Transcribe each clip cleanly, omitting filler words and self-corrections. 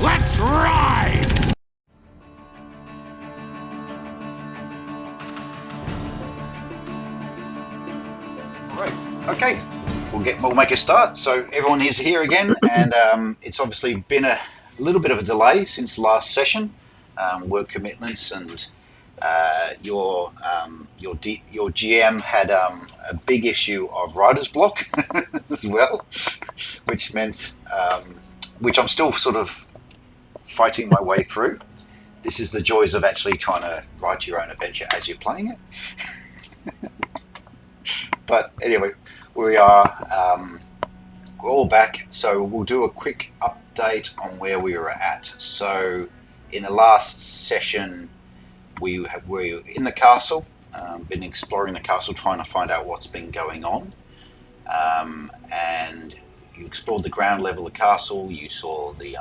Let's ride! Right. Okay. We'll make a start. So everyone is here again, and it's obviously been a little bit of a delay since the last session. Work commitments and your GM had a big issue of writer's block as well, which meant which I'm still sort of fighting my way through. This is the joys of actually trying to write your own adventure as you're playing it. But anyway, we're all back, so we'll do a quick update on where we were at. So in the last session, we were in the castle, been exploring the castle, trying to find out what's been going on. And you explored the ground level of the castle. You saw the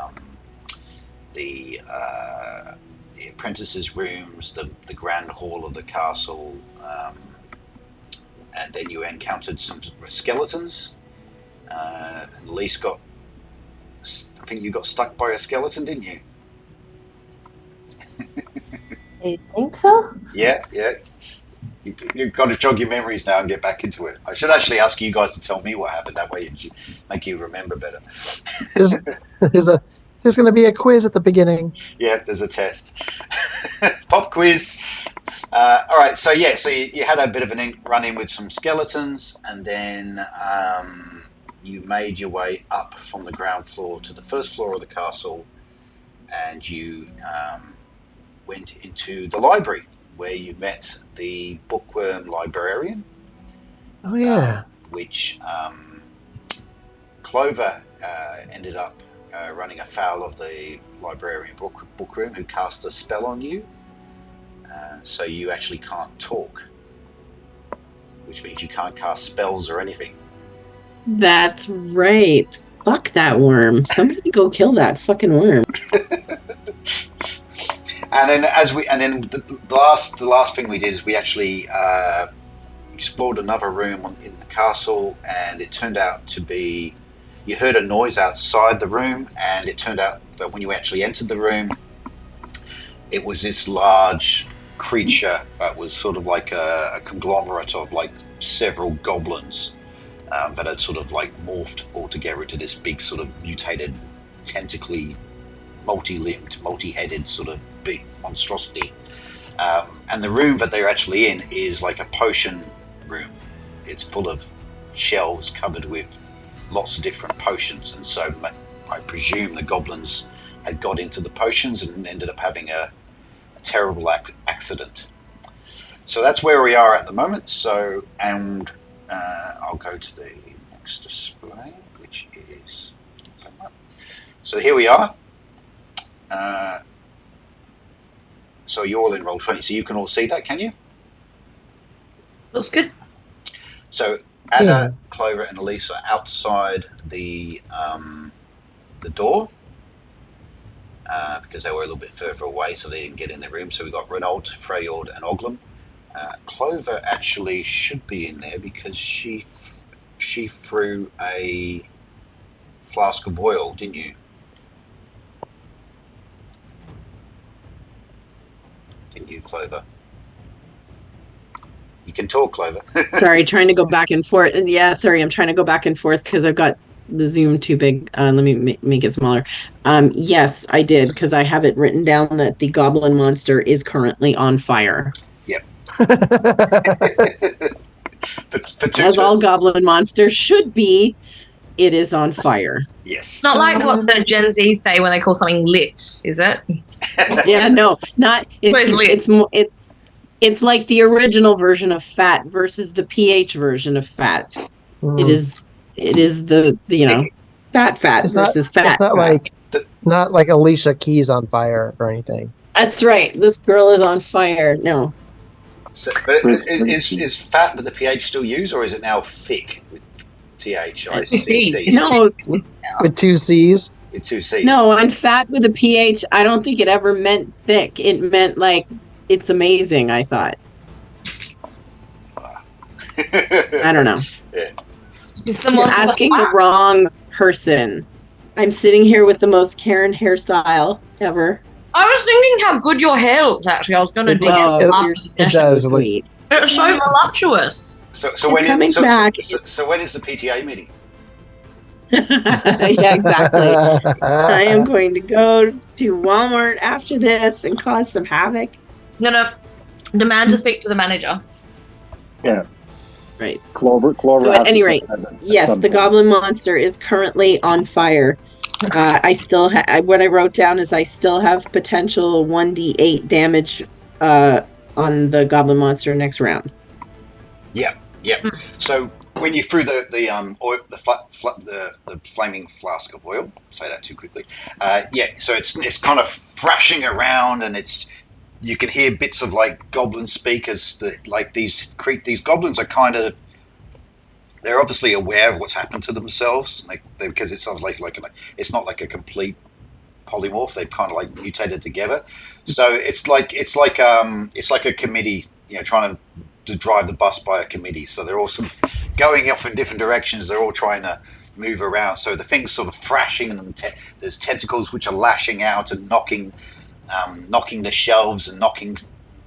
apprentices' rooms, the grand hall of the castle, and then you encountered some skeletons. And Elise I think you got stuck by a skeleton, didn't you? I think so. Yeah. You've got to jog your memories now and get back into it. I should actually ask you guys to tell me what happened. That way it make you remember better. There's going to be a quiz at the beginning. Yeah, there's a test. Pop quiz. All right, so you had a bit of a run-in with some skeletons, and then you made your way up from the ground floor to the first floor of the castle, and you went into the library, where you met the bookworm librarian. Oh, yeah. Which Clover ended up running afoul of the librarian bookworm, who cast a spell on you. So you actually can't talk, which means you can't cast spells or anything. That's right. Fuck that worm. Somebody go kill that fucking worm. And then the last thing we did is we actually explored another room in the castle, and it turned out to be, you heard a noise outside the room, and it turned out that when you actually entered the room, it was this large creature that was sort of like a conglomerate of like several goblins that had sort of like morphed all together into this big sort of mutated, tentacly, multi-limbed, multi-headed sort of big monstrosity. And the room that they're actually in is like a potion room. It's full of shelves covered with lots of different potions, and so I presume the goblins had got into the potions and ended up having a terrible accident. So that's where we are at the moment. So, and I'll go to the next display, which is, so here we are. So you're all in Roll20, so you can all see that, can you? Looks good. So Ada, Clover, and Elise are outside the door. Because they were a little bit further away, so they didn't get in the room. So we've got Renaud, Freyord, and Oglum. Clover actually should be in there because she threw a flask of oil, didn't you? Didn't you, Clover? You can talk, Clover. Sorry, trying to go back and forth. Yeah, sorry, I'm trying to go back and forth because I've got the Zoom too big. Let me make it smaller. Yes, I did, because I have it written down that the goblin monster is currently on fire. Yep. As all goblin monsters should be, it is on fire. Yes. It's not like what the Gen Z say when they call something lit, is it? Yeah, no, not. It's like the original version of fat versus the PH version of fat. It is the fat versus fat. It's not like Alicia Keys on fire or anything. That's right. This girl is on fire. No. So, but is fat with the PH still used, or is it now thick with TH? No, with two C's. With two C's. No, and fat with a PH. I don't think it ever meant thick. It meant like it's amazing. I thought. I don't know. Yeah. You're asking the wrong person. I'm sitting here with the most Karen hairstyle ever. I was thinking how good your hair looks, actually. I was going to dig it Oh, after you're the so session. does. sweet. It was so voluptuous. So It's when coming so, back. So when is the PTA meeting? Yeah, exactly. I am going to go to Walmart after this and cause some havoc. I'm going to demand to speak to the manager. Yeah. Right. Clover. So has at to any sit rate, at yes, some the point. goblin monster is currently on fire. I still what I wrote down is I still have potential 1d8 damage on the goblin monster next round. Yeah. So when you threw the oil, the flaming flask of oil, say that too quickly. So it's kind of thrashing around, and you can hear bits of like goblin speakers. Like these goblins are kind of, they're obviously aware of what's happened to themselves, because it sounds like it's not like a complete polymorph. They've kind of like mutated together. So it's like a committee, trying to drive the bus by a committee. So they're all sort of going off in different directions. They're all trying to move around. So the thing's sort of thrashing, and there's tentacles which are lashing out and knocking the shelves and knocking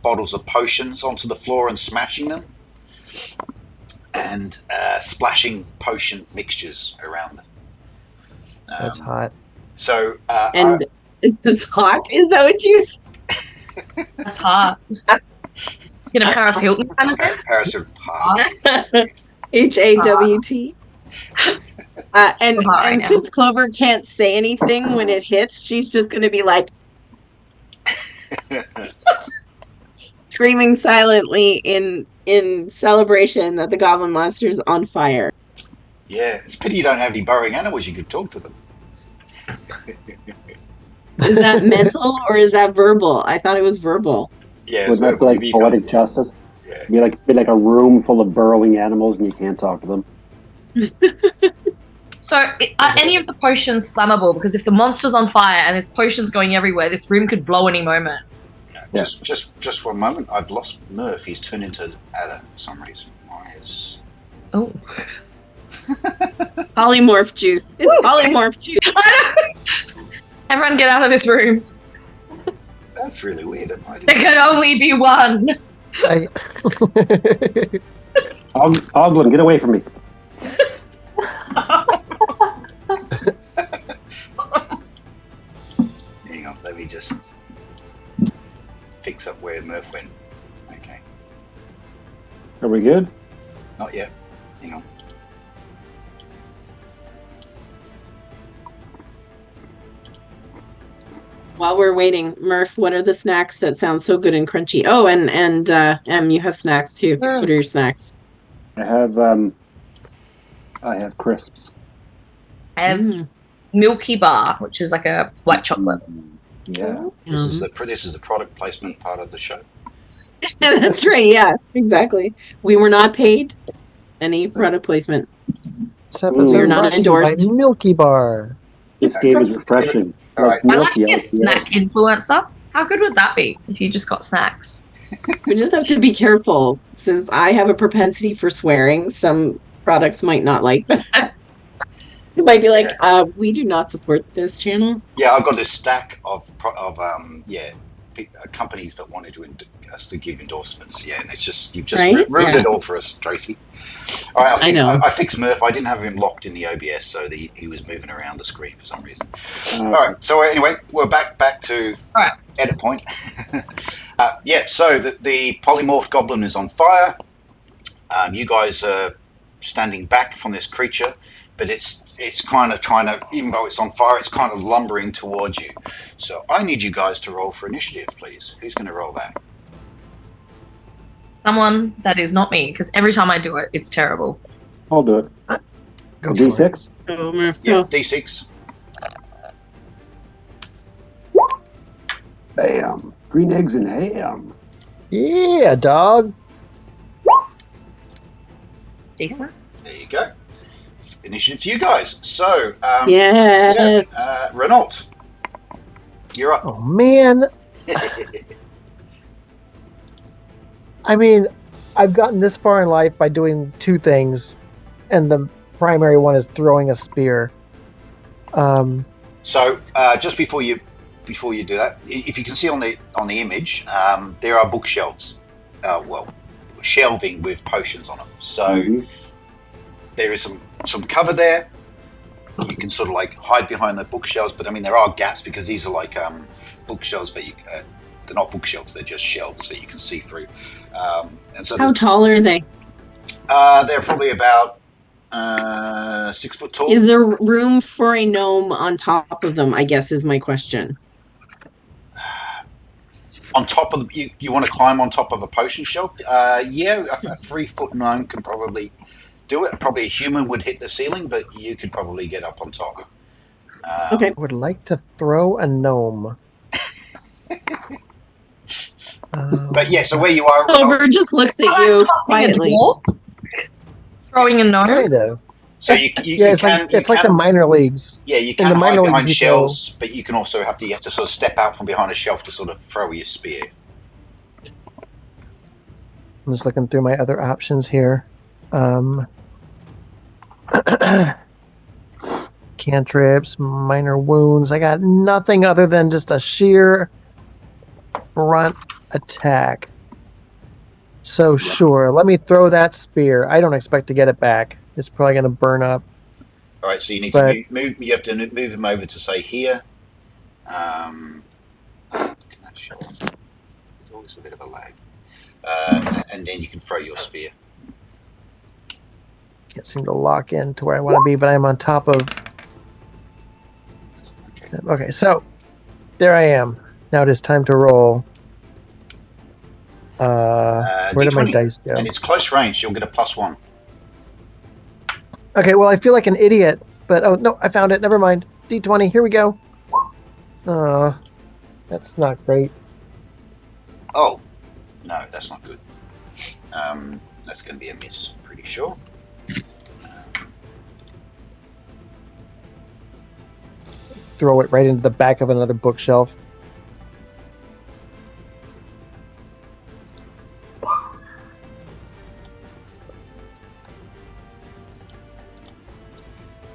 bottles of potions onto the floor and smashing them, and splashing potion mixtures around them. That's hot. So And it's hot? Is that what you said? That's hot. In a Paris Hilton kind of sense? Paris are hot. HAWT. And Right now. since Clover can't say anything when it hits, she's just going to be like screaming silently in celebration that the goblin monster's on fire. Yeah, it's a pity you don't have any burrowing animals. You could talk to them. Is that mental or is that verbal? I thought it was verbal. Yeah, Would that be like poetic justice? Yeah. Be like a room full of burrowing animals and you can't talk to them. So, are any of the potions flammable? Because if the monster's on fire and there's potions going everywhere, this room could blow any moment. Yeah. Just for a moment, I've lost Murph. He's turned into Ada for some reason. Why is... Oh. Polymorph juice. It's polymorph juice. Everyone get out of this room. That's really weird. There can only be one. Oglin, get away from me. Hang on, let me just fix up where Murph went. Okay. Are we good? Not yet. Hang on. While we're waiting, Murph, what are the snacks that sound so good and crunchy? Oh, and Em, you have snacks too. What are your snacks? I have crisps. I have Milky Bar, which is like a white chocolate. Yeah. This is the product placement part of the show. That's right. Yeah, exactly. We were not paid any product placement. You're not endorsed. Milky Bar. This game is refreshing. All right. I'd like to be a snack influencer. How good would that be if you just got snacks? We just have to be careful. Since I have a propensity for swearing, some products might not like that. It might be like, we do not support this channel. Yeah, I've got this stack of companies that wanted us to give endorsements. Yeah, and it's just you've just ruined it all for us, Tracy. All right, I know. I fixed Murph. I didn't have him locked in the OBS, so he was moving around the screen for some reason. All right. So anyway, we're back to edit point. So the polymorphed goblin is on fire. You guys are standing back from this creature, but it's kind of trying to, even though it's on fire, it's kind of lumbering towards you. So I need you guys to roll for initiative, please. Who's going to roll that? Someone that is not me, because every time I do it, it's terrible. I'll do it. Go D6? Oh, Murph, Yeah, D6. Bam. Green eggs and ham. Yeah, dog. Decent. There you go. Initiative to you guys. So, yes. Renault, you're up. Oh, man. I mean, I've gotten this far in life by doing two things, and the primary one is throwing a spear. So just before you do that, if you can see on the image, there are bookshelves, shelving with potions on them. So there is some cover there. You can sort of like hide behind the bookshelves, but I mean there are gaps because these are like bookshelves, but they're not bookshelves; they're just shelves that you can see through. And so How tall are they? they're probably about 6 foot tall. Is there room for a gnome on top of them? I guess is my question. On top of you want to climb on top of a potion shelf? Yeah, a 3 foot gnome can probably do it. Probably a human would hit the ceiling, but you could probably get up on top. Okay. I would like to throw a gnome. But yeah, so where you are, Clover just looks at you quietly. Throwing a gnome. Kind of. so you Yeah, it's like the minor leagues. Yeah, you In can the minor hide behind leagues, you shelves, but you can also have to sort of step out from behind a shelf to sort of throw your spear. I'm just looking through my other options here. Cantrips, minor wounds. I got nothing other than just a sheer front attack. So sure, let me throw that spear. I don't expect to get it back. It's probably going to burn up. All right, so you need to move. You have to move him over to say here. There's always a bit of a lag, and then you can throw your spear. Can't seem to lock in to where I want to be, but I'm on top of. Okay, so there I am. Now it is time to roll. Where did my D20, dice go? And it's close range. You'll get a +1. Okay, well I feel like an idiot, but oh no, I found it. Never mind. D20. Here we go. That's not great. Oh, no, that's not good. That's going to be a miss, pretty sure. Throw it right into the back of another bookshelf.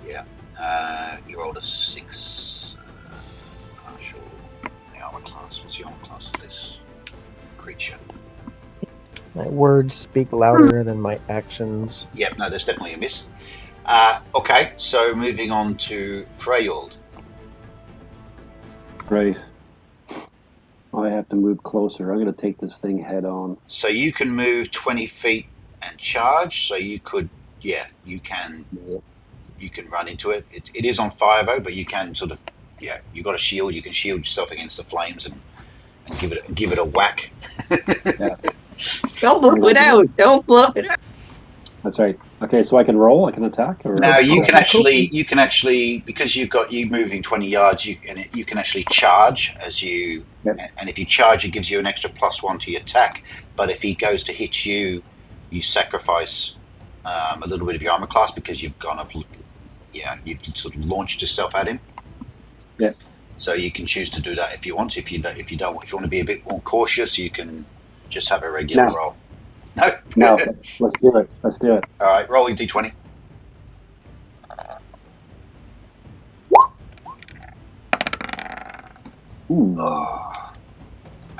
Yeah. You rolled a 6. Partial. The armor class. What's the armor class of this creature? My words speak louder than my actions. Yep, no, there's definitely a miss. Okay, so moving on to Freyold. Right. I have to move closer. I'm going to take this thing head on. So you can move 20 feet and charge. So you could, you can run into it. It is on fire though, but you can sort of, you've got a shield. You can shield yourself against the flames and give it a whack. Yeah. Don't blow it out. Don't blow it out. That's right. Okay, so I can roll. I can attack. Or Now you can actually because you moving 20 yards, you can actually charge as you. Yep. And if you charge, it gives you an extra +1 to your attack. But if he goes to hit you, you sacrifice a little bit of your armor class because you've gone up. Yeah, you've sort of launched yourself at him. Yeah. So you can choose to do that if you want. If you want to be a bit more cautious, you can just have a regular roll. No, let's do it. Let's do it. All right, roll your d20. Ooh, Oh,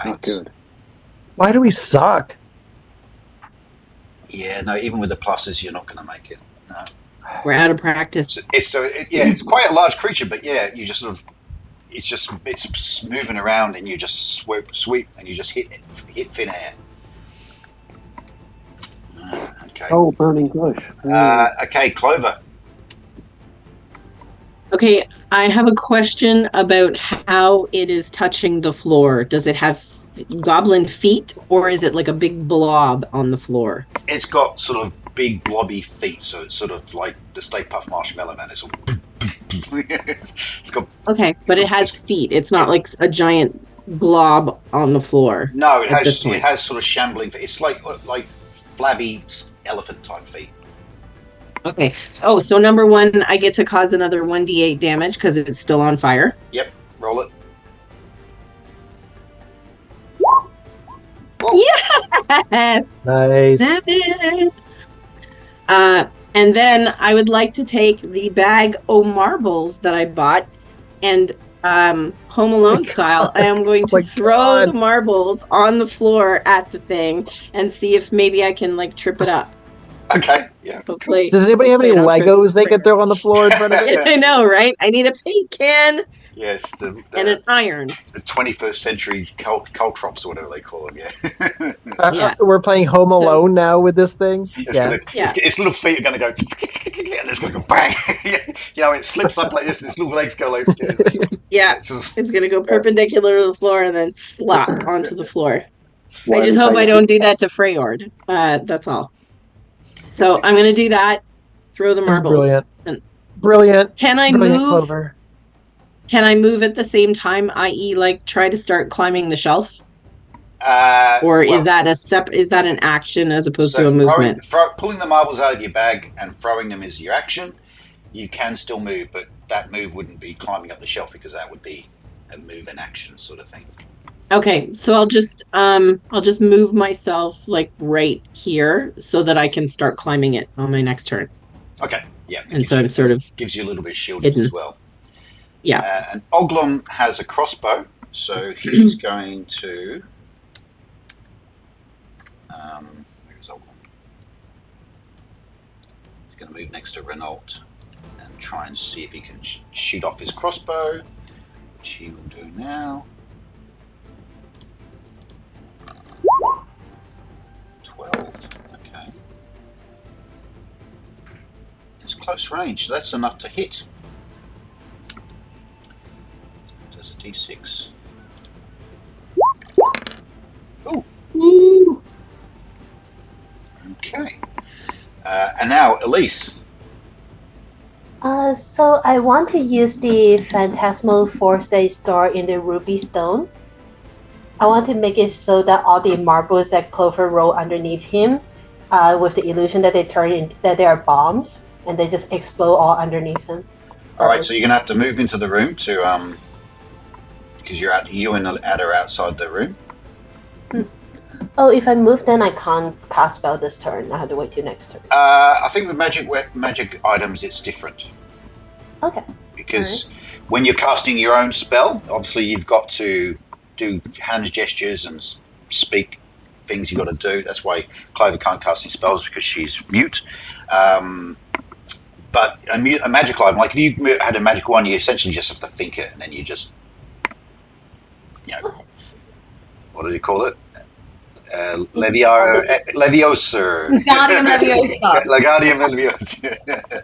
not good. Why do we suck? Yeah, no, even with the pluses, you're not going to make it. No. We're out of practice. It's quite a large creature, but you just sort of, it's moving around, and you just sweep, and you just hit thin air. Okay. Oh, burning bush. Okay, Clover. Okay, I have a question about how it is touching the floor. Does it have goblin feet, or is it like a big blob on the floor? It's got sort of big blobby feet, so it's sort of like the Stay Puft Marshmallow Man. It's all. It's got. Okay, but it has feet. It's not like a giant glob on the floor. No, it at this point. It has sort of shambling feet. It's like flabby elephant type feet. Okay. Oh, so number 1, I get to cause another 1d8 damage because it's still on fire. Yep, roll it. Yes. Nice. 7. And then I would like to take the bag of marbles that I bought and Home Alone style, I am going to throw the marbles on the floor at the thing and see if maybe I can like trip it up. Okay, yeah. Hopefully. Does anybody have any hopefully I don't Legos they could throw on the floor in front of it? I know, right? I need a paint can Yes, and an iron. the 21st century caltrops or whatever they call them, yeah. Yeah. We're playing Home Alone now with this thing? Yeah. Its little feet are going to go, and it's going to go bang. You know, it slips up like this, and its little legs go like this. Yeah. It's going to go perpendicular to the floor and then slop onto the floor. Well, I just hope I don't do that to Freyord. That's all. So I'm going to do that. Throw the marbles. Brilliant. And Brilliant. can I Brilliant, move? Clover. Can I move at the same time, i.e., like try to start climbing the shelf? Or is that an action as opposed to a movement? Pulling the marbles out of your bag and throwing them is your action. You can still move, but that move wouldn't be climbing up the shelf because that would be a move and action sort of thing. Okay, so I'll just move myself like right here so that I can start climbing it on my next turn. Okay, yeah. And so I'm sort of gives you a little bit of shielding as well. Yeah. And Oglum has a crossbow, so he's going to. Where's Oglum? He's going to move next to Renault and try and see if he can shoot off his crossbow, which he will do now. 12. Okay. It's close range, so that's enough to hit. Does a d6. Ooh. Ooh. Okay. And now, Elise. So I want to use the phantasmal force that is stored in the ruby stone. I want to make it so that all the marbles that Clover roll underneath him, with the illusion that they turn into that they are bombs and they just explode all underneath him. All right, so you're gonna have to move into the room to because you and Ad are outside the room. Oh, if I move, then I can't cast spell this turn. I have to wait till next turn. I think with magic items, it's different. Okay. Because when you're casting your own spell, obviously you've got to do hand gestures and speak things you've got to do. That's why Clover can't cast any spells because she's mute. But a magical item, like if you had a magic one, you essentially just have to think it, and then you just, what do you call it? Leviosa. Guardian Leviosa. Guardian Leviosa.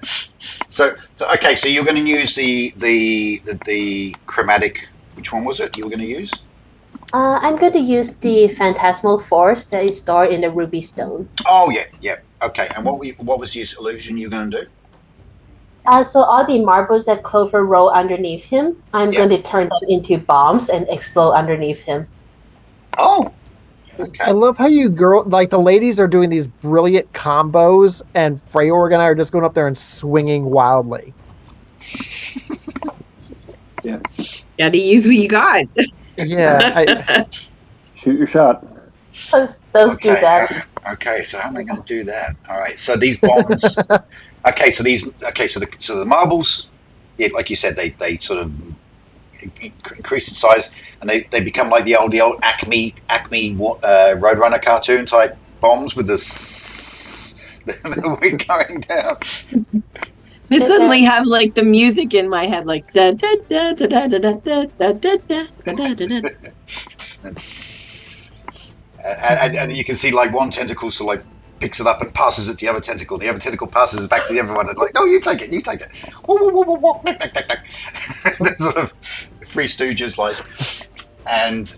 So okay, so you're going to use the chromatic. Which one was it you were going to use? I'm going to use the phantasmal force that is stored in the ruby stone. Oh yeah. Okay, and what was the illusion you were going to do? So all the marbles that Clover roll underneath him, I'm going to turn them into bombs and explode underneath him. Oh. Okay. I love how the ladies are doing these brilliant combos, and Freyord and I are just going up there and swinging wildly. Yeah. Gotta use what you got. Yeah. Shoot your shot. Those do that. Okay, so how am I going to do that? All right, so these bombs. So the marbles, like you said, they sort of increase in size, and they become like the old Acme Roadrunner cartoon type bombs with the wind going down. I suddenly have like the music in my head, like da da da da da da da da da da da da da. And you can see like one tentacle sort of like picks it up and passes it to the other tentacle. The other tentacle passes it back to the other one and like, no, you take it. Sort of Three Stooges like, and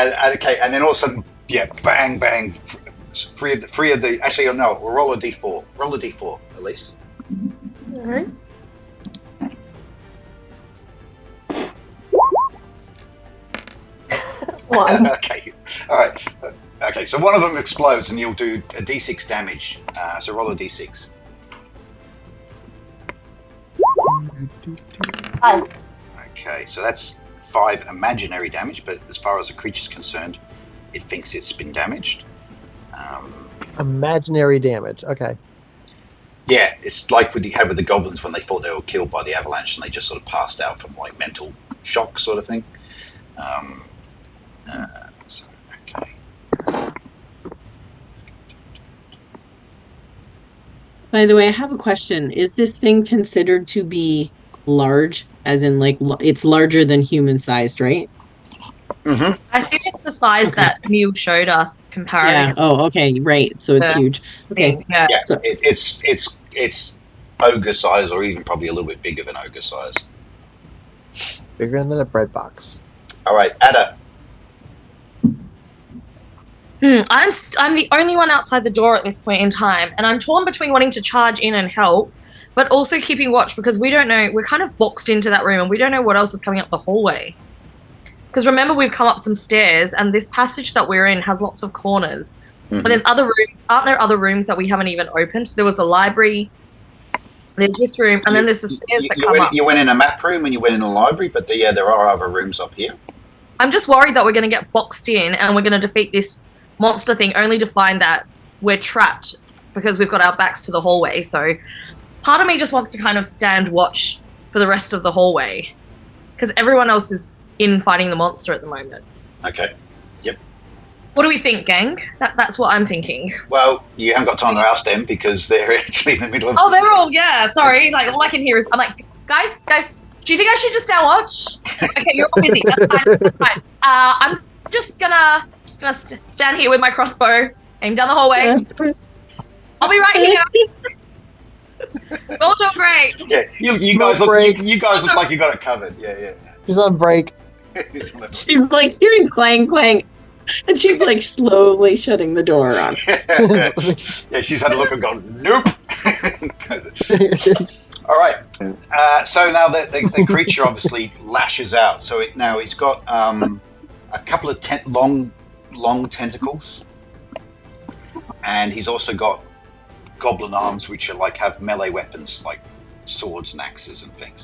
okay, and then all of a sudden, bang, bang, three of the. Actually, no, we'll roll a d4. Roll a d4 at least. All right. One. Okay, all right. Okay, so one of them explodes and you'll do a d6 damage. So roll a d6. 5. Okay, so that's 5 imaginary damage, but as far as the creature's concerned, it thinks it's been damaged. Imaginary damage. Okay. Yeah, it's like what you had with the goblins when they thought they were killed by the avalanche and they just sort of passed out from like mental shock sort of thing. Okay. By the way, I have a question. Is this thing considered to be large, as in like it's larger than human sized, right? Mm-hmm. I think it's the size Okay. that Neil showed us Yeah. comparatively. Oh, okay. Right. So it's Yeah. huge. Okay. Yeah. Yeah, So it's ogre size, or even probably a little bit bigger than ogre size. Bigger than a bread box. All right, Ada. I'm the only one outside the door at this point in time, and I'm torn between wanting to charge in and help, but also keeping watch because we don't know. We're kind of boxed into that room, and we don't know what else is coming up the hallway. Because remember, we've come up some stairs, and this passage that we're in has lots of corners. Mm-hmm. But there's other rooms. Aren't there other rooms that we haven't even opened? There was the library. There's this room, and then there's the stairs that come up. You went in a map room and you went in a library, but there are other rooms up here. I'm just worried that we're going to get boxed in and we're going to defeat this monster thing only to find that we're trapped because we've got our backs to the hallway. So part of me just wants to kind of stand watch for the rest of the hallway because everyone else is in fighting the monster at the moment. Okay. Yep. What do we think, gang? That's what I'm thinking. Well, you haven't got time to ask them because they're actually in the middle of... Oh, they're all, yeah, sorry. Like, all I can hear is, I'm like, guys, do you think I should just stand watch? Okay, you're all busy. That's fine. That's fine. I'm just gonna stand here with my crossbow, aim down the hallway. I'll be right here. All doing great. Yeah, you guys look like you got it covered. Yeah. He's on break. she's like hearing clang clang, and she's like slowly shutting the door on. Yeah, she's had a look and gone, nope. All right. So now the creature obviously lashes out. So it's got a couple of long tentacles, and he's also got goblin arms, which are have melee weapons like swords and axes and things.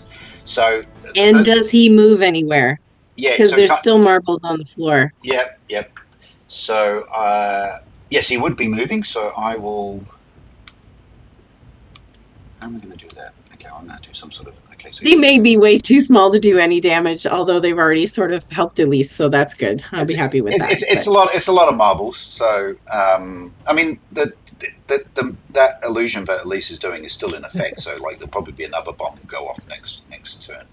So. And does he move anywhere? Yeah, because there's still marbles on the floor. Yep. So yes, he would be moving. So I will. How am I going to do that? Okay, I'm going to do some sort of... Okay, so They may be way too small to do any damage, although they've already sort of helped Elise, so that's good. I'll be happy with that. It's a lot of marbles. So I mean, that illusion that Elise is doing is still in effect. So there'll probably be another bomb go off next turn.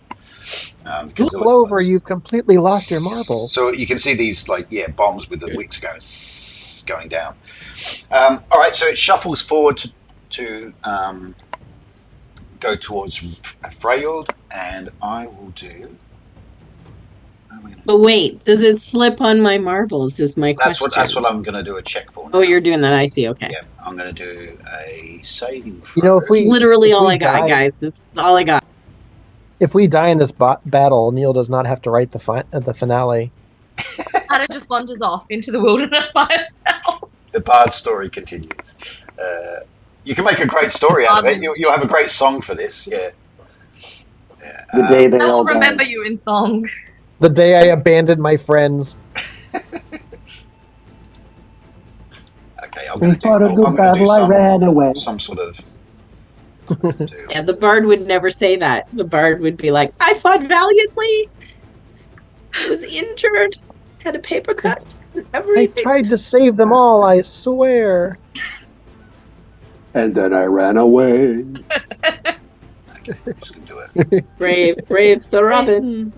Roll over, you've completely lost your marbles. So you can see these bombs with the wicks going down. All right, so it shuffles forward to go towards Freyord, and I will do. But wait, does it slip on my marbles? Is my question. That's what I'm going to do a check for. Now. Oh, you're doing that. I see. Okay. Yeah, I'm going to do a saving. You know, if we literally all I got, guys. That's all I got. If we die in this battle, Neil does not have to write the finale. Anna just wanders off into the wilderness by herself. The bard story continues. You can make a great story out of it. You'll have a great song for this. Yeah. The day they I'll all remember died. you in song. The day I abandoned my friends. Okay, We fought a good battle. I ran away. Some sort of. Yeah, the bard would never say that. The bard would be like, "I fought valiantly. I was injured. Had a paper cut. I Everything." tried to save them all, I swear. And then I ran away. Okay, just gonna do it. Brave Sir Robin.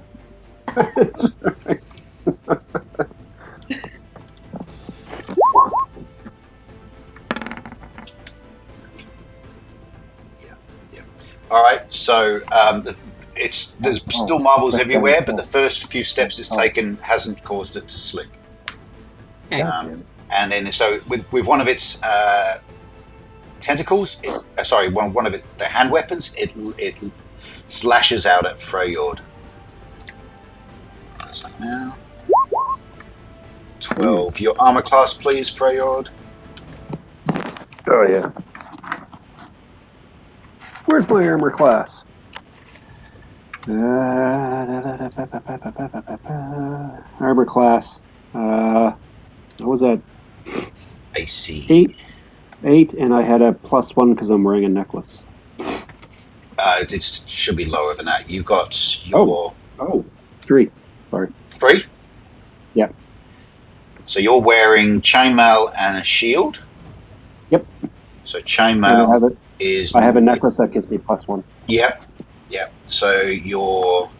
All right, so there's still marbles everywhere, but the first few steps it's taken hasn't caused it to slip. Okay. And then, so with one of its tentacles, one of the hand weapons, it slashes out at Freyord. So now, 12. Your armor class, please, Freyord. Oh yeah. Where's my armor class? Armor class. What was that? AC. 8. 8, and I had a +1 because I'm wearing a necklace. It should be lower than that. You got your... Oh, 3. Sorry. 3? Yep. So you're wearing chainmail and a shield? Yep. So chainmail is... I have a necklace that gives me +1. Yep. So your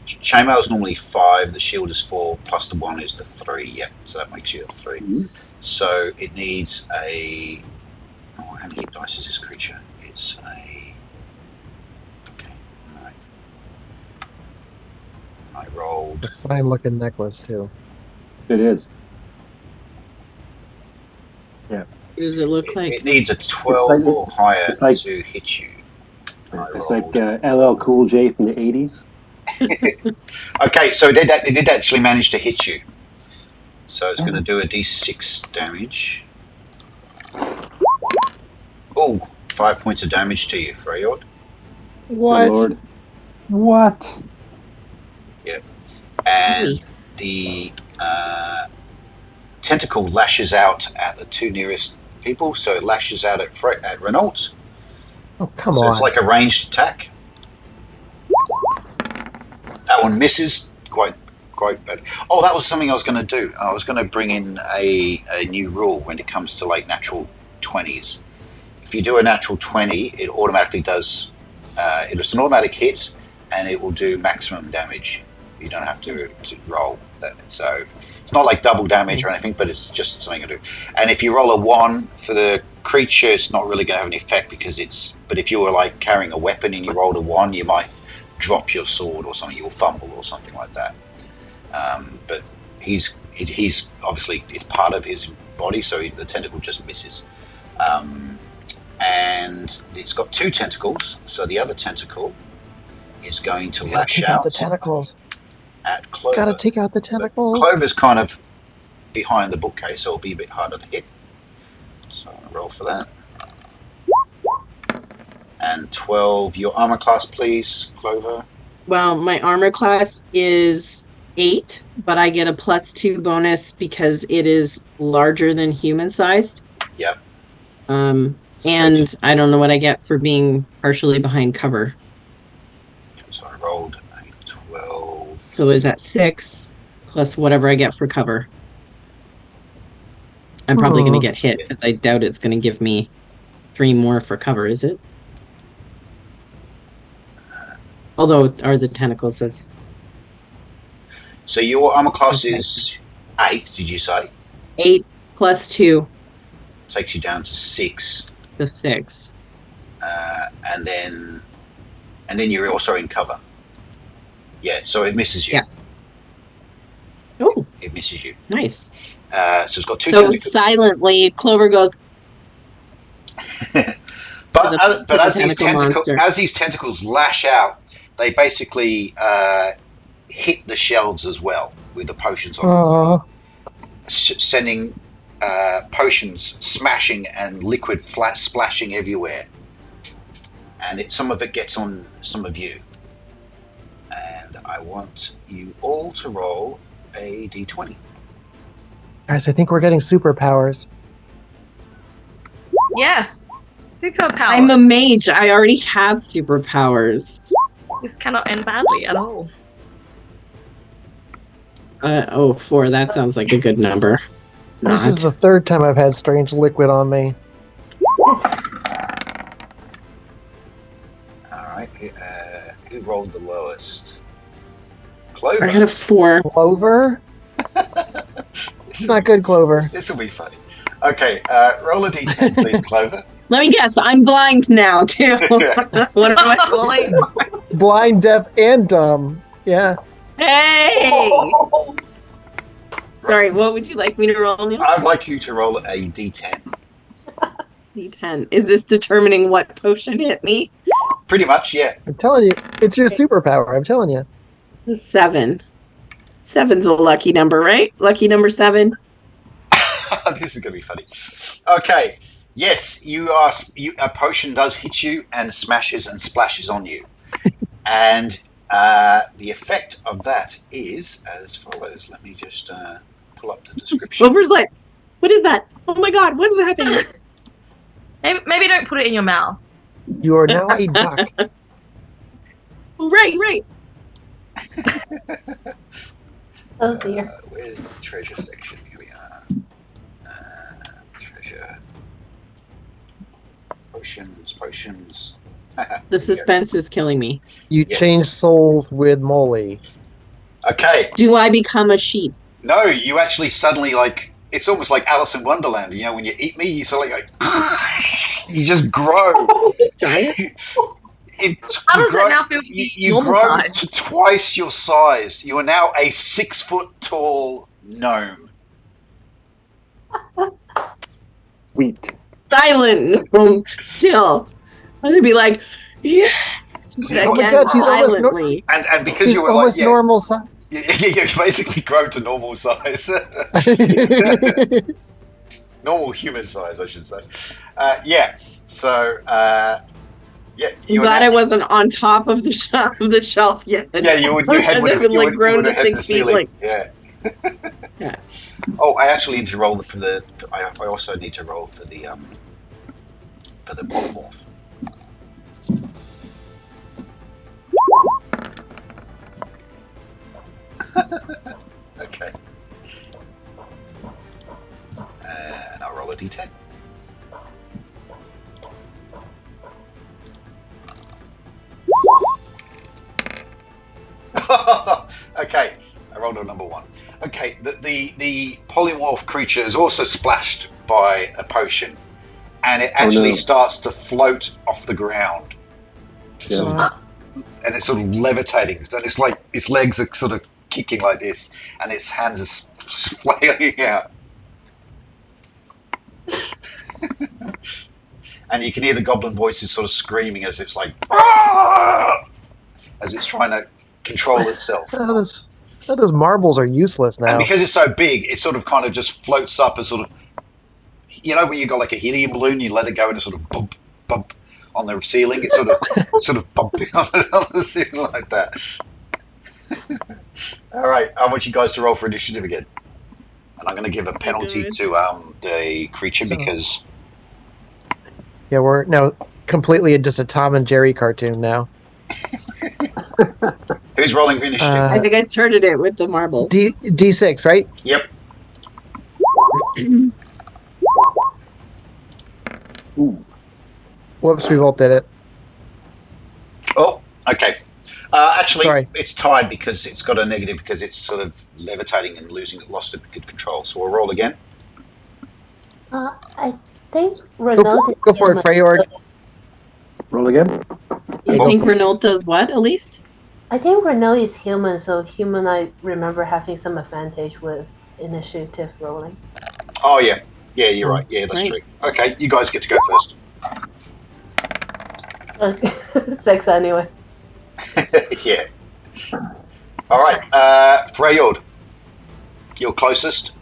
chainmail is normally 5, the shield is 4, plus the 1 is the 3. Yep. So that makes you a 3. Mm-hmm. So it needs a... Oh, how many hit dice is this creature? It's a... Okay. Alright. I rolled... A fine looking necklace too. It is. What does it look like? It needs a 12 or higher to hit you. It's like LL Cool J from the 80s. Okay, so it did actually manage to hit you. So it's going to do a d6 damage. Oh, 5 points of damage to you, Freyord. What? Good Lord. What? Yep. And the tentacle lashes out at the 2 nearest people, so it lashes out at Renault. Oh, come so on. It's like a ranged attack. That one misses quite bad. Oh, that was something I was going to do. I was going to bring in a new rule when it comes to like natural 20s. If you do a natural 20, it automatically does. It's an automatic hit, and it will do maximum damage. You don't have to roll that. So it's not like double damage or anything, but it's just something to do. And if you roll a 1 for the creature, it's not really going to have an effect because it's. But if you were like carrying a weapon and you rolled a 1, you might drop your sword or something. You'll fumble or something like that. But he's obviously it's part of his body, so the tentacle just misses. And it's got 2 tentacles, so the other tentacle is going to lash take out the tentacles. At Clover. Gotta take out the tentacles. So Clover's kind of behind the bookcase, so it'll be a bit harder to hit. So I'm gonna roll for that. And 12. Your armor class, please, Clover. Well, my armor class is 8, but I get a +2 bonus because it is larger than human sized. Yep. And I don't know what I get for being partially behind cover. So I rolled a 12. So is that 6 plus whatever I get for cover? I'm probably going to get hit because I doubt it's going to give me 3 more for cover, is it? Although, are the tentacles as... So your armor class is 8, did you say? 8 plus 2. Takes you down to 6. So 6. And then you're also in cover. Yeah, so it misses you. Yeah. Oh. It misses you. Nice. So it's got 2 So tentacles. silently, Clover goes... But as these tentacles lash out, they basically hit the shelves as well with the potions on them, sending potions smashing and liquid splashing everywhere. And some of it gets on some of you. And I want you all to roll a d20. Guys, I think we're getting superpowers. Yes. Superpowers. I'm a mage. I already have superpowers. This cannot end badly at all. 4. That sounds like a good number. This is the 3rd time I've had strange liquid on me. Alright, who rolled the lowest? Clover. I got a 4. Clover? Not good, Clover. This will be funny. Okay, roll a d10, please, Clover. Let me guess. I'm blind now, too. What am I rolling? Blind, deaf, and dumb. Yeah. Hey! Sorry, what would you like me to roll now? I'd like you to roll a d10. D10. Is this determining what potion hit me? Pretty much, yeah. I'm telling you, it's your superpower. I'm telling you. 7. 7's a lucky number, right? Lucky number 7. This is going to be funny. Okay. Yes, a potion does hit you and smashes and splashes on you. And the effect of that is as follows. Let me just pull up the description. Clover's like, what is that? Oh my god, what is happening? Maybe don't put it in your mouth. You are now a duck. Right. Oh dear. Where's the treasure section? Here we are. Treasure. Potions. The suspense is killing me. You Yes. change souls with Molly. Okay. Do I become a sheep? No, you actually suddenly it's almost like Alice in Wonderland. You know, when you eat me, you sort of you just grow. Giant? How does it now feel to be normal grow size? to twice your size. You are now a 6 foot tall gnome. Wheat. Silent. Till. I'm gonna be like, yes, but Oh my again, God, she's almost silently. And because She's you were almost normal size. you basically grown to normal size. Normal human size, I should say. Yeah. So, yeah. I'm glad I wasn't on top of the shelf yet. Yeah, your head would As if it grown to have hit 6 the feet. ceiling. Like, Yeah. yeah. Oh, I actually need to roll for the. I also need to roll for the polymorph. Okay. And I'll roll a d10. Okay, I rolled a number 1. Okay, the polymorph creature is also splashed by a potion, and it actually starts to float off the ground. Yeah. And it's sort of levitating. So it's like its legs are sort of kicking like this, and its hands are flailing out. And you can hear the goblin voices sort of screaming as it's like, "Ah!" as it's trying to control itself. Those marbles are useless now. And because it's so big, it sort of kind of just floats up and sort of, you know, when you got like a helium balloon, you let it go and it sort of bump, bump on the ceiling. It's sort of bumping on the ceiling like that. All right, I want you guys to roll for initiative again, and I'm going to give a penalty to the creature because. Yeah, we're now completely just a Tom and Jerry cartoon now. Who's rolling for initiative? I think I started it with the marble. D6, right? Yep. Ooh. Whoops, we both did it. Oh, okay. Actually, Sorry. it's tied because it's got a negative because it's sort of levitating and lost a good control. So we'll roll again. I think Renault is Go for it, Freyord. Roll again. You think Renault does what, Elise? I think Renault is human, so human I remember having some advantage with initiative rolling. Oh, yeah. Yeah, you're right. Yeah, that's Right. true. Okay, you guys get to go first. 6 anyway. Yeah. All right, Freyord, you're closest.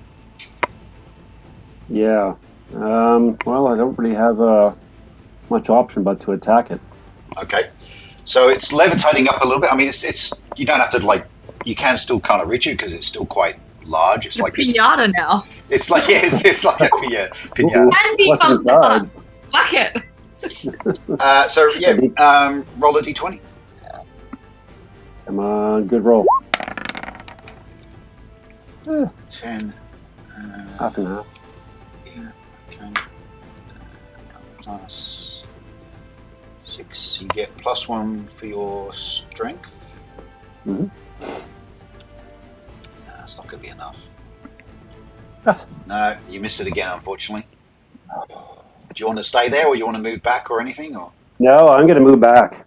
Yeah. Well, I don't really have much option but to attack it. Okay. So it's levitating up a little bit. I mean, it's you don't have to you can still kind of reach it because it's still quite large. It's You're like pinata now. it's like it's like a pinata. And he Plus bumps it inside. up. Fuck it. So yeah, roll a d20. Come on, good roll. 10. Half and half. Yeah, 10 plus 6. You get +1 for your strength. Mm-hmm. That's not going to be enough. Yes. No, you missed it again, unfortunately. Do you want to stay there, or you want to move back, or anything? Or No, I'm going to move back.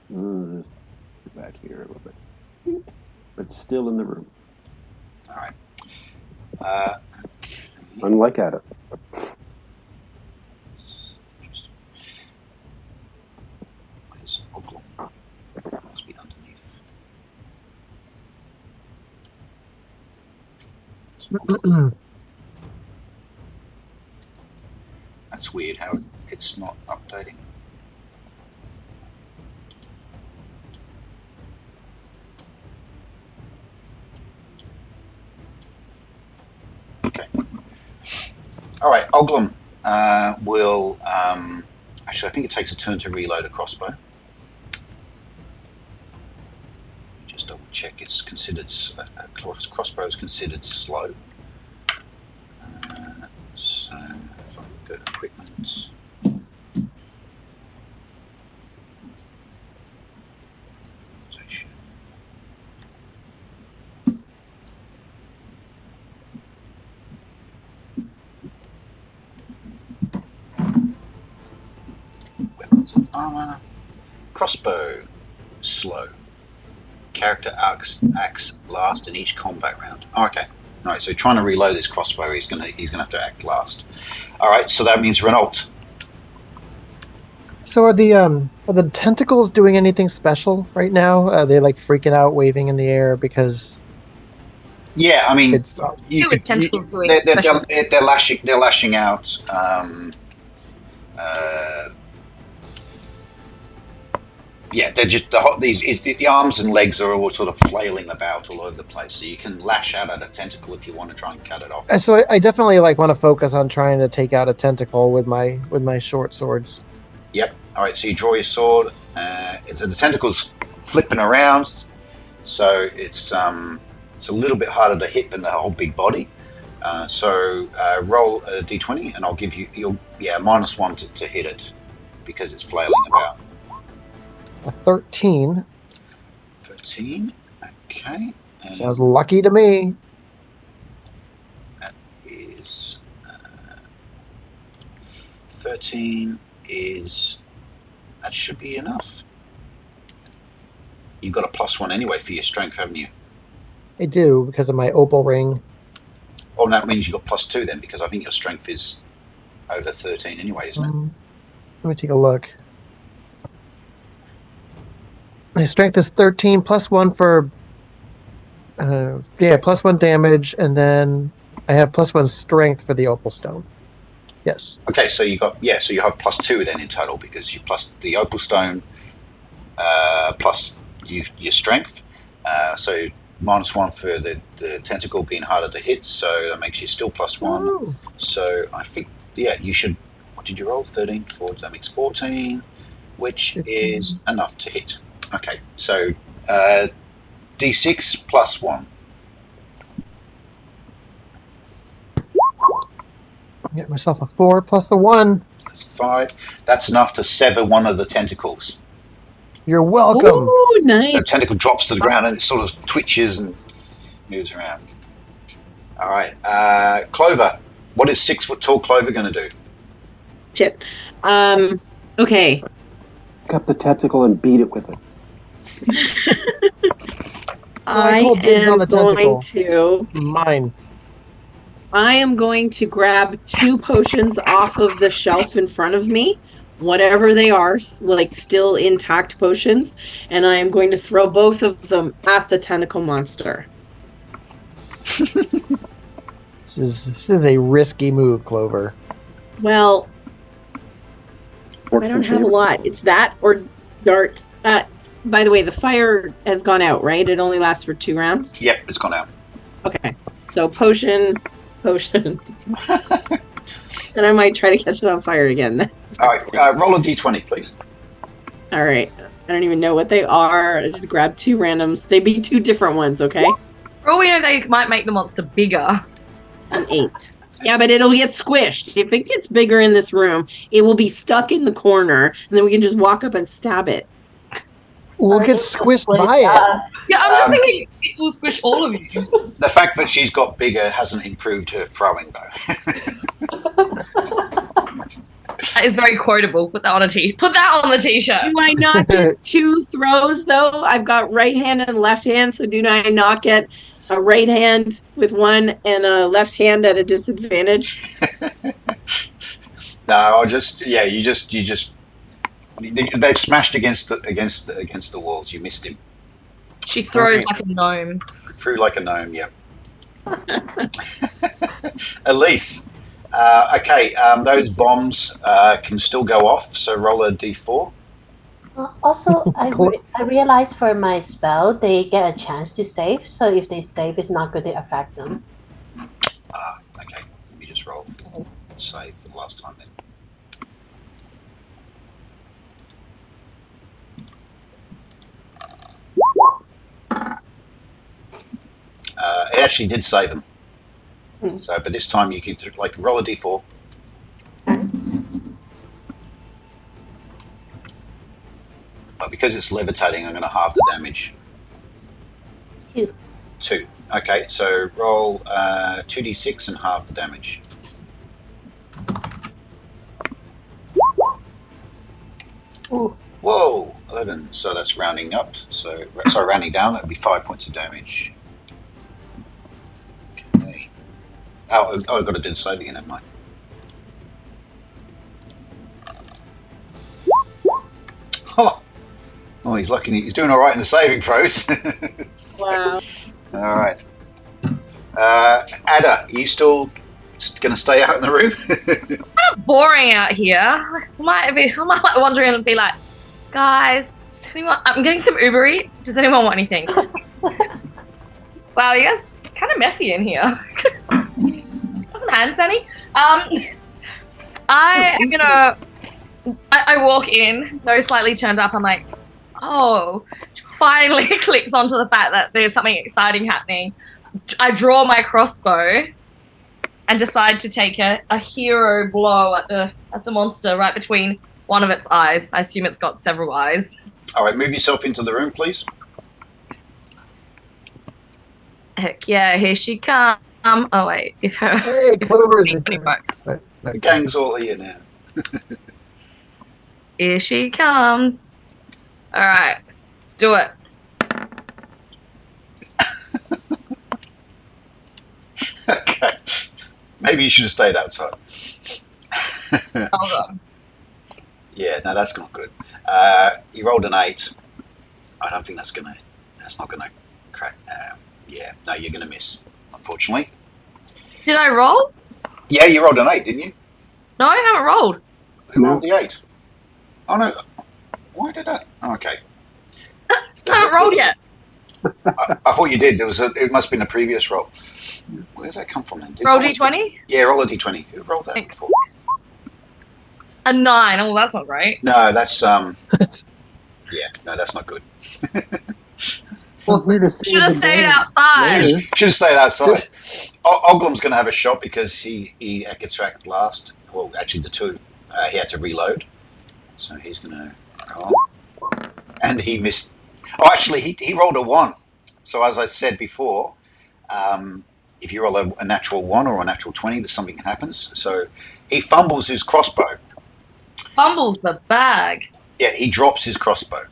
Just back here a little bit. But still in the room. all right. Unlike Adam. Where's Oglum? Must be underneath. That's weird how it's not updating. Okay. All right, Oglum. will actually, I think it takes a turn to reload a crossbow. Just double check. It's considered crossbow is considered slow. So if I go to equipment. Weapons and armor. Crossbow, slow. Character acts last in each combat round. Oh, okay. All right. So trying to reload this crossbow, he's gonna have to act last. All right. So that means Renault. So are the tentacles doing anything special right now? Are they like freaking out, waving in the air because? Yeah, I mean, it's tentacles doing they're lashing out. Yeah, they're just the arms and legs are all sort of flailing about all over the place. So you can lash out at a tentacle if you want to try and cut it off. So I definitely like want to focus on trying to take out a tentacle with my short swords. Yep. All right. So you draw your sword. The tentacle's flipping around, so it's a little bit harder to hit than the whole big body. So roll a d20, and I'll give you -1 to hit it because it's flailing about. A 13. 13. Okay. Sounds lucky to me. That is 13 is that should be enough. You've got a +1 anyway for your strength, haven't you? I do because of my opal ring. Oh, that means you've got +2 then, because I think your strength is over 13 anyway, isn't it? Let me take a look. My strength is 13 +1 for +1 damage, and then I have +1 strength for the opal stone. Yes. Okay, so you have +2 then in total, because you plus the opal stone plus your strength. So -1 for the tentacle being harder to hit, so that makes you still +1. Ooh. So I think you should. What did you roll? 13 forwards. That makes 14, which 15. is enough to hit. Okay, so d6 +1. Get myself a 4 plus a 1. That's 5. That's enough to sever one of the tentacles. You're welcome. Ooh, nice. The tentacle drops to the ground and it sort of twitches and moves around. All right, Clover. What is 6-foot-tall Clover going to do? Shit. Okay. Pick up the tentacle and beat it with it. I call dibs on the am tentacle. Mine. I am going to grab 2 potions off of the shelf in front of me, whatever they are, like still intact potions, and I am going to throw both of them at the tentacle monster. This is a risky move, Clover. Well, I don't have a lot. It's that or dart. By the way, the fire has gone out, right? It only lasts for 2 rounds? Yep, it's gone out. Okay. So potion. And I might try to catch it on fire again. All right, roll a d20, please. All right. I don't even know what they are. I just grabbed 2 randoms. They be 2 different ones, okay? For all we know, they might make the monster bigger. An 8. Yeah, but it'll get squished. If it gets bigger in this room, it will be stuck in the corner, and then we can just walk up and stab it. We'll get squished by it. Yeah, I'm just thinking it will squish all of you. The fact that she's got bigger hasn't improved her throwing, though. That is very quotable. Put that on a Put that on the t-shirt. Do I not get 2 throws, though? I've got right hand and left hand, so do I not get a right hand with 1 and a left hand at a disadvantage? No, they've smashed against the walls. You missed him. She throws like a gnome. Threw like a gnome, yeah. Elise. Okay, those bombs can still go off, so roll a d4. Also, I realized for my spell, they get a chance to save, so if they save, it's not going to affect them. Okay, let me just roll. Save for the last time then. actually did save them. Hmm. So, but this time you can roll a d4. But because it's levitating, I'm going to halve the damage. 2. 2. Okay, so roll 2d6 and halve the damage. Ooh. Whoa, 11. So that's rounding up. So, sorry, rounding down. That would be 5 points of damage. Okay. Oh, I've got to do the save again, haven't I? Oh, he's lucky. He's doing all right in the saving throws. Wow. All right. Ada, are you still going to stay out in the room? It's kind of boring out here. I might like wander in and be like, guys, does anyone? I'm getting some Uber Eats. Does anyone want anything? Wow, you guys kind of messy in here. Got some hand sanitizer. I walk in, nose slightly turned up. I'm like, oh, finally clicks onto the fact that there's something exciting happening. I draw my crossbow and decide to take a hero blow at the monster right between one of its eyes. I assume it's got several eyes. All right, move yourself into the room, please. Heck yeah, here she comes. Oh wait, if her Hey, Clover's in $20 bucks. The gang's all here now. Here she comes. All right, let's do it. Okay. Maybe you should have stayed outside. Hold on. Yeah, no, that's not good. You rolled an 8. I don't think that's not gonna crack. Yeah, no, you're gonna miss, unfortunately. Did I roll? Yeah, you rolled an 8, didn't you? No, I haven't rolled. You rolled the 8. Oh no, why did that? Oh, okay. I haven't rolled yet. I thought you did. It must have been a previous roll. Where does that come from then? Roll d20? Yeah, roll a d20. Who rolled that before? A 9. Oh, that's not great. No, that's yeah, no, that's not good. Should have stayed outside. Should have stayed outside. Oglam's going to have a shot because he gets tracked last. Well, actually, the two. He had to reload, so he's going to go on. And he missed. Oh, actually, he rolled a 1. So as I said before, if you roll a natural 1 or a natural 20, there's something that happens. So he fumbles his crossbow. Fumbles the bag. Yeah, he drops his crossbow.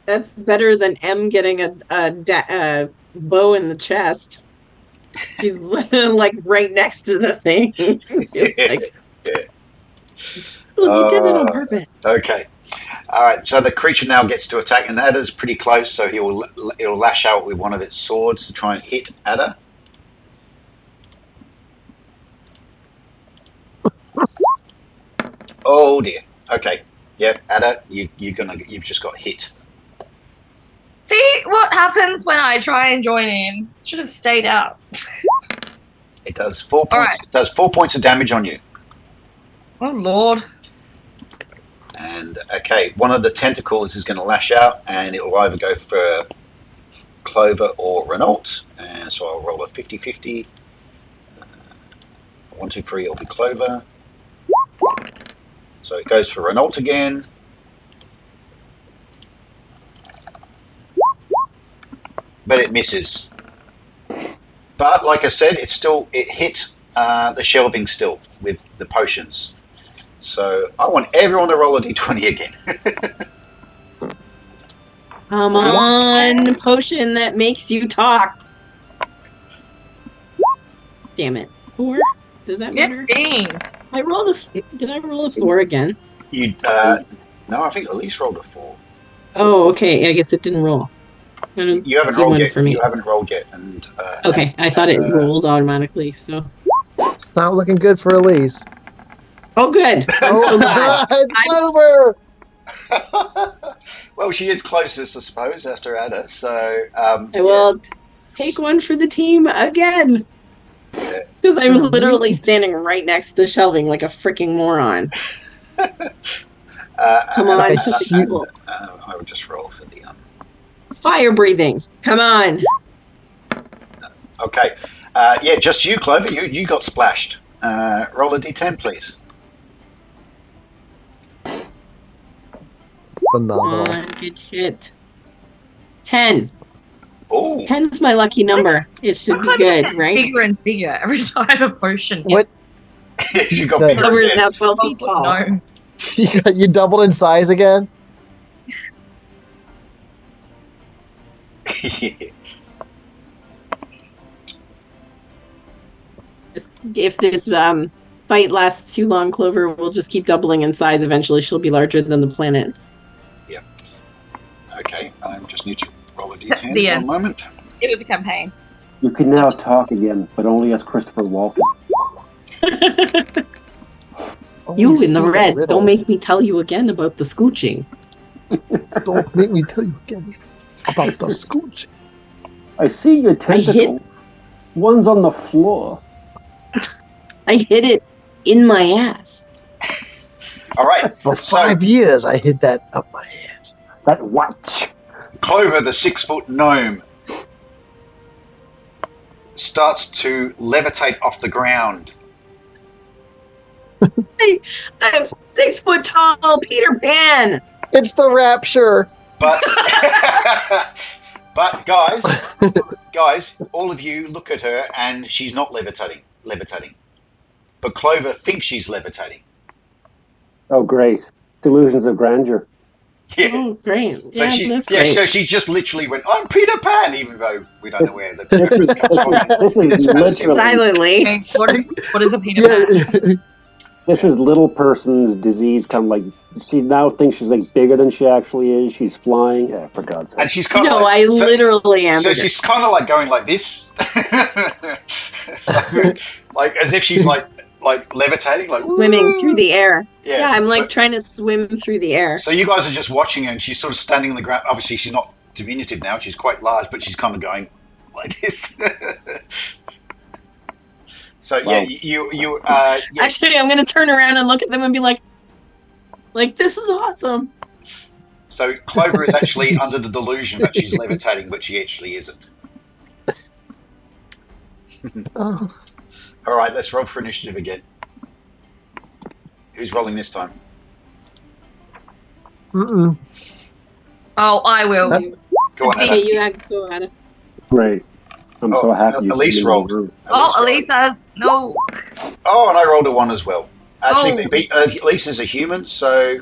That's better than M getting a bow in the chest. She's like right next to the thing. Like, Yeah. look, you did it on purpose. Okay. All right. So the creature now gets to attack, and Ada's pretty close, so it'll lash out with one of its swords to try and hit Ada. Oh dear. Okay. Yep, Ada, you've just got hit. See what happens when I try and join in. Should have stayed out. It does 4 points. right. It does 4 points of damage on you. Oh Lord. And okay, one of the tentacles is going to lash out, and it will either go for Clover or Renault. And so I'll roll a 50-50. 1, 2, 3, it'll be Clover. So it goes for Renault again. But it misses. But like I said, it hit the shelving still with the potions. So I want everyone to roll a d20 again. Come on, potion that makes you talk. Damn it. 4? Does that matter? 15. Did I roll a 4 again? You no, I think at least rolled a 4. Oh, okay. I guess it didn't roll. You haven't see rolled one yet. for me. You haven't rolled yet, and Okay, I thought it rolled automatically. So. It's not looking good for Elise. Oh, good. I'm so glad. It's Clover! Well, she is closest, I suppose, after Ada. So I will take one for the team again. It's because I'm literally standing right next to the shelving like a freaking moron. Come on, I would just roll for the fire breathing. Come on. Okay. Yeah, just you, Clover. You got splashed. Roll a d10, please. Phenomenal. Good shit. 10. Oh, 10's my lucky number. It should be good, right? Bigger and bigger every time a potion What? hits. you got The- bigger Clover is again. now 12 feet tall. No. You doubled in size again? If this fight lasts too long, Clover will just keep doubling in size. Eventually, she'll be larger than the planet. Okay, I just need to roll a d10 The for a end. moment. End of the campaign. You can now talk again, but only as Christopher Walken. You in the Stupid red, riddles. don't make me tell you again about the scooching. Don't make me tell you again about the scooch. I see your tentacle. One's on the floor. I hit it in my ass. All right. For 5 years, I hid that up my ass. That watch. Clover, the 6-foot gnome, starts to levitate off the ground. I'm 6 foot tall, Peter Pan. It's the rapture. But, but guys, all of you look at her and she's not levitating. But Clover thinks she's levitating. Oh, great. Delusions of grandeur. Yeah. Oh, great. Yeah, So that's great. So she just literally went, "I'm Peter Pan," even though we don't know where the. This is literally, Silently. Okay, what is a Peter Pan? this is little person's disease. Kind of like she now thinks she's like bigger than she actually is. She's flying. Yeah, for God's sake. And she's kind of No, like, I literally am. So she's kind of like going like this, so, like as if she's like levitating, like Swimming through the air. Yeah, Yeah, I'm like but- trying to swim through the air. So you guys are just watching her, and she's sort of standing on the ground. Obviously, she's not diminutive now; she's quite large, but she's kind of going like this. So Wow. yeah, you Actually, I'm going to turn around and look at them and be like, this is awesome. So Clover is actually under the delusion that she's levitating, but she actually isn't. Oh, All right, let's roll for initiative again. Who's rolling this time? mm-mm. Oh, I will. Go on, Okay, Anna. you go at it. Great. I'm so happy. you Elise took me rolled. over. Oh, Elise says no. Oh, and I rolled a 1 as well. Actually, Oh. Elise is a human, so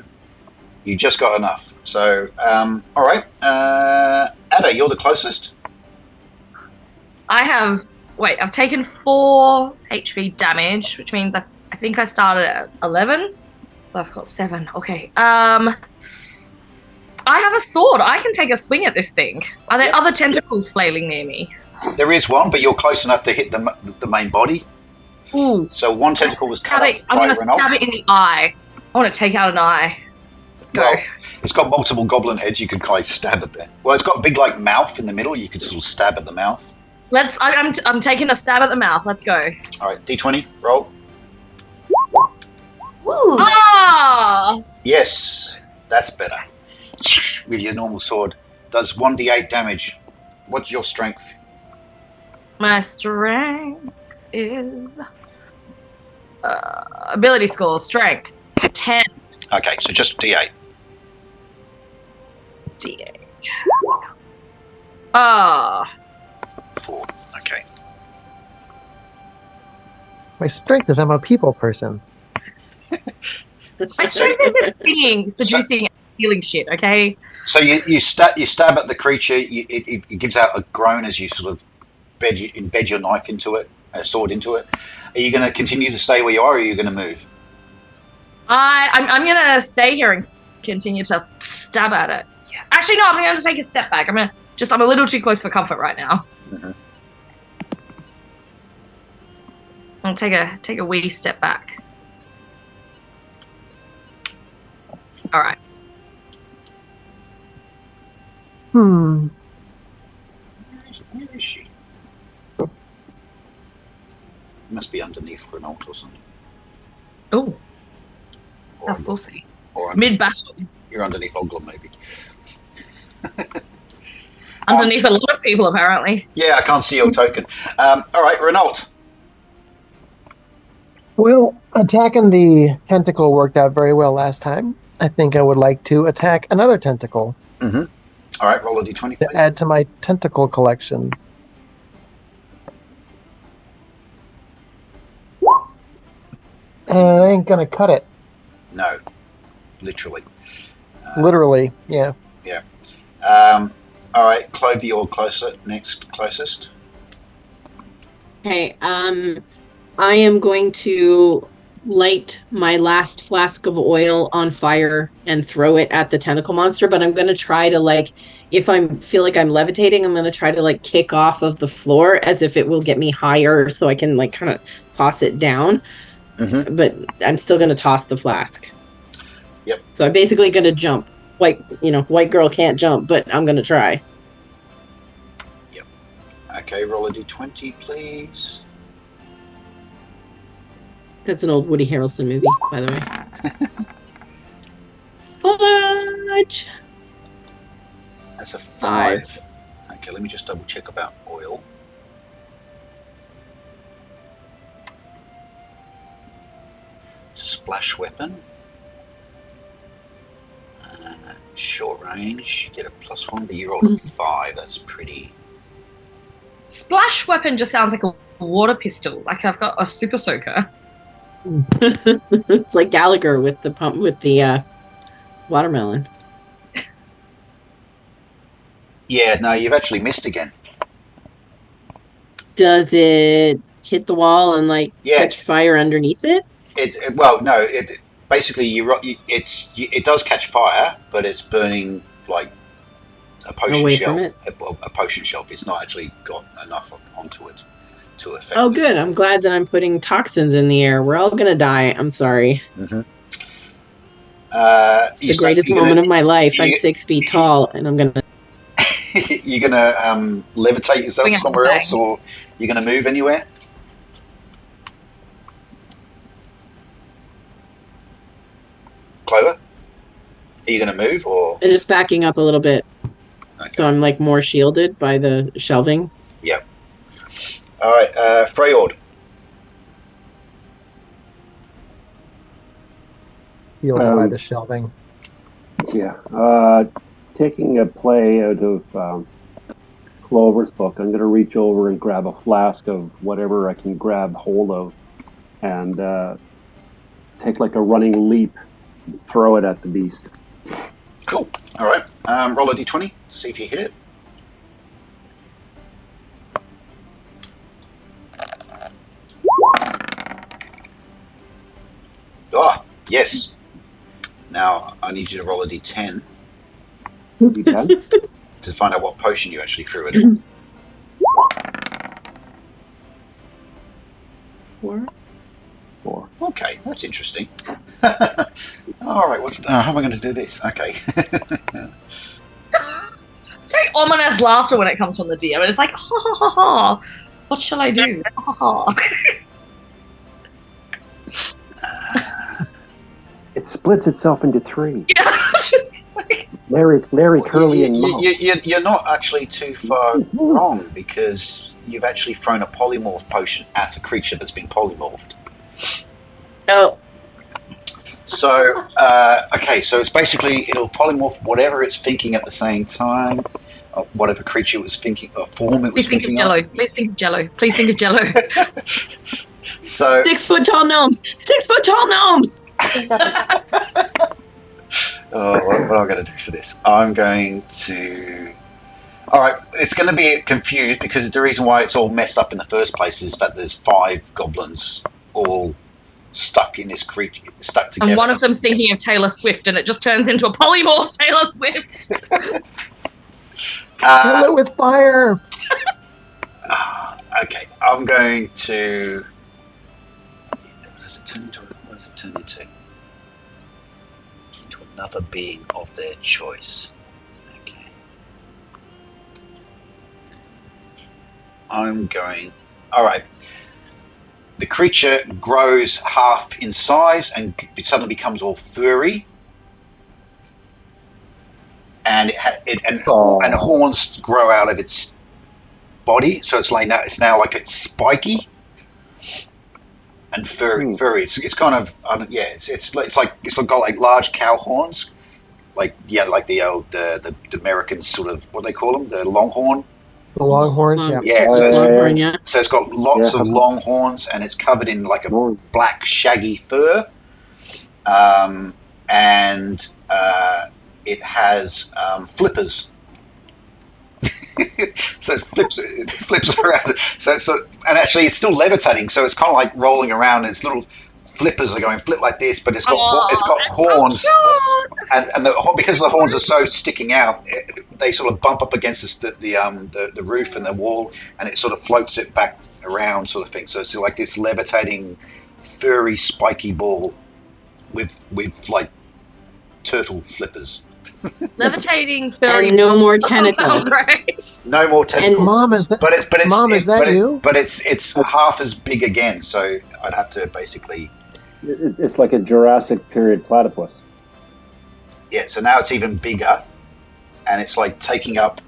you just got enough. So, all right. Ada, you're the closest. I've taken 4 HP damage, which means I think I started at 11. So I've got 7. Okay. I have a sword. I can take a swing at this thing. Are there other tentacles flailing near me? There is one, but you're close enough to hit the main body. Ooh. So one tentacle was cut off I'm by going to Renault. stab it in the eye. I want to take out an eye. Let's go. Well, it's got multiple goblin heads. You could kind of stab at there. Well, it's got a big like mouth in the middle. You could sort of stab at the mouth. I'm taking a stab at the mouth. Let's go. All right, D20, roll. Woo! Ah! Yes, that's better. With your normal sword, does 1d8 damage. What's your strength? My strength is ability score strength 10 Okay, so just d8. D8. Ah, 4. Okay. My strength is I'm a people person. my strength is singing, seducing, stealing shit. Okay. So you stab at the creature. It gives out a groan as you sort of embed your knife into it, sword into it. Are you going to continue to stay where you are, or are you going to move? I'm gonna stay here and continue to stab at it. Yeah. Actually, no. I'm going to take a step back. I'm a little too close for comfort right now. Mhm. I'll take a wee step back. All right. Hmm. Where is she? Must be underneath Renault or something. Oh, Or how saucy. or Mid battle. you're underneath Oglum, maybe. Underneath a lot of people, apparently. Yeah, I can't see your token. All right, Renault. Well, attacking the tentacle worked out very well last time. I think I would like to attack another tentacle Mm-hmm. All right, roll a d20, to please. add to my tentacle collection. I ain't gonna cut it. No, literally. Literally, yeah. Yeah. All right, Clovey, you're closest. Okay, I am going to light my last flask of oil on fire and throw it at the tentacle monster, but I'm going to try to, like, if I feel like I'm levitating, I'm going to try to, like, kick off of the floor as if it will get me higher so I can, like, kind of toss it down. Mm-hmm. But I'm still going to toss the flask. Yep. So I'm basically going to jump. White girl can't jump, but I'm going to try. Yep. Okay, roll a d20, please. That's an old Woody Harrelson movie, by the way. Fudge! That's a 5. 5. Okay, let me just double check about oil. It's a splash weapon. Short range, you get a +1, but you rolled a 5. That's pretty. Splash weapon just sounds like a water pistol. Like I've got a super soaker. It's like Gallagher with the pump with the watermelon. Yeah, no, you've actually missed again. Does it hit the wall and catch fire underneath it? Basically it does catch fire, but it's burning like a potion away shelf. From it? A potion shelf. It's not actually got enough onto it to affect. Oh, good. I'm glad that I'm putting toxins in the air. We're all gonna die. I'm sorry. Mm-hmm. It's the greatest moment of my life. I'm 6 feet tall, and I'm gonna. You're gonna levitate yourself somewhere else, or you're gonna move anywhere? Clover, are you gonna move, or? I'm just backing up a little bit, Okay. so I'm more shielded by the shelving. Yep. All right, Freyord. Shielded by the shelving. Yeah. Taking a play out of Clover's book, I'm going to reach over and grab a flask of whatever I can grab hold of and take like a running leap, throw it at the beast. Cool. All right. Roll a d20. See if you hit it. Oh, yes. Now I need you to roll a d10. D10? To find out what potion you actually threw at it. 4. 4. Okay, that's interesting. All right, how am I going to do this? Okay. It's very ominous laughter when it comes from the DM, and it's like, ha ha ha ha. What shall I do? Ha ha ha. It splits itself into 3. Yeah, just like Larry, Curly, and Mo. You're not actually too far wrong, because you've actually thrown a polymorph potion at a creature that's been polymorphed. Oh. So, okay, so it's basically, it'll polymorph whatever it's thinking at the same time, whatever creature it was thinking, or form it was Please think of Jello. Please think of Jello. Please think of Jello. So 6 foot tall gnomes. 6 foot tall gnomes. Oh, what am I going to do for this? I'm going to. All right, it's going to be confused because the reason why it's all messed up in the first place is that there's 5 goblins all stuck in this creature, stuck together. And one of them's thinking of Taylor Swift, and it just turns into a polymorph Taylor Swift. Kill it with fire. Okay, I'm going to. What does it turn into? What does it turn into? Into another being of their choice. Okay. I'm going. All right. The creature grows half in size and it suddenly becomes all furry, and and horns grow out of its body, so it's now like it's spiky and furry. It's kind of it's got like large cow horns, like the Americans sort of what they call them, the longhorn. The longhorns, yeah. Texas Longhorn, yeah. So it's got lots of long horns, and it's covered in like a black shaggy fur, and it has flippers. So it flips around. And actually it's still levitating, so it's kind of like rolling around, and its little flippers are going flip like this, but it's got horns, and because the horns are so sticking out, they sort of bump up against the roof and the wall, and it sort of floats it back around, sort of thing. So it's like this levitating, furry, spiky ball with like turtle flippers. Levitating furry. And no more tentacles. No more tentacles. And Mom, is that? But it's half as big again, so I'd have to basically. It's like a Jurassic period platypus. Yeah, so now it's even bigger, and it's like taking up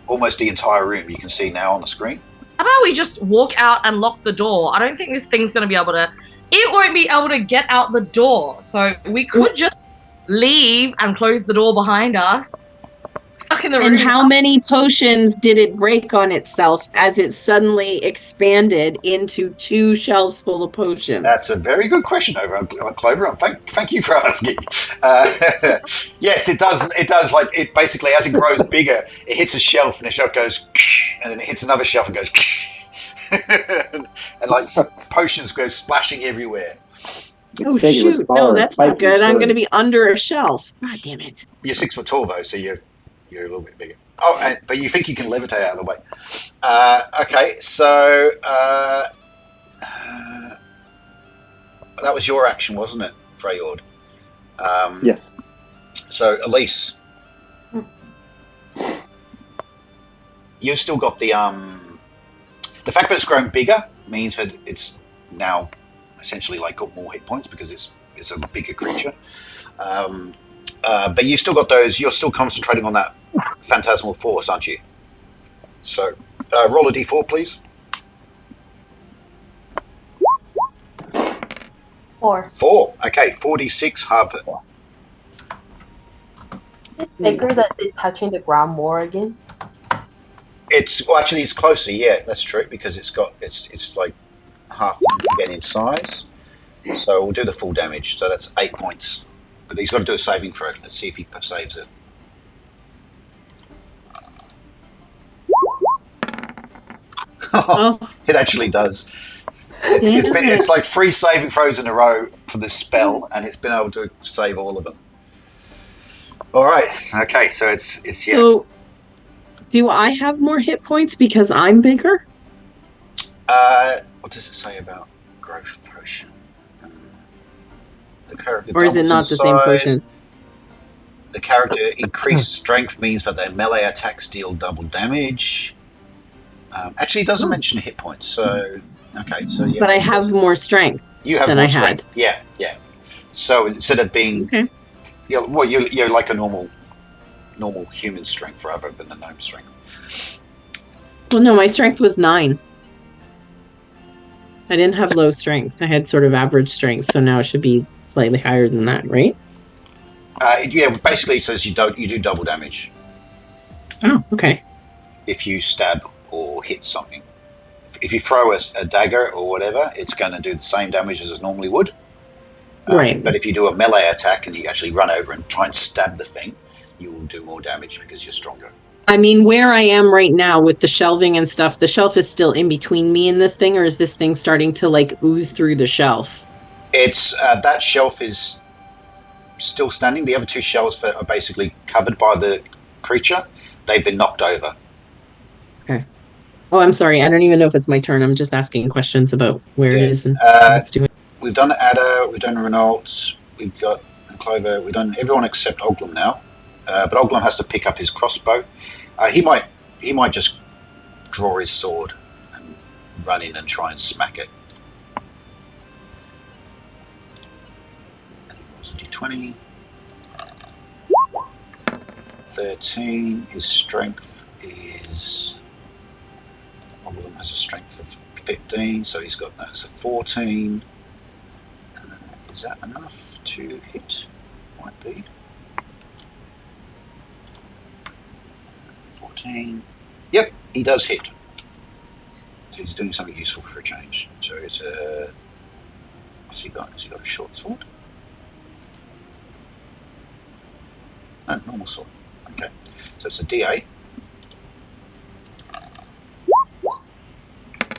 almost the entire room. You can see now on the screen. How about we just walk out and lock the door? I don't think this thing's going to be able to. It won't be able to get out the door, so we could just leave and close the door behind us. Stuck in the room. And how many potions did it break on itself as it suddenly expanded into 2 shelves full of potions? That's a very good question, Clover. Thank you for asking. Yes, it does. It does. Like it basically, as it grows bigger, it hits a shelf, and the shelf goes, and then it hits another shelf and goes, and like potions go splashing everywhere. Oh shoot! No, that's not good. I'm going to be under a shelf. God damn it! You're 6 foot tall though, so you're a little bit bigger. Oh, but you think you can levitate out of the way? Okay, so that was your action, wasn't it, Freyord? Yes. So Elise, you've still got the fact that it's grown bigger means that it's now essentially like got more hit points because it's a bigger creature. But you still got those. You're still concentrating on that phantasmal force, aren't you? So roll a d4, please. 4. 4. Okay, 4d6 Harper. It's bigger. Does it touching the ground more again? Actually it's closer. Yeah, that's true because it's like half again in size. So we'll do the full damage. So that's 8 points. But he's got to do a saving throw. Let's see if he saves it. Oh. It actually does. It's like 3 saving throws in a row for this spell, and it's been able to save all of them. All right. Okay. So it's yeah. So, do I have more hit points because I'm bigger? What does it say about growth potion? The character or is it not the same potion? The character increased strength means that their melee attacks deal double damage. Actually, it doesn't mention hit points, so okay. So yeah. But I have more strength than I had. Yeah. So instead of being, you're like a normal human strength rather than a gnome strength. Well, no, my strength was 9. I didn't have low strength. I had sort of average strength, so now it should be slightly higher than that, right? Yeah, basically it says you do double damage. Oh, okay. If you stab or hit something. If you throw a dagger or whatever, it's going to do the same damage as it normally would. Right. But if you do a melee attack and you actually run over and try and stab the thing, you will do more damage because you're stronger. I mean, where I am right now with the shelving and stuff, the shelf is still in between me and this thing, or is this thing starting to like ooze through the shelf? It's that shelf is still standing. The other 2 shelves are basically covered by the creature. They've been knocked over. Okay. Oh, I'm sorry. I don't even know if it's my turn. I'm just asking questions about where it is and let's do it. We've done Ada, we've done Renault, we've got Clover, we've done everyone except Oglum now. But Oglum has to pick up his crossbow. He might just draw his sword and run in and try and smack it. 20, 13. His strength is Oglum has a strength of 15, so he's got that's a 14. Is that enough to hit? Might be. 14. Yep, he does hit. So he's doing something useful for a change. So it's a. Has he got a short sword? No, normal sword. Okay. So it's a D8.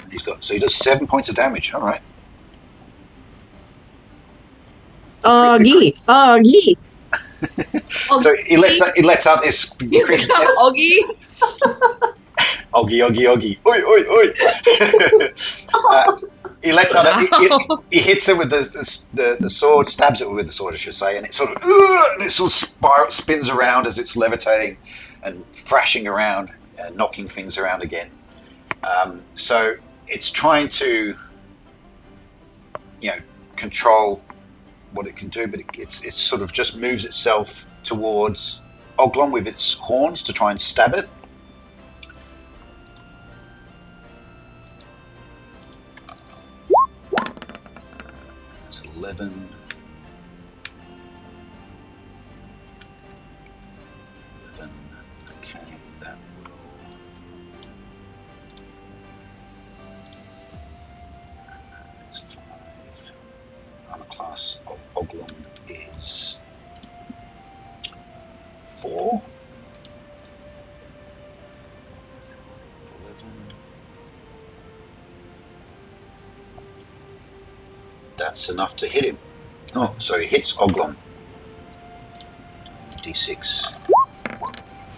And he does 7 points of damage. All right. Oggy. So he lets out this. He's become Oggy. Oggy. Oi. He lets out. He hits it with the sword, stabs it with the sword, I should say, and it sort of spins around as it's levitating and thrashing around and knocking things around again. So it's trying to, control what it can do, but it sort of just moves itself towards Oglon with its horns to try and stab it. It's 11. 11. Okay, that will. It's 5. Armor class of Oglon is 4. 11. That's enough to hit him. Oh, so he hits Oglon. D6.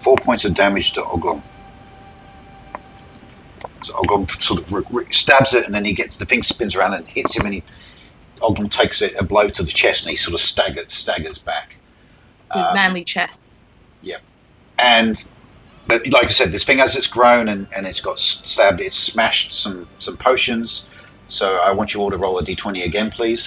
4 points of damage to Oglon. So Oglon sort of stabs it, and then the thing spins around and hits him, and Oglon takes a blow to the chest, and he sort of staggers back. His manly chest. Yeah. And like I said, this thing, as it's grown and it's got stabbed, it's smashed some potions. So I want you all to roll a d20 again, please.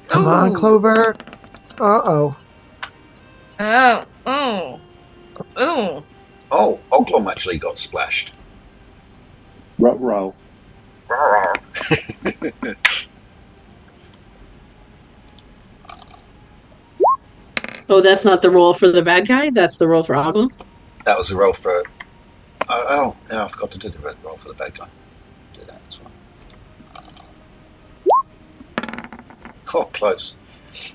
Come on, Clover. Uh-oh. Oh. Oh, Oglom actually got splashed. Ruh-roh. Oh, that's not the roll for the bad guy? That's the roll for Oglum? That was the roll for... I forgot to do the red roll for the bad guy. Do that as well. Oh, close.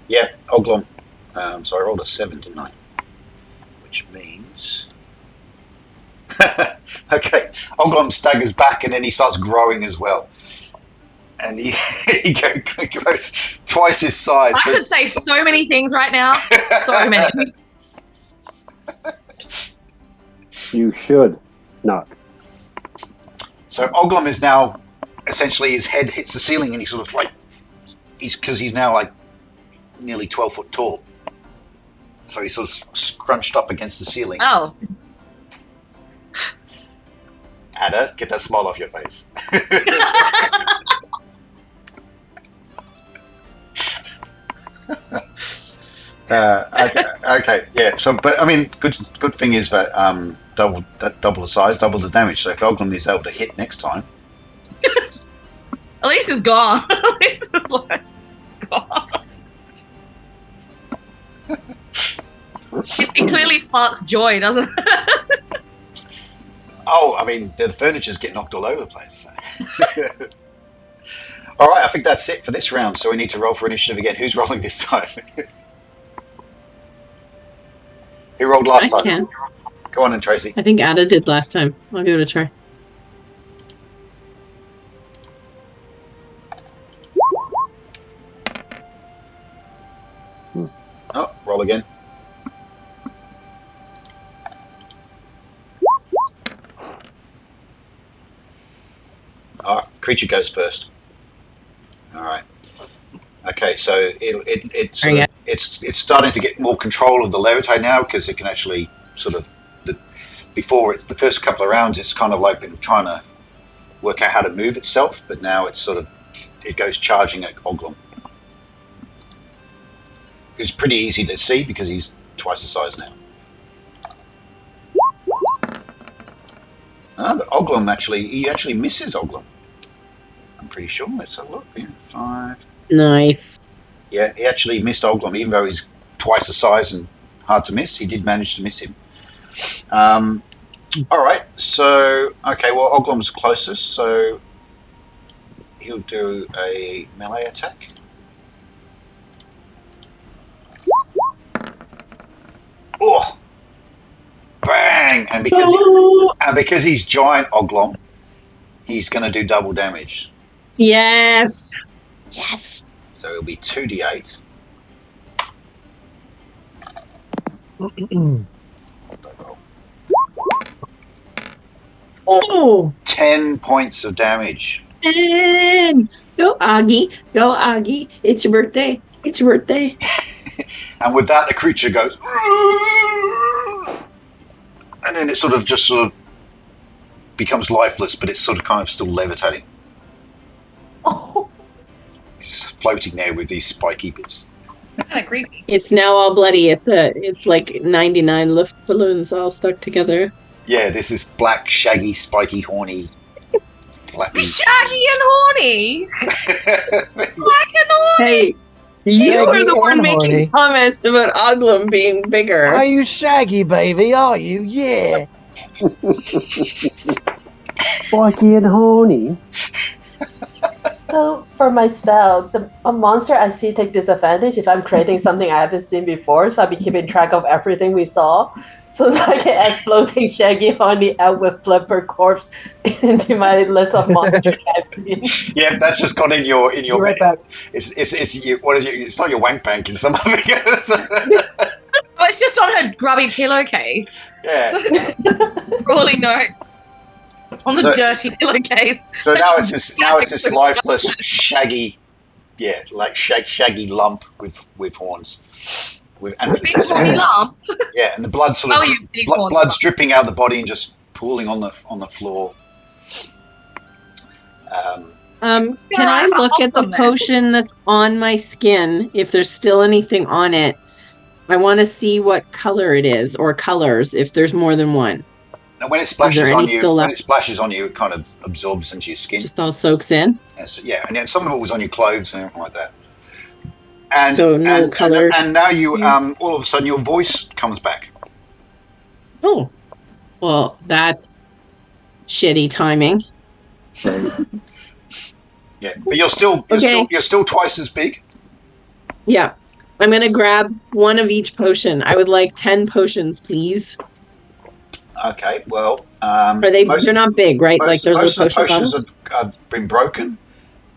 Yeah, Oglom. So I rolled a 7, didn't I? Which means... Okay, Oglom staggers back and then he starts growing as well. And he grows twice his size. I could say so many things right now. So many. You should not. So Oglom is now, essentially his head hits the ceiling and he's sort of like, because he's now like nearly 12 foot tall. So he's sort of scrunched up against the ceiling. Oh. Ada, get that smile off your face. Okay, yeah. So, but I mean, good thing is that double the size, double the damage. So if Oglum is able to hit next time, at least it's gone. At least it's like gone. It clearly sparks joy, doesn't it? Oh, I mean, the furniture's getting knocked all over the place. So. All right, I think that's it for this round. So we need to roll for initiative again. Who's rolling this time? Who rolled last time? I can. Go on then, Tracy. I think Ada did last time. I'll give it a try. Oh, roll again. Creature goes first. All right. Okay, so it's starting to get more control of the levitate now because it can actually sort of before the first couple of rounds it's kind of like been trying to work out how to move itself, but now it's sort of it goes charging at Oglum. is pretty easy to see because he's twice the size now. But Oglum he actually misses Oglum. I'm pretty sure. Let's have a look. Yeah, 5. Nice. Yeah, he actually missed Oglum, even though he's twice the size and hard to miss. He did manage to miss him. All right. So, okay. Well, Oglum's closest, so he'll do a melee attack. Oh! Bang! And because he's giant Oglum, he's going to do double damage. Yes. Yes. So it'll be 2d8. Oh. 10 points of damage. And go Augie. Go Augie. It's your birthday. It's your birthday. And with that, the creature goes, and then it sort of becomes lifeless, but it's sort of kind of still levitating. Oh. It's floating there with these spiky bits. Kind of creepy. It's now all bloody. It's like 99 lift balloons all stuck together. Yeah, this is black, shaggy, spiky, horny. Shaggy and horny. Black and horny. Hey, you Shaggy are the one and making horny. comments about Oglum being bigger. Are you shaggy, baby? Are you? Yeah. Spiky and horny. So for my spell, a monster I see take disadvantage if I'm creating something I haven't seen before. So I'll be keeping track of everything we saw, so that I can add floating shaggy honey out with flipper corpse into my list of monsters I've seen. Yeah, that's just gone in your Be right back. It's you, what is it? It's not your wank bank. It's something. Oh, it's just on her grubby pillowcase. Yeah. Rolling notes on the dirty pillowcase. So now it's this lifeless, shaggy, like shaggy lump with horns. Big horny lump. Yeah, and the blood You big horny blood's lump. dripping out of the body and just pooling on the floor. Can I look at the potion that's on my skin? If there's still anything on it, I want to see what color it is, or colors, if there's more than one. And when it splashes there on any you, still when left? it splashes on you, it kind of absorbs into your skin. Just all soaks in. And then some of it was on your clothes and everything like that. And So no color. And now you all of a sudden your voice comes back. Oh, well, that's shitty timing. Yeah, but you're still twice as big. Yeah, I'm gonna grab one of each potion. I would like 10 potions, please. Okay, well, Are they? They're not big, right? Like they're little most of the potion potions bottles. have been broken,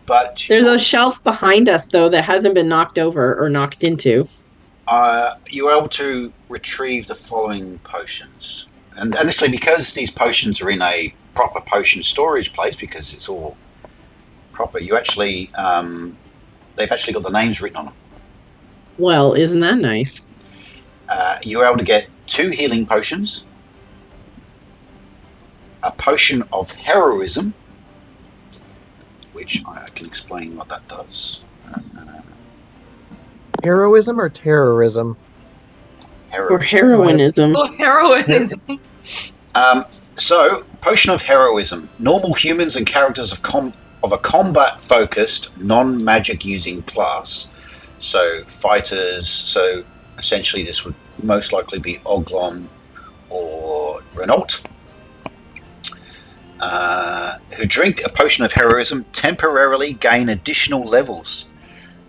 but There's a shelf behind us though that hasn't been knocked over or knocked into. you were able to retrieve the following potions. And honestly, because these potions are in a proper potion storage place, because it's all proper, you actually, they've actually got the names written on them. Well, isn't that nice? You were able to get 2 healing potions, a potion of heroism, which I can explain what that does. Heroism or terrorism? Or heroinism. Oh, heroism. So, potion of heroism. Normal humans and characters of a combat-focused, non-magic using class. So, fighters. So, essentially, this would most likely be Oglon or Renault. Who drink a potion of heroism temporarily gain additional levels.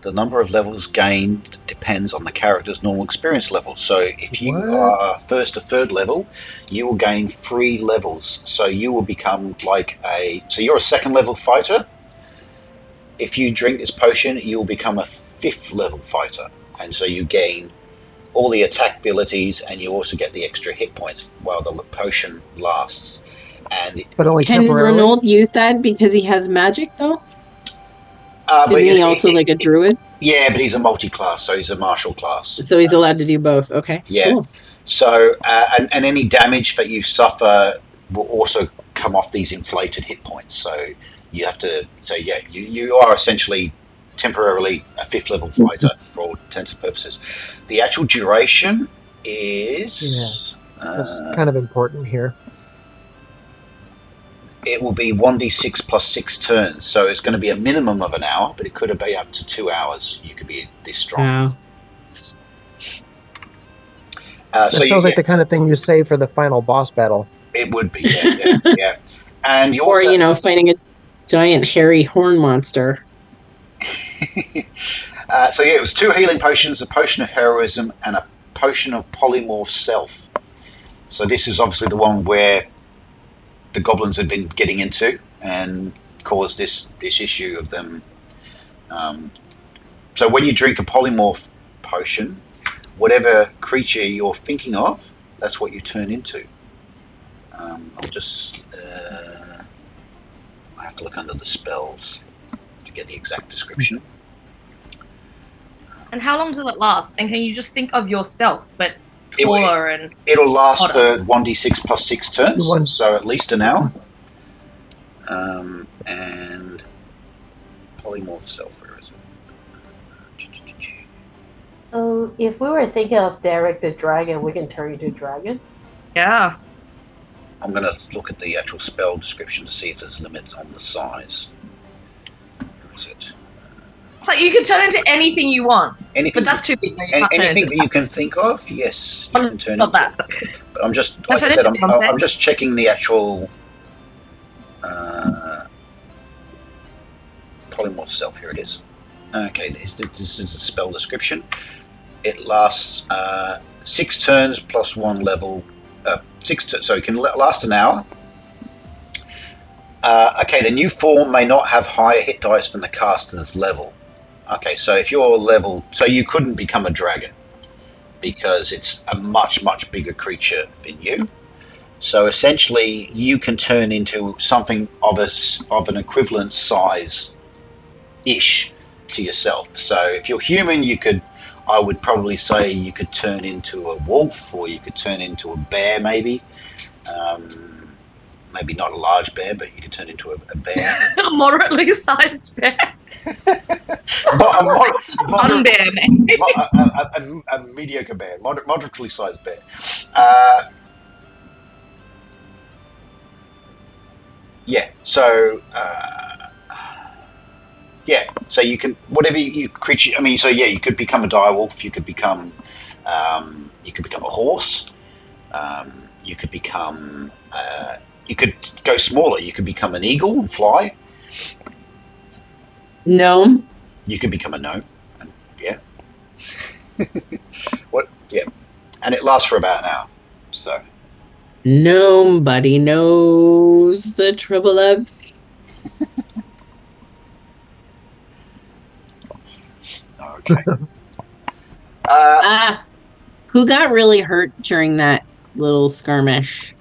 The number of levels gained depends on the character's normal experience level. So if you are first to third level, you will gain 3 levels. So you will become so you're a second level fighter. If you drink this potion, you will become a 5th level fighter. And so you gain all the attack abilities, and you also get the extra hit points while the potion lasts. And But only Can temporarily. Renault use that because he has magic though? but Isn't he also like a druid? Yeah, but he's a multi-class, so he's a martial class. So he's allowed to do both. Okay. Yeah. Cool. So, and any damage that you suffer will also come off these inflated hit points. So you have to. So yeah, you are essentially temporarily a 5th level fighter for all intents and purposes. The actual duration is... Yeah. That's kind of important here. It will be 1d6 plus 6 turns, so it's going to be a minimum of an hour, but it could be up to 2 hours. You could be this strong. Wow. That sounds like the kind of thing you save for the final boss battle. It would be, yeah. And you Or, also, fighting a giant hairy horn monster. it was 2 healing potions, a potion of heroism, and a potion of polymorphed self. So this is obviously the one where the goblins had been getting into and caused this issue of them. So when you drink a polymorph potion, whatever creature you're thinking of, that's what you turn into. I'll just... I have to look under the spells to get the exact description. And how long does it last? And can you just think of yourself, but taller and... It'll last hotter? for 1d6 plus 6 turns, so at least an hour. And polymorph self, where is it? So if we were thinking of Derek the Dragon, we can turn into a dragon. Yeah. I'm going to look at the actual spell description to see if there's limits on the size. Where is it? So you can turn into anything you want. Anything, But that's too big. You can't turn anything into that you can think of, yes, you can turn Not into. that. But I'm just, Can I like I turn said, into Beyonce? I'm just checking the actual polymorph self. Here it is. Okay, this is the spell description. It lasts 6 turns plus 1 level. So it can last an hour. Okay, the new form may not have higher hit dice than the caster's level. Okay, so if you're level... So you couldn't become a dragon because it's a much, much bigger creature than you. So essentially, you can turn into something of an equivalent size-ish to yourself. So if you're human, I would probably say you could turn into a wolf, or you could turn into a bear, maybe. Maybe not a large bear, but you could turn into a bear. A moderately sized bear. One bear, man. a mediocre bear, moderately sized bear. So you can, whatever creature. I mean, you could become a direwolf. You could become a horse. You could become. You could go smaller. You could become an eagle and fly. Gnome. You could become a gnome. Yeah. What? Yeah. And it lasts for about an hour. So. Nobody knows the trouble I've seen. Okay. Who got really hurt during that little skirmish?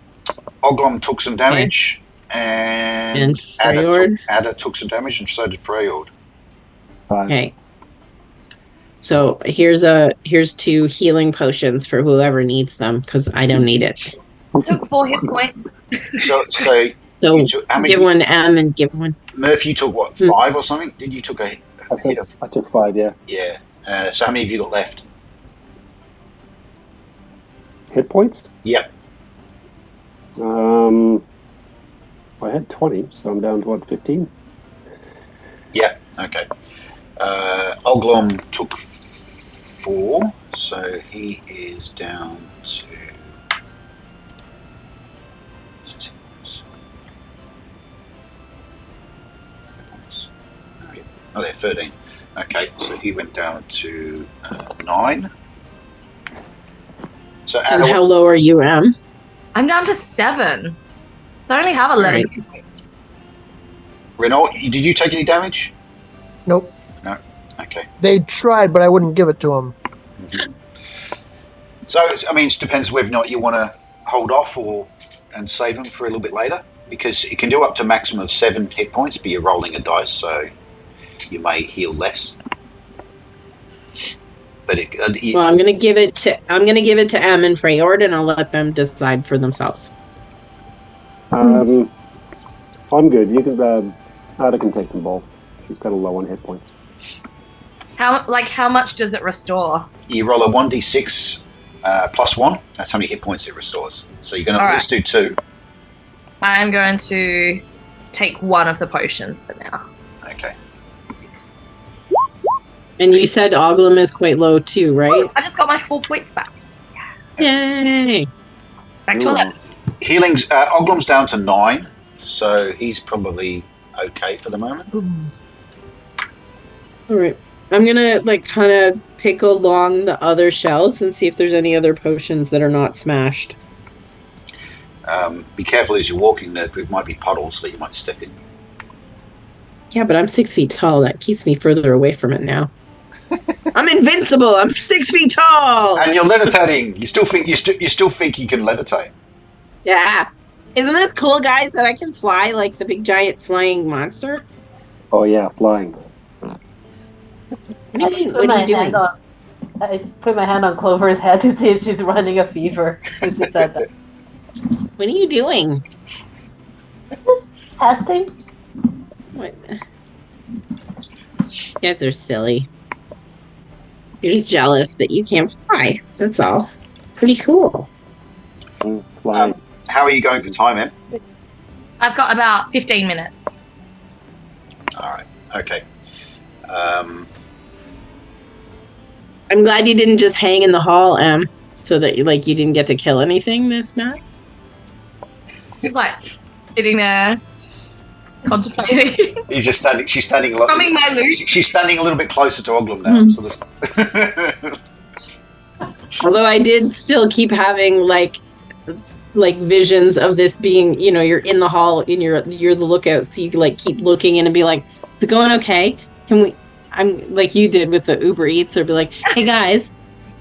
Oglom took some damage, and Freyord? Ada took some damage, and so did Freyord. Okay. So here's 2 healing potions for whoever needs them, because I don't need it. I took 4 hit points. So give one M and give one. Murph, you took what, 5 or something? Did you took a hit of? I took 5, yeah. Yeah. So how many have you got left? Hit points? Yep. I had 20, so I'm down to what, 15? Yeah. Okay. Oglom took 4, so he is down to. Oh, they're 13. Okay, so he went down to 9. So And how low are you, Em? I'm down to 7. So I only have 11 hit points. Renault, did you take any damage? Nope. No. Okay. They tried, but I wouldn't give it to them. Mm-hmm. So I mean, it depends whether or not you want to hold off and save them for a little bit later, because it can do up to a maximum of 7 hit points, but you're rolling a dice, so you may heal less. But well, I'm gonna give it to Em and Freyord, and I'll let them decide for themselves. I'm good. You can Ada can take them both. She's got a low on hit points. How much does it restore? You roll a 1d6 plus 1. That's how many hit points it restores. So you're going to at least do 2. I'm going to take one of the potions for now. Okay. 6. And you said Oglum is quite low too, right? I just got my 4 points back. Yay! Back to 11. Healing's Oglum's down to 9, so he's probably okay for the moment. All right. I'm gonna kind of pick along the other shelves and see if there's any other potions that are not smashed. Be careful as you're walking. There might be puddles that you might step in. Yeah, but I'm 6 feet tall. That keeps me further away from it now. I'm invincible. I'm 6 feet tall. And you're levitating. You still think you can levitate? Yeah. Isn't this cool, guys? That I can fly like the big giant flying monster? Oh yeah, flying. What are you doing? I put my hand on Clover's head to see if she's running a fever. When she said that. What are you doing? Just testing. What? You guys are silly. You're just jealous that you can't fly. That's all. Pretty cool. Flying. How are you going for time, Em? I've got about 15 minutes. All right. Okay. I'm glad you didn't just hang in the hall, Em, so that you didn't get to kill anything this night. Just sitting there, contemplating. He's just standing. She's standing a lot. Drumming my lute. She's standing a little bit closer to Oglum now. So Although I did still keep having visions of this being, you're in the hall and you're the lookout, so you keep looking in and be like, is it going okay? Can we? I'm like you did with the Uber Eats, or be like, hey guys,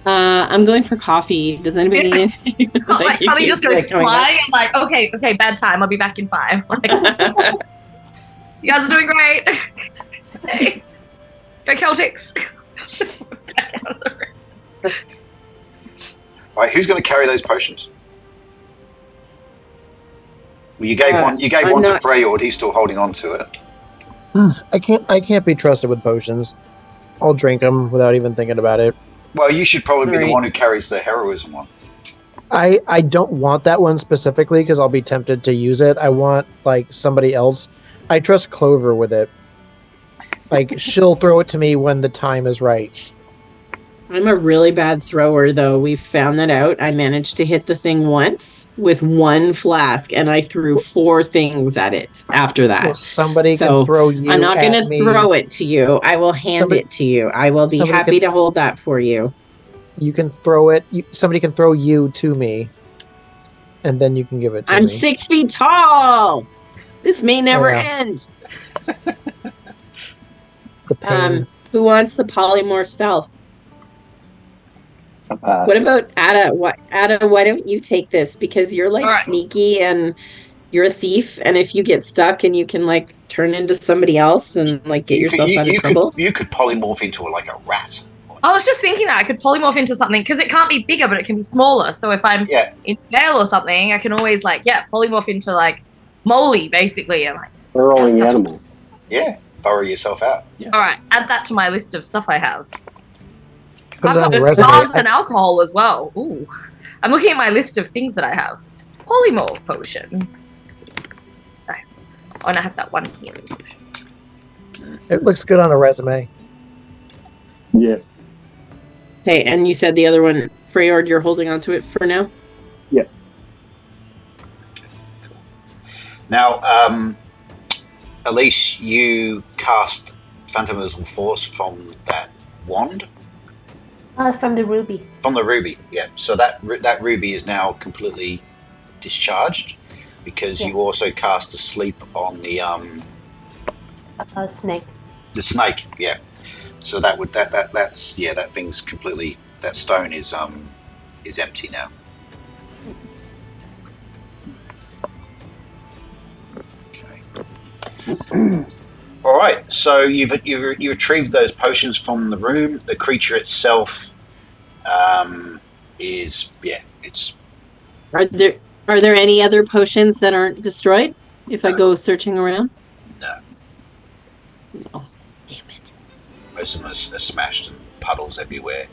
I'm going for coffee. Does anybody need anything? It's not something just goes flying and okay, bad time. I'll be back in 5. You guys are doing great. Hey, go Celtics. right, who's going to carry those potions? Well, you gave one. You gave one to Freyord. He's still holding on to it. I can't be trusted with potions. I'll drink them without even thinking about it. Well, you should probably be the one who carries the heroism one. I don't want that one specifically because I'll be tempted to use it. I want somebody else. I trust Clover with it. She'll throw it to me when the time is right. I'm a really bad thrower, though. We found that out. I managed to hit the thing once with 1 flask, and I threw 4 things at it after that. Well, somebody can throw you. I'm not going to throw it to you. I will hand it to you. I will be happy to hold that for you. You can throw it. Somebody can throw you to me, and then you can give it to me. I'm 6 feet tall. This may never end. The pain. Who wants the polymorph self? What about Ada? Ada, why don't you take this? Because you're sneaky and you're a thief, and if you get stuck and you can turn into somebody else and get yourself out of trouble. You could polymorph into a rat. I was just thinking that I could polymorph into something because it can't be bigger, but it can be smaller. So if I'm in jail or something, I can always polymorph into Molly basically, and burrowing animal. Yeah, burrow yourself out. Yeah. All right, add that to my list of stuff I have. Put I've got scarves and alcohol as well. Ooh. I'm looking at my list of things that I have. Polymorph potion. Nice. Oh, and I have that one healing potion. It looks good on a resume. Yeah. Okay, and you said the other one, Freyord, you're holding on to it for now? Yeah. Now, Elise, you cast Phantomism Force from that wand? From the ruby. From the ruby, yeah. So that ruby is now completely discharged because you also cast a sleep on the snake. The snake, yeah. So that thing's completely, that stone is empty now. Okay. All right. So you retrieved those potions from the room. The creature itself it's. Are there any other potions that aren't destroyed if I go searching around? No. Oh, damn it. Most of them are smashed and puddles everywhere.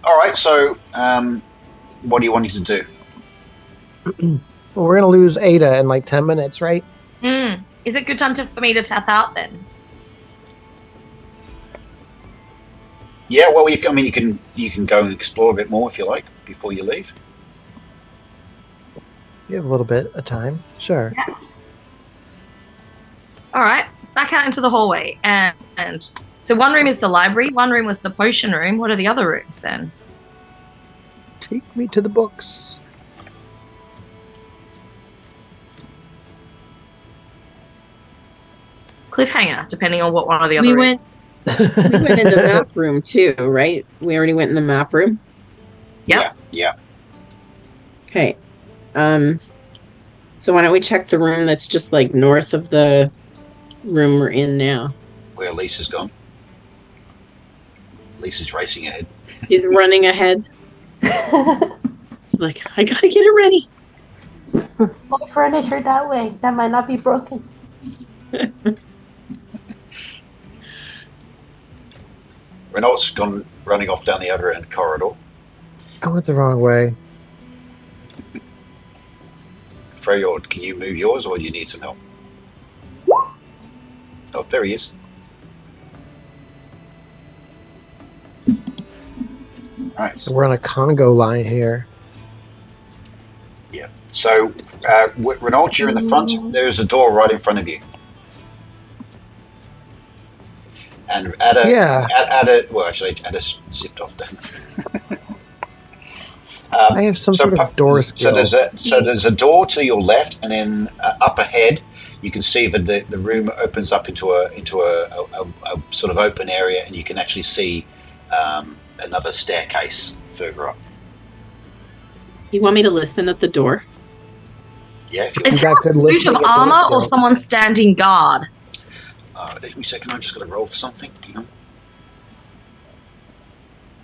All right, so what do you want to do? Well, we're going to lose Ada in like 10 minutes, right? Is it good time for me to tap out then? Yeah, well, you can go and explore a bit more if you like before you leave. You have a little bit of time. Sure. Yeah. All right, back out into the hallway. And so one room is the library, one room was the potion room. What are the other rooms then? Take me to the books. Cliffhanger, depending on what one of the other We rooms. went in the map room too, right? We already went in the map room. Yep. Yeah. Okay. So why don't we check the room that's just like north of the room we're in now? Where Lisa's gone. Lisa's racing ahead. He's running ahead. It's like, I gotta get it ready. My furniture that way. That might not be broken. Renault's gone running off down the other end corridor. I went the wrong way. Freyord, can you move yours or do you need some help? Oh, there he is. Alright. We're on a Congo line here. Yeah. So, Renault, you're in the front. There's a door right in front of you. And add a zipped off then. I have some sort of door skill. So there's a door to your left, and then up ahead, you can see that the room opens up into a sort of open area, and you can actually see another staircase further up. You want me to listen at the door? Yeah. If you Is want. there a suit of armor or someone standing guard? Give me a second. I'm just going to roll for something. Hang on.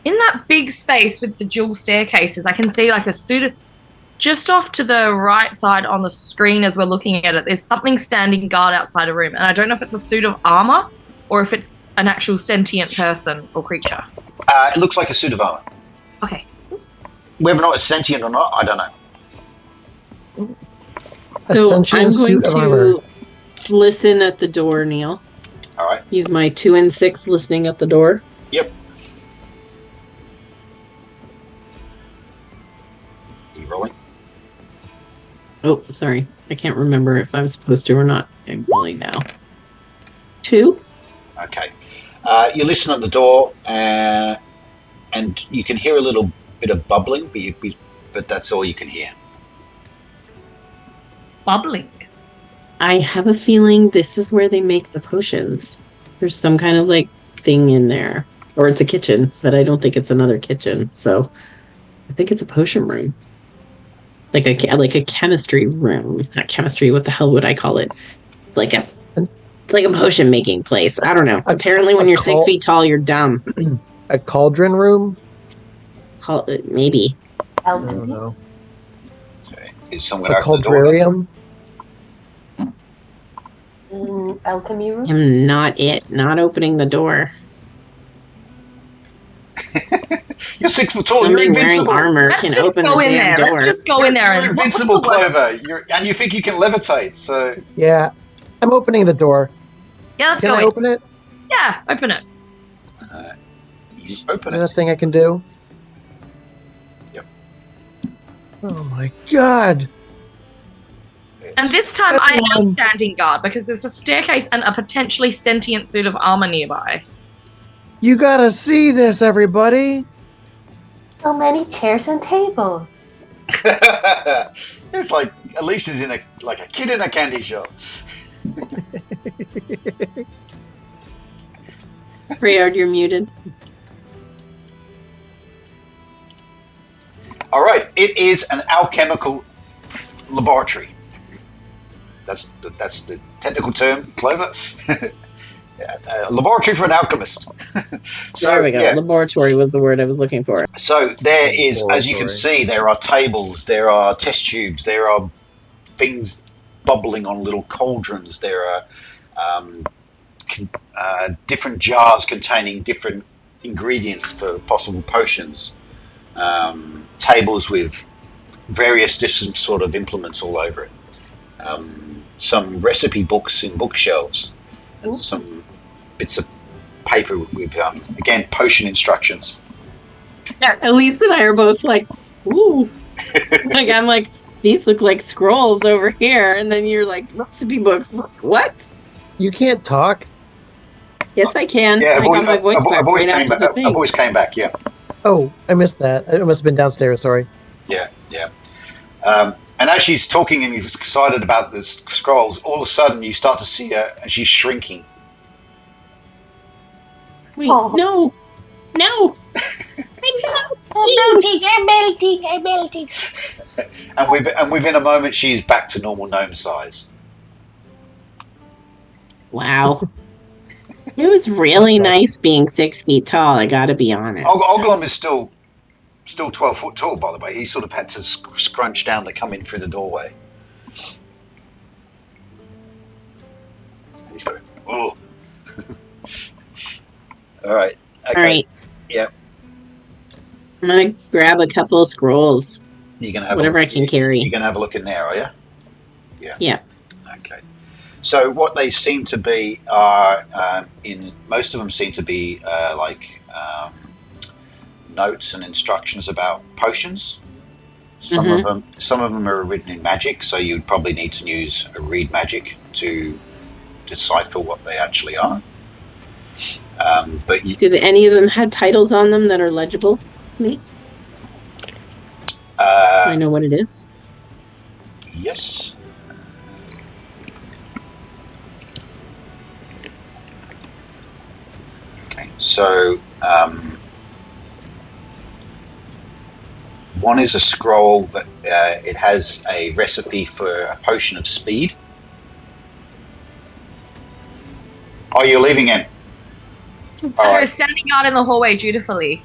In that big space with the dual staircases, I can see like a suit of... Just off to the right side on the screen as we're looking at it, there's something standing guard outside a room. And I don't know if it's a suit of armor or if it's an actual sentient person or creature. It looks like a suit of armor. Okay. Whether or not it's sentient or not, I don't know. So Ascension I'm going suit of armor. to listen at the door, Neil. All right. Use my 2 and 6 listening at the door. Yep. Are you rolling? Oh, sorry. I can't remember if I'm supposed to or not. I'm rolling now. 2? Okay. You listen at the door, and you can hear a little bit of bubbling, but that's all you can hear. Bubbling. I have a feeling this is where they make the potions. There's some kind of like thing in there. Or it's a kitchen, but I don't think it's another kitchen. So I think it's a potion room. Like a chemistry room. Not chemistry, what the hell would I call it? It's like a potion making place. I don't know. Apparently when you're 6 feet tall, you're dumb. A cauldron room? Maybe. I don't know. Okay. Is someone A out the door? cauldrarium? Alchemy room? I'm not it. Not opening the door. You're 6 foot tall. Somebody You're wearing invincible. armor Let's can just open go the in damn there. door. Let's just go in there. You're And what's invincible, the worst? Clover. And you think you can levitate, so... Yeah. I'm opening the door. Yeah, let's Can go I in. open it? Yeah, open it. You open Is that a it. thing I can do? Yep. Oh my god! And this time I am Everyone. standing guard because there's a staircase and a potentially sentient suit of armor nearby. You gotta see this, everybody! So many chairs and tables. It's like Alicia's in a kid in a candy shop. Freyard, you're muted. All right, it is an alchemical laboratory. That's the technical term, Clover. Laboratory for an alchemist. There we go. Yeah. Laboratory was the word I was looking for. So there is, as you can Laboratory. see, there are tables, there are test tubes, there are things bubbling on little cauldrons, there are different jars containing different ingredients for possible potions, tables with various different sort of implements all over it, some recipe books in bookshelves, and some bits of paper with again, potion instructions. Elise and I are both like, ooh. Like, I'm like, these look like scrolls over here. And then you're like, recipe books. What? You can't talk. Yes, I can. Yeah, I got my voice back right after the a thing. voice came back, yeah. Oh, I missed that. It must have been downstairs. Sorry. Yeah. And as she's talking and you're excited about the scrolls, all of a sudden you start to see her and she's shrinking. Wait, Oh. no. I'm melting. And within a moment she's back to normal gnome size. Wow. It was really nice being 6 feet tall, I gotta be honest. Oglum is still 12 foot tall, by the way. He sort of had to scrunch down to come in through the doorway. He's going, oh. All right. Okay. All right. Yep. I'm gonna grab a couple of scrolls, You can have whatever I can carry. You can have a look in there, are you? Yeah. Okay. So what they seem to be are most of them seem to be notes and instructions about potions. Some of them are written in magic, so you'd probably need to use a read magic to decipher what they actually are. But Do any of them have titles on them that are legible? Me? I know what it is. Yes. Okay, so one is a scroll that it has a recipe for a potion of speed. Oh, you're leaving in. All I right. was standing out in the hallway dutifully.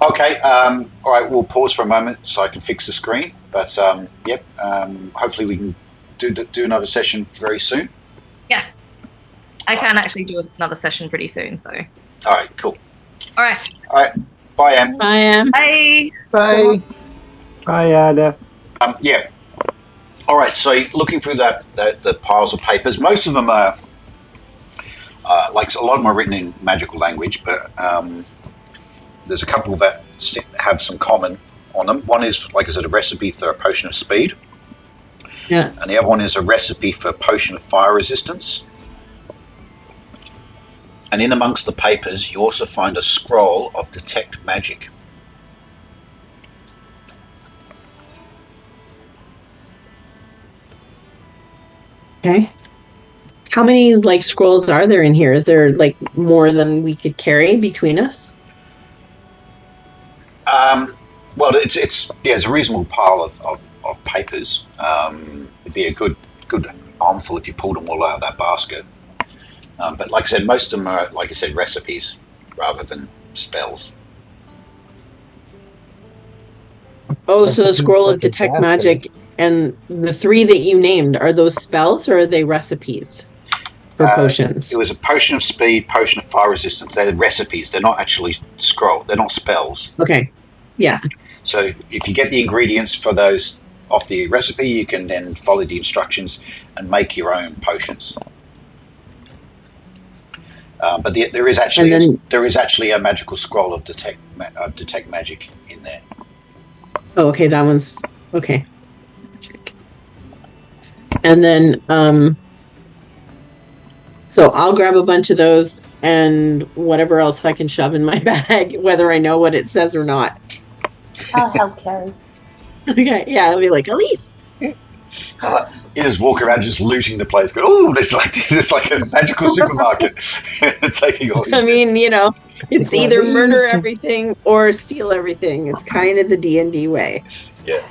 Okay. All right. We'll pause for a moment so I can fix the screen. But yep. Hopefully we can do another session very soon. Yes. I can actually do another session pretty soon, so. All right. Cool. All right. All right. Bye, Em. I am. Bye. Bye. Hi, Ada. Yeah. All right. So looking through the piles of papers, most of them are like a lot of them are written in magical language, but there's a couple that have some common on them. One is, like I said, a recipe for a potion of speed, Yeah. and the other one is a recipe for a potion of fire resistance. And in amongst the papers, you also find a scroll of detect magic. Okay. How many scrolls are there in here? Is there more than we could carry between us? Well, it's a reasonable pile of papers. It'd be a good armful if you pulled them all out of that basket. But like I said, most of them are, like I said, recipes rather than spells. Oh, so the scroll of detect magic and the 3 that you named, are those spells or are they recipes for potions? It was a potion of speed, potion of fire resistance. They're recipes. They're not actually they're not spells. Okay. Yeah. So if you get the ingredients for those off the recipe, you can then follow the instructions and make your own potions. But there is actually a magical scroll of detect magic in there. Oh, okay. That one's okay. Magic. And then, so I'll grab a bunch of those and whatever else I can shove in my bag, whether I know what it says or not. I'll help carry. Okay. Yeah. I'll be like, Elise. You just walk around just looting the place. Go, oh, there's like a magical supermarket. Taking all. I mean, it's either Elise. murder everything or steal everything. It's kind of the D&D way. Yeah.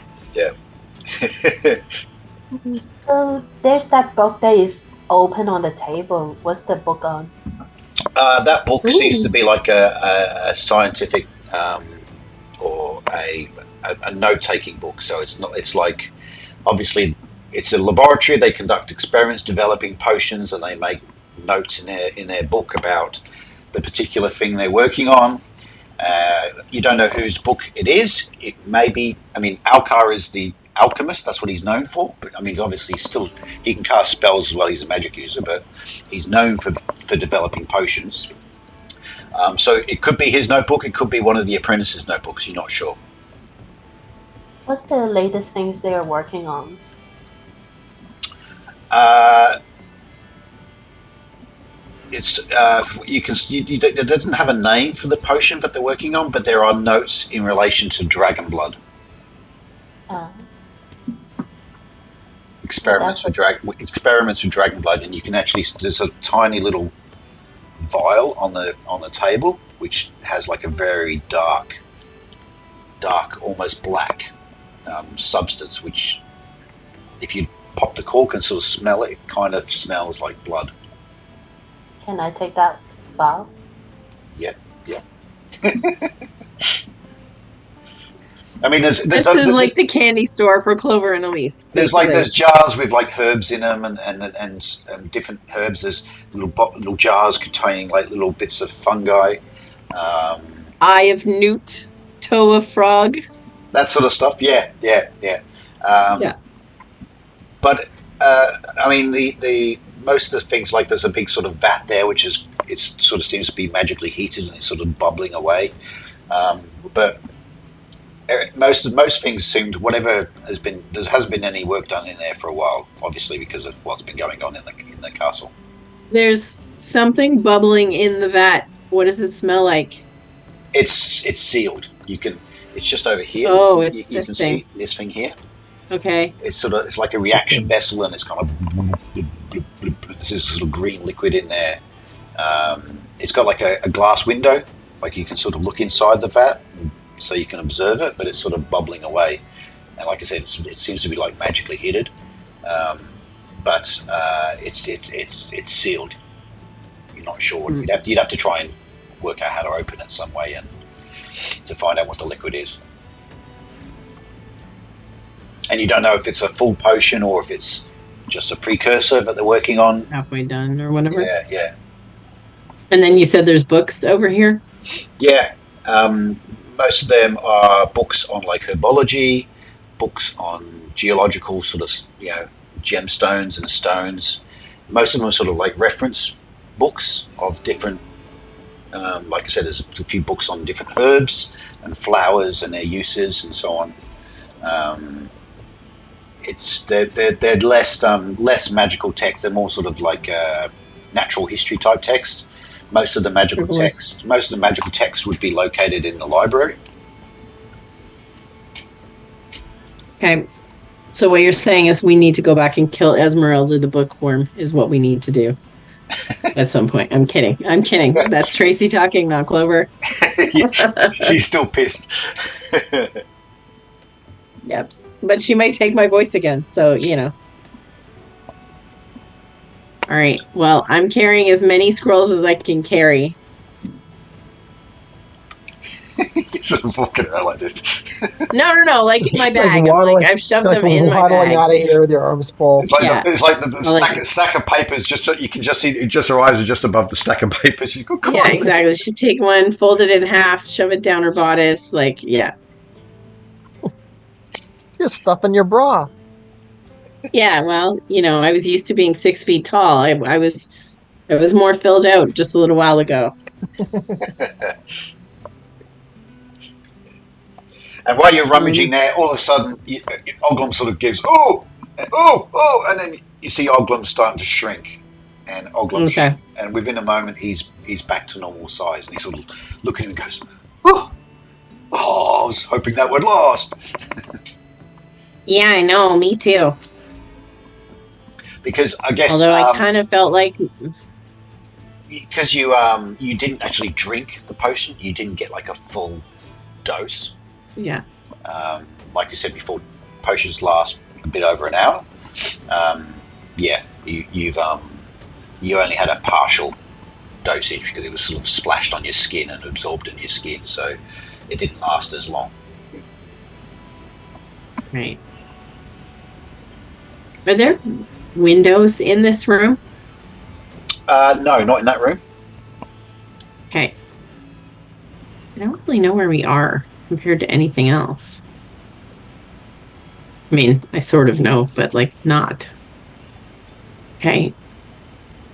So there's that book that is open on the table. What's the book on? That book seems to be like a scientific or a note-taking book. So it's not. It's like obviously it's a laboratory. They conduct experiments developing potions, and they make notes in their book about the particular thing they're working on. You don't know whose book it is. It may be. I mean, Alcar is the alchemist. That's what he's known for. But I mean, obviously, he can cast spells as well. He's a magic user, but he's known for developing potions. So it could be his notebook. It could be one of the apprentices' notebooks. You're not sure. What's the latest things they are working on? It doesn't have a name for the potion that they're working on, but there are notes in relation to dragon blood. Experiments with dragon blood, and you can actually, there's a tiny little vial on the table which has like a very dark, almost black substance, which if you pop the cork and sort of smell it, it kind of smells like blood. Can I take that vial? Yeah. I mean, this is like the candy store for Clover and Elise. There's jars with like herbs in them and different herbs. There's little jars containing like little bits of fungi. Eye of newt, toe of frog. That sort of stuff. Yeah. But I mean, the most of the things, like there's a big sort of vat there, which is it sort of seems to be magically heated and it's sort of bubbling away. But most things seemed, whatever has been, there hasn't been any work done in there for a while, obviously because of what's been going on in the castle. There's something bubbling in the vat. What does it smell like? It's sealed. It's just over here. Oh, it's this thing. This thing here. Okay. It's like a reaction vessel, and it's kind of there's this sort of green liquid in there. It's got like a glass window, like you can sort of look inside the vat, so you can observe it, but it's sort of bubbling away. And like I said, it seems to be like magically heated, but it's sealed. You're not sure. You'd have to try and work out how to open it some way and to find out what the liquid is. And you don't know if it's a full potion or if it's just a precursor that they're working on. Halfway done or whatever. Yeah. And then you said there's books over here? Yeah. Most of them are books on like herbology, books on geological sort of, gemstones and stones. Most of them are sort of like reference books of different, like I said, there's a few books on different herbs and flowers and their uses and so on. They're less magical text. They're more sort of like natural history type text. Most of the magical text would be located in the library. Okay. So what you're saying is we need to go back and kill Esmeralda the bookworm is what we need to do at some point. I'm kidding. That's Tracy talking, not Clover. She's still pissed. Yep. But she might take my voice again, so, All right. Well, I'm carrying as many scrolls as I can carry. You're sort of walking around like this. No, like in my bag. I've shoved them in my bag. Out of here with your arms full. It's like the stack of papers. Just so you can just see, just her eyes are just above the stack of papers. You go, yeah, exactly. She'd take one, fold it in half, shove it down her bodice. You're stuffing your bra. Yeah, well, I was used to being 6 feet tall. I was more filled out just a little while ago. And while you're rummaging there, all of a sudden, Oglum sort of gives, oh, and then you see Oglum starting to shrink. And Oglum, and within a moment, he's back to normal size. And he's sort of looking and goes, oh, I was hoping that would last. Yeah, I know, me too. Because I guess, although I kind of felt like, because you didn't actually drink the potion, you didn't get like a full dose. Yeah. Like you said before, potions last a bit over an hour. You've you only had a partial dosage because it was sort of splashed on your skin and absorbed in your skin, so it didn't last as long. Right. Are there windows in this room? No, not in that room. Okay. I don't really know where we are compared to anything else. I mean, I sort of know, but like not. Okay.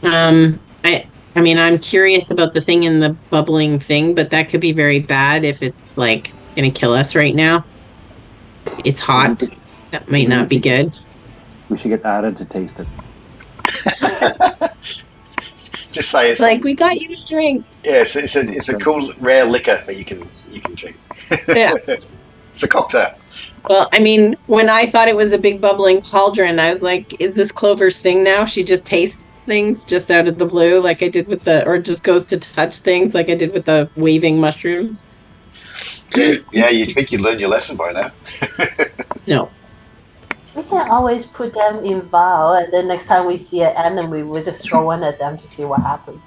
I mean, I'm curious about the thing in the bubbling thing, but that could be very bad if it's like gonna kill us right now. It's hot. That might not be good. We should get added to taste it. Just say it's Like, we got you a drink. yeah, it's a cool rare liquor that you can drink. Yeah. It's a cocktail. Well, I mean, when I thought it was a big bubbling cauldron, I was like, is this Clover's thing now? She just tastes things just out of the blue, like I did with or just goes to touch things like I did with the waving mushrooms. Yeah, you'd think you'd learn your lesson by now. No. We can always put them in vial, and then next time we see an enemy, we just throw one at them to see what happens.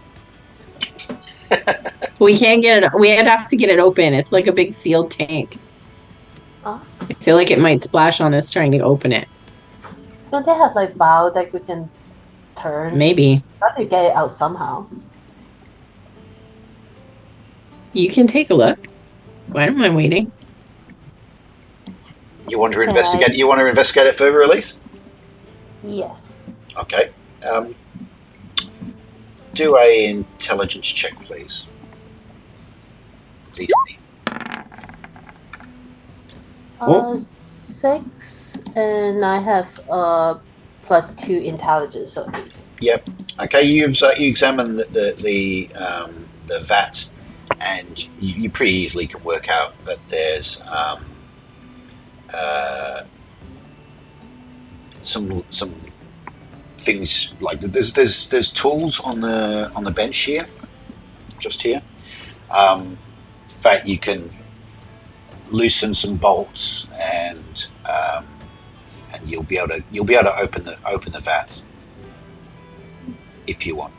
We can't get it. We'd have to get it open. It's like a big sealed tank. Oh. I feel like it might splash on us trying to open it. Don't they have like vial that we can turn? Maybe. Got to get it out somehow. You can take a look. Why am I waiting? You want to investigate? You want to investigate it further, Elise? Yes. Okay. Do a intelligence check, please. Oh. 6, and I have +2 intelligence, so 8. Yep. Okay. You examine the vat, and you pretty easily can work out that there's some things like there's tools on the bench here, just here, that you can loosen some bolts and you'll be able to open the vat if you want.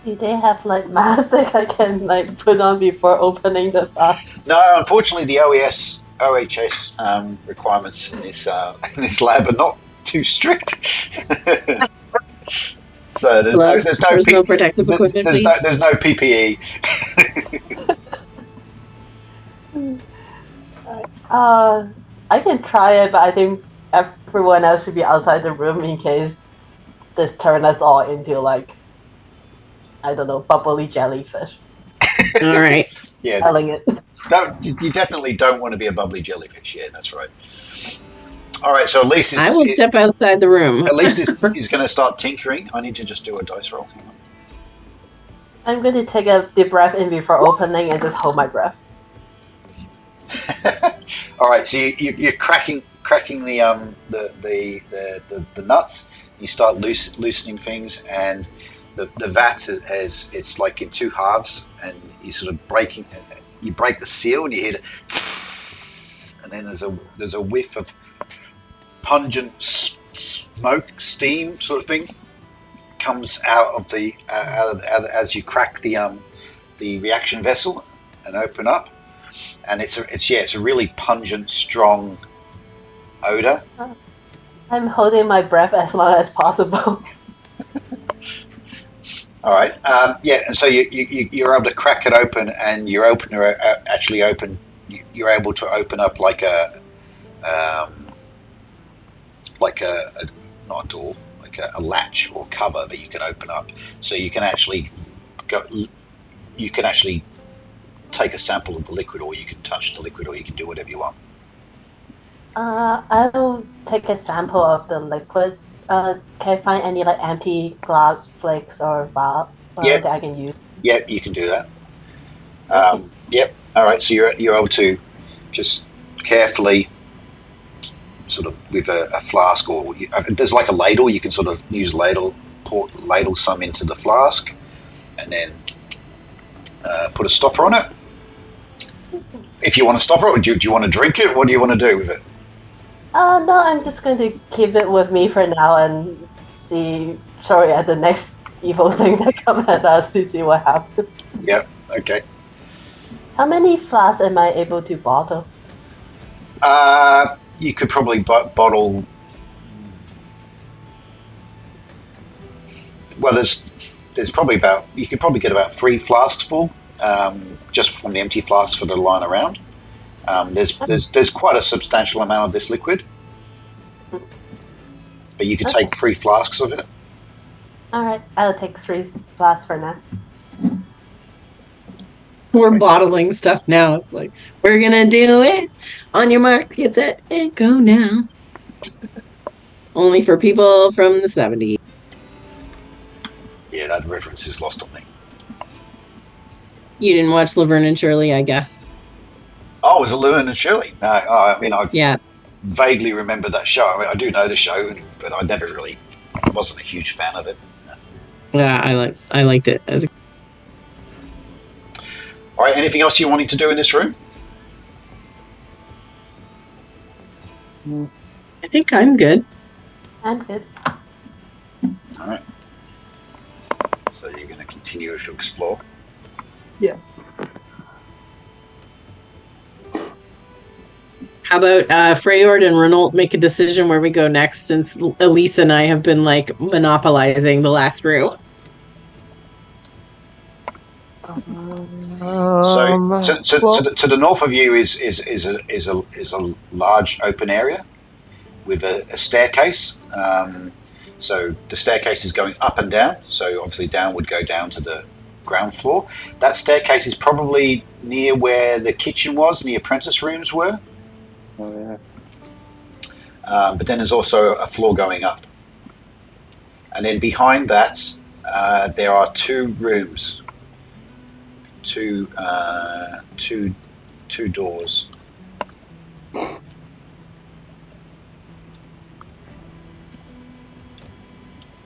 Do they have like masks that I can like put on before opening the vat? No, unfortunately, the OHS requirements in this lab are not too strict. So Gloves, personal protective equipment, please. There's no PPE. I can try it, but I think everyone else should be outside the room in case this turns us all into like, I don't know, bubbly jellyfish. All right. Yeah. Selling it. You definitely don't want to be a bubbly jellyfish. Yeah, that's right. All right, so at least I will step outside the room. At least he's going to start tinkering. I need to just do a dice roll. Hang on. I'm going to take a deep breath in before opening and just hold my breath. All right, so you're cracking the nuts. You start loosening things, and the vat is it's like in two halves, and you sort of you break the seal, and you hear it, and then there's a whiff of pungent smoke, steam sort of thing comes out of the as you crack the reaction vessel and open up, and it's a really pungent, strong odor. I'm holding my breath as long as possible. All right, and so you're able to crack it open, and your opener actually open. You're able to open up like a not a door, like a latch or cover that you can open up, so you can actually take a sample of the liquid, or you can touch the liquid, or you can do whatever you want. I will take a sample of the liquid. Can I find any like empty glass flakes or vial that I can use? Yep, you can do that. Yep. All right. So you're able to just carefully, sort of with a flask, or there's like a ladle. You can sort of use ladle some into the flask, and then put a stopper on it. If you want to stop it, or do you want to drink it? What do you want to do with it? No, I'm just going to keep it with me for now and see throw it at the next evil thing that comes at us to see what happens. Yep. Okay. How many flasks am I able to bottle? You could probably bottle. Well, there's probably you could probably get about 3 flasks full, just from the empty flasks that are lying around. There's quite a substantial amount of this liquid, but you could take 3 flasks of it. All right, I'll take 3 flasks for now. We're bottling stuff now. It's like, we're gonna do it. On your mark, get set, and go now. Only for people from the 70s. Yeah, that reference is lost on me. You didn't watch Laverne and Shirley, I guess. Oh, was it Laverne and Shirley? No, I mean, Yeah. vaguely remember that show. I mean, I do know the show, but I never really wasn't a huge fan of it. Yeah, I liked it as a. All right, anything else you wanting to do in this room? I think I'm good. I'm good. All right. So you're going to continue to explore. Yeah. How about Freyord and Renault make a decision where we go next, since Elise and I have been like monopolizing the last room. To the north of you is a large open area with a staircase. So the staircase is going up and down. So obviously down would go down to the ground floor. That staircase is probably near where the kitchen was and the apprentice rooms were. Oh, yeah. But then there's also a floor going up. And then behind that, there are 2 rooms. Two doors.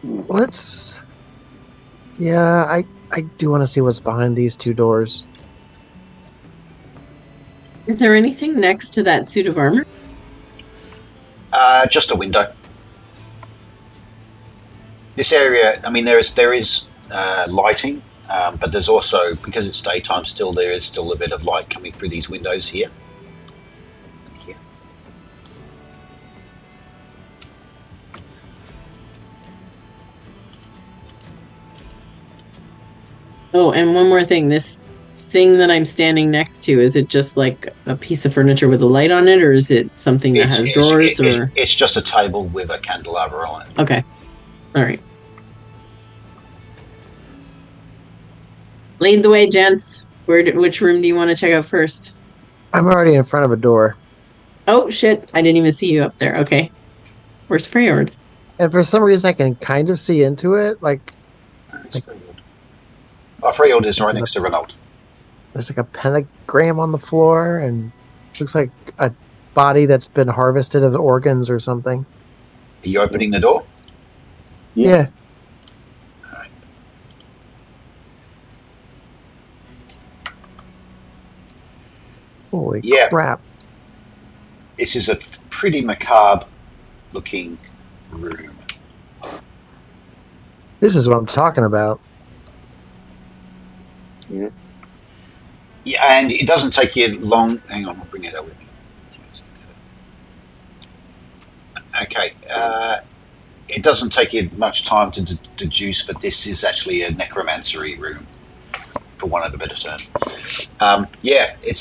Let's. Yeah, I do want to see what's behind these 2 doors. Is there anything next to that suit of armor? Just a window. This area, I mean, there is lighting, but there's also, because it's daytime still, there is still a bit of light coming through these windows here. Here. Oh, and one more thing. This thing that I'm standing next to, is it just like a piece of furniture with a light on it, or is it something that has drawers? It's just a table with a candelabra on it. Okay. All right. Lead the way, gents. Which room do you want to check out first? I'm already in front of a door. Oh, shit. I didn't even see you up there. Okay. Where's Freyord? And for some reason, I can kind of see into it. Like Freyord is right next to Renault. there's like a pentagram on the floor, and looks like a body that's been harvested of organs or something. Are you opening the door? Yeah. Alright. Holy Yeah. crap. This is a pretty macabre looking room. This is what I'm talking about. Yeah. Yeah, and it doesn't take you long. Hang on, I'll bring it up with me. Okay, it doesn't take you much time to deduce that this is actually a necromancery room, for want of a better term. Yeah, it's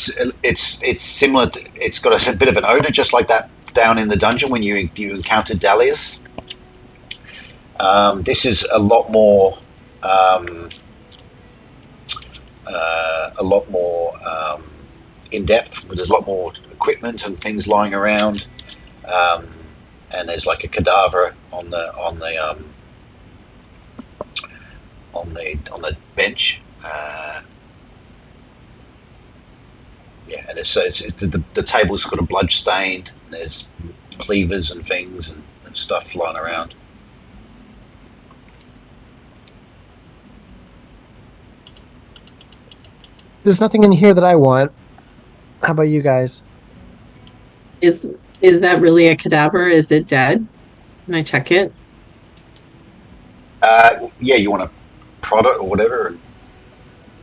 similar. It's got a bit of an odor, just like that down in the dungeon when you encountered Dahlias. This is a lot more in depth. There's a lot more equipment and things lying around, and there's like a cadaver on the bench. Yeah, and the table's got a blood stained. There's cleavers and things and stuff lying around. There's nothing in here that I want. How about you guys? Is that really a cadaver? Is it dead? Can I check it? Yeah, you want to prod it or whatever.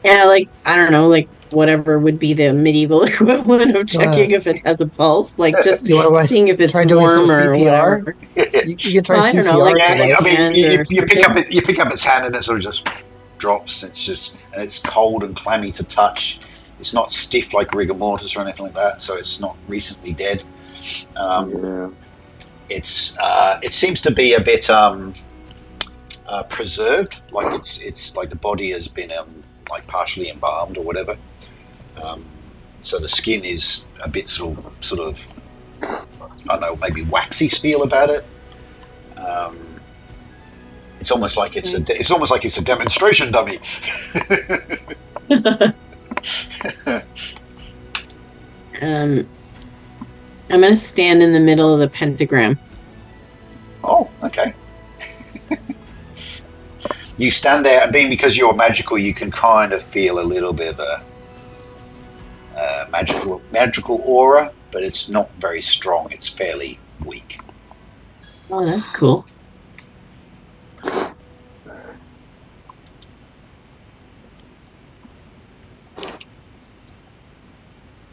Yeah, like I don't know, like whatever would be the medieval equivalent of checking if it has a pulse, like just You want to seeing if it's try doing some warm or CPR? whatever. You can try Well, I don't know, CPR like if Yeah, you grab its like. I mean, hand you or pick something. up its hand and it sort of just drops. And it's cold and clammy to touch. It's not stiff like rigor mortis or anything like that, so it's not recently dead. Yeah. It seems to be a bit preserved, like it's like the body has been like partially embalmed or whatever. So the skin is a bit sort of I don't know, maybe waxy feel about it. It's almost like it's a demonstration dummy. I'm gonna stand in the middle of the pentagram. Oh, okay. You stand there, and being because you're magical, you can kind of feel a little bit of a magical aura, but it's not very strong. It's fairly weak. Oh, that's cool.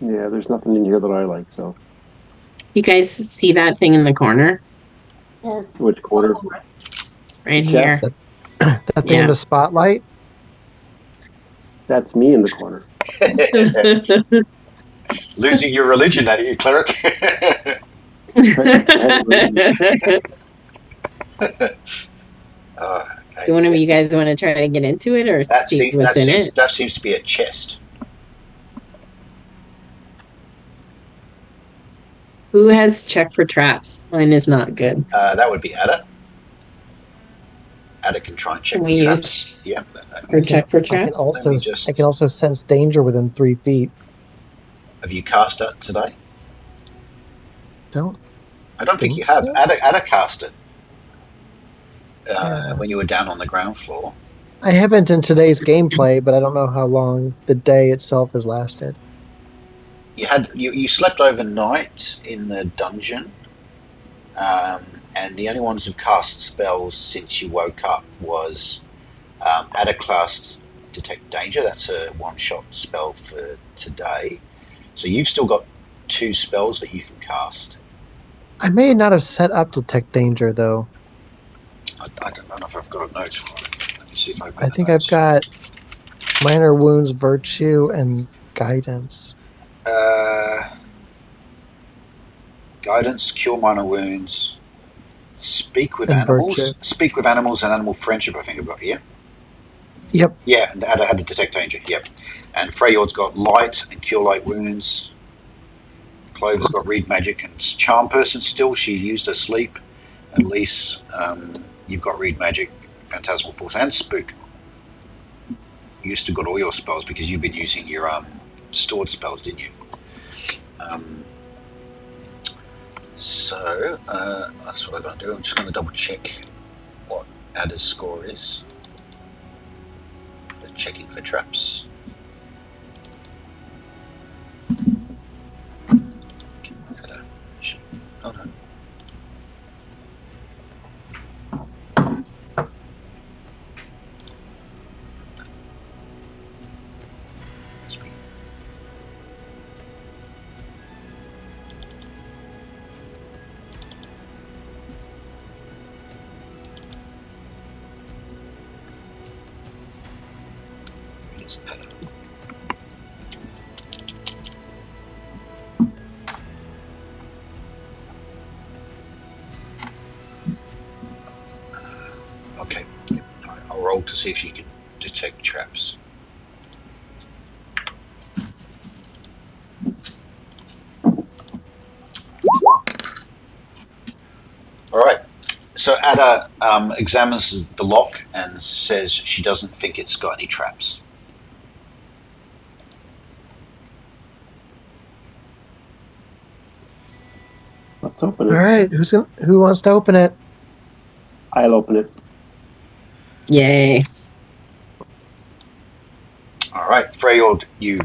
Yeah, there's nothing in here that I like, so. You guys see that thing in the corner? Yeah. Which corner? Right The here. chest? That thing in the spotlight. That's me in the corner. Losing your religion, are you, cleric? Do one of you guys want to try to get into it or see what's in it? That seems to be a chest. Who has check for traps? Mine is not good. That would be Ada. Ada can try and check for traps. Yeah. Or check for traps. I can also sense danger within 3 feet. Have you cast it today? I don't think you have. So. Ada cast it when you were down on the ground floor. I haven't in today's gameplay, but I don't know how long the day itself has lasted. You slept overnight in the dungeon, and the only ones who've cast spells since you woke up was Ada cast Detect Danger. That's a one-shot spell for today. So you've still got 2 spells that you can cast. I may not have set up Detect Danger, though. I don't know if I've got a note for it. Let me see if I think I've got Minor Wounds, Virtue, and Guidance. Guidance, Cure Minor Wounds, Speak with Animals. Virtue. Speak with Animals and Animal Friendship, I think I've got here. Yep. Yeah, and Ada had to Detect Danger, yep. And Freyord's got Light and Cure Light Wounds. Clover's got Read Magic and Charm Person still. She used her sleep. And Lise, you've got Read Magic, Phantasmal Force, and Spook. You used to got all your spells because you've been using your stored spells, didn't you? So, that's what I'm going to do. I'm just going to double check what Ada's score is. Checking for traps. Hold on. Okay, I'll roll to see if you can detect traps. Alright, so Ada examines the lock and says she doesn't think it's got any traps. Let's open it. All right, who wants to open it? I'll open it. Yay. All right, Freyord, you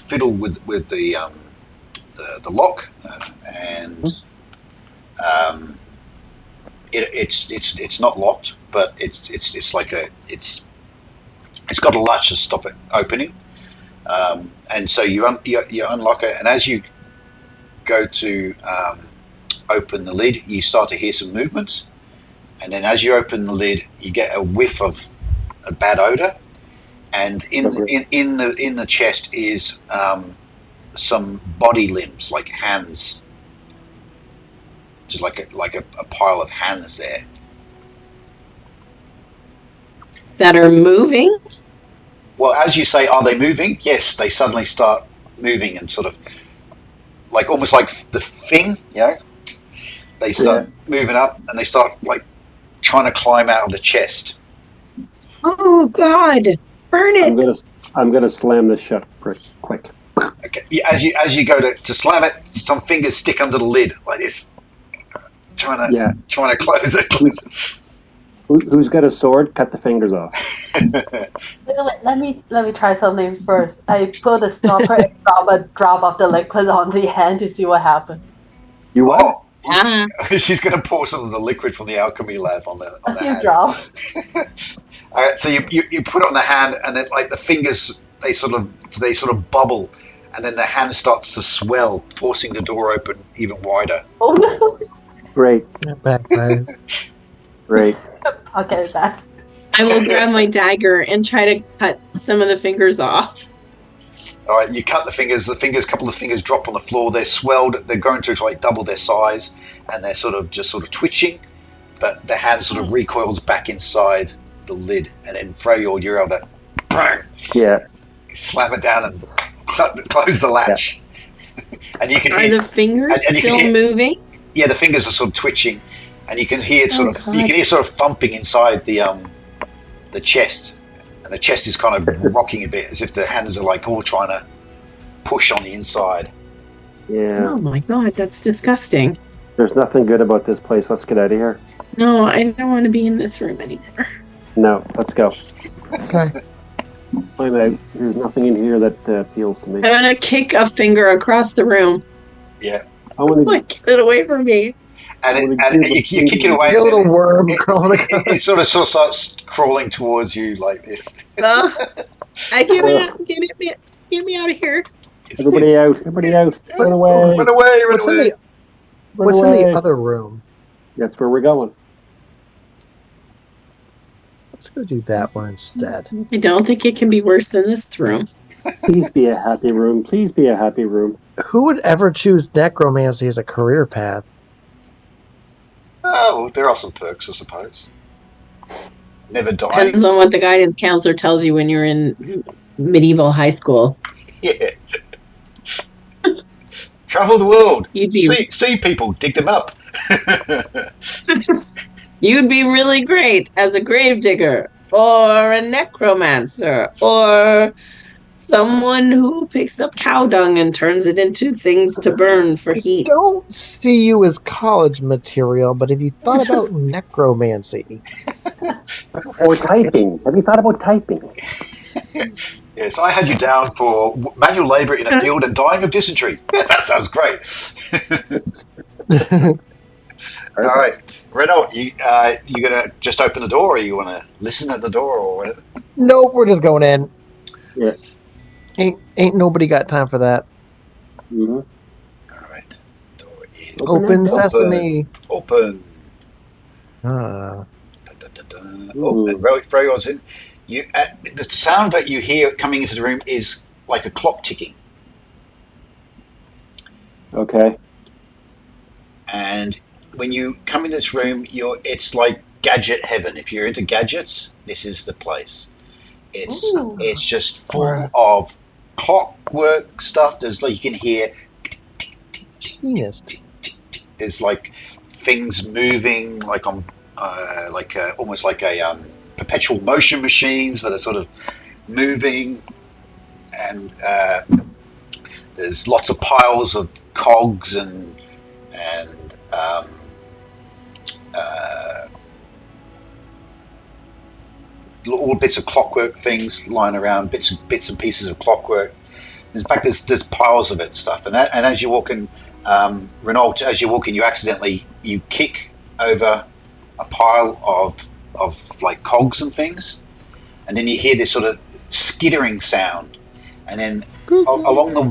fiddle with the lock, and it's not locked, but it's got a latch to stop it opening, and so you unlock it, and as you go to open the lid, you start to hear some movements, and then as you open the lid, you get a whiff of a bad odor, and in the chest is some body limbs, like hands, just like a pile of hands there that are moving. Well, as you say, are they moving? Yes, they suddenly start moving and sort of like almost like the thing, you know. They start moving up and they start like trying to climb out of the chest. Oh God! Burn it! I'm gonna slam this shut quick. Okay. As you go to slam it, some fingers stick under the lid like this, trying to close it. Who's got a sword? Cut the fingers off. Let me try something first. I put the stopper and drop a drop of the liquid on the hand to see what happens. You what? She's going to pour some of the liquid from the alchemy lab on the A few hand. drops. All right, so you put it on the hand, and then like the fingers they sort of bubble, and then the hand starts to swell, forcing the door open even wider. Oh no! Great. Back, man. Great. Okay, back. I will grab my dagger and try to cut some of the fingers off. All right, you cut the fingers. A couple of fingers drop on the floor. They're swelled. They're going to like double their size, and they're sort of twitching. But the hand sort of recoils back inside the lid, and then Freyord, you're able to slam it down and close the latch. Yeah. And you can Are the fingers still moving? Yeah, the fingers are sort of twitching, and you can hear you can hear sort of thumping inside the chest. And the chest is kind of rocking a bit, as if the hands are like all trying to push on the inside. Yeah. Oh my God, that's disgusting. There's nothing good about this place. Let's get out of here. No, I don't want to be in this room anymore. No, let's go. Okay. I'm out. There's nothing in here that appeals to me. I'm gonna kick a finger across the room. Yeah. I want to get it away from me. And you kick it away. A little worm crawling across. It sort of starts crawling towards you like this. I get me out of here. Everybody out! Everybody out! Run away! Run away! Run What's in the other room? That's where we're going. Let's go do that one instead. I don't think it can be worse than this room. Please be a happy room. Please be a happy room. Who would ever choose necromancy as a career path? Oh, there are some perks, I suppose. Never die. Depends on what the guidance counselor tells you when you're in medieval high school. Yeah. Travel the world. You'd be see people, dig them up. You'd be really great as a gravedigger, or a necromancer, or someone who picks up cow dung and turns it into things to burn for heat. I don't see you as college material, but have you thought about necromancy? Or typing. Have you thought about typing? Yes, I had you down for manual labour in a field and dying of dysentery. That sounds great. All right, Renault, you gonna just open the door, or you want to listen at the door, or whatever? Nope, we're just going in. Yeah. Ain't nobody got time for that. Mm-hmm. All right, door is Open sesame. Open. Ah. Open. Freyord's in. The sound that you hear coming into the room is like a clock ticking. Okay. And when you come in this room, it's like gadget heaven. If you're into gadgets, this is the place. It's just full of clockwork stuff. There's like you can hear. Genius. There's like things moving, like on, almost like a perpetual motion machines that are sort of moving, and there's lots of piles of cogs and all bits of clockwork things lying around, bits and pieces of clockwork. In fact, there's piles of it stuff, and as you walk in, Renault, as you walk in, you kick over a pile of like cogs and things, and then you hear this sort of skittering sound, and then along the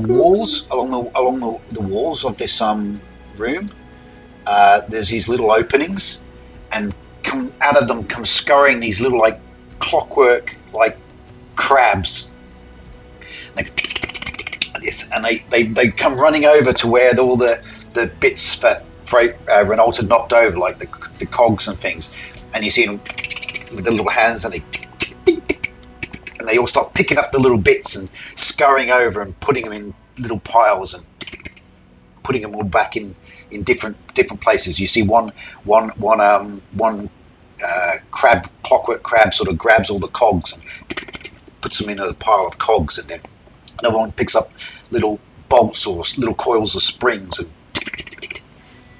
walls of this room, there's these little openings, and out of them come scurrying these little like clockwork like crabs, and they come running over to where all the bits that Renault had knocked over, like the cogs and things, and you see them with the little hands, and they all start picking up the little bits and scurrying over and putting them in little piles and putting them all back in different places. You see one clockwork crab sort of grabs all the cogs and puts them in a pile of cogs, and then another one picks up little bolts or little coils of springs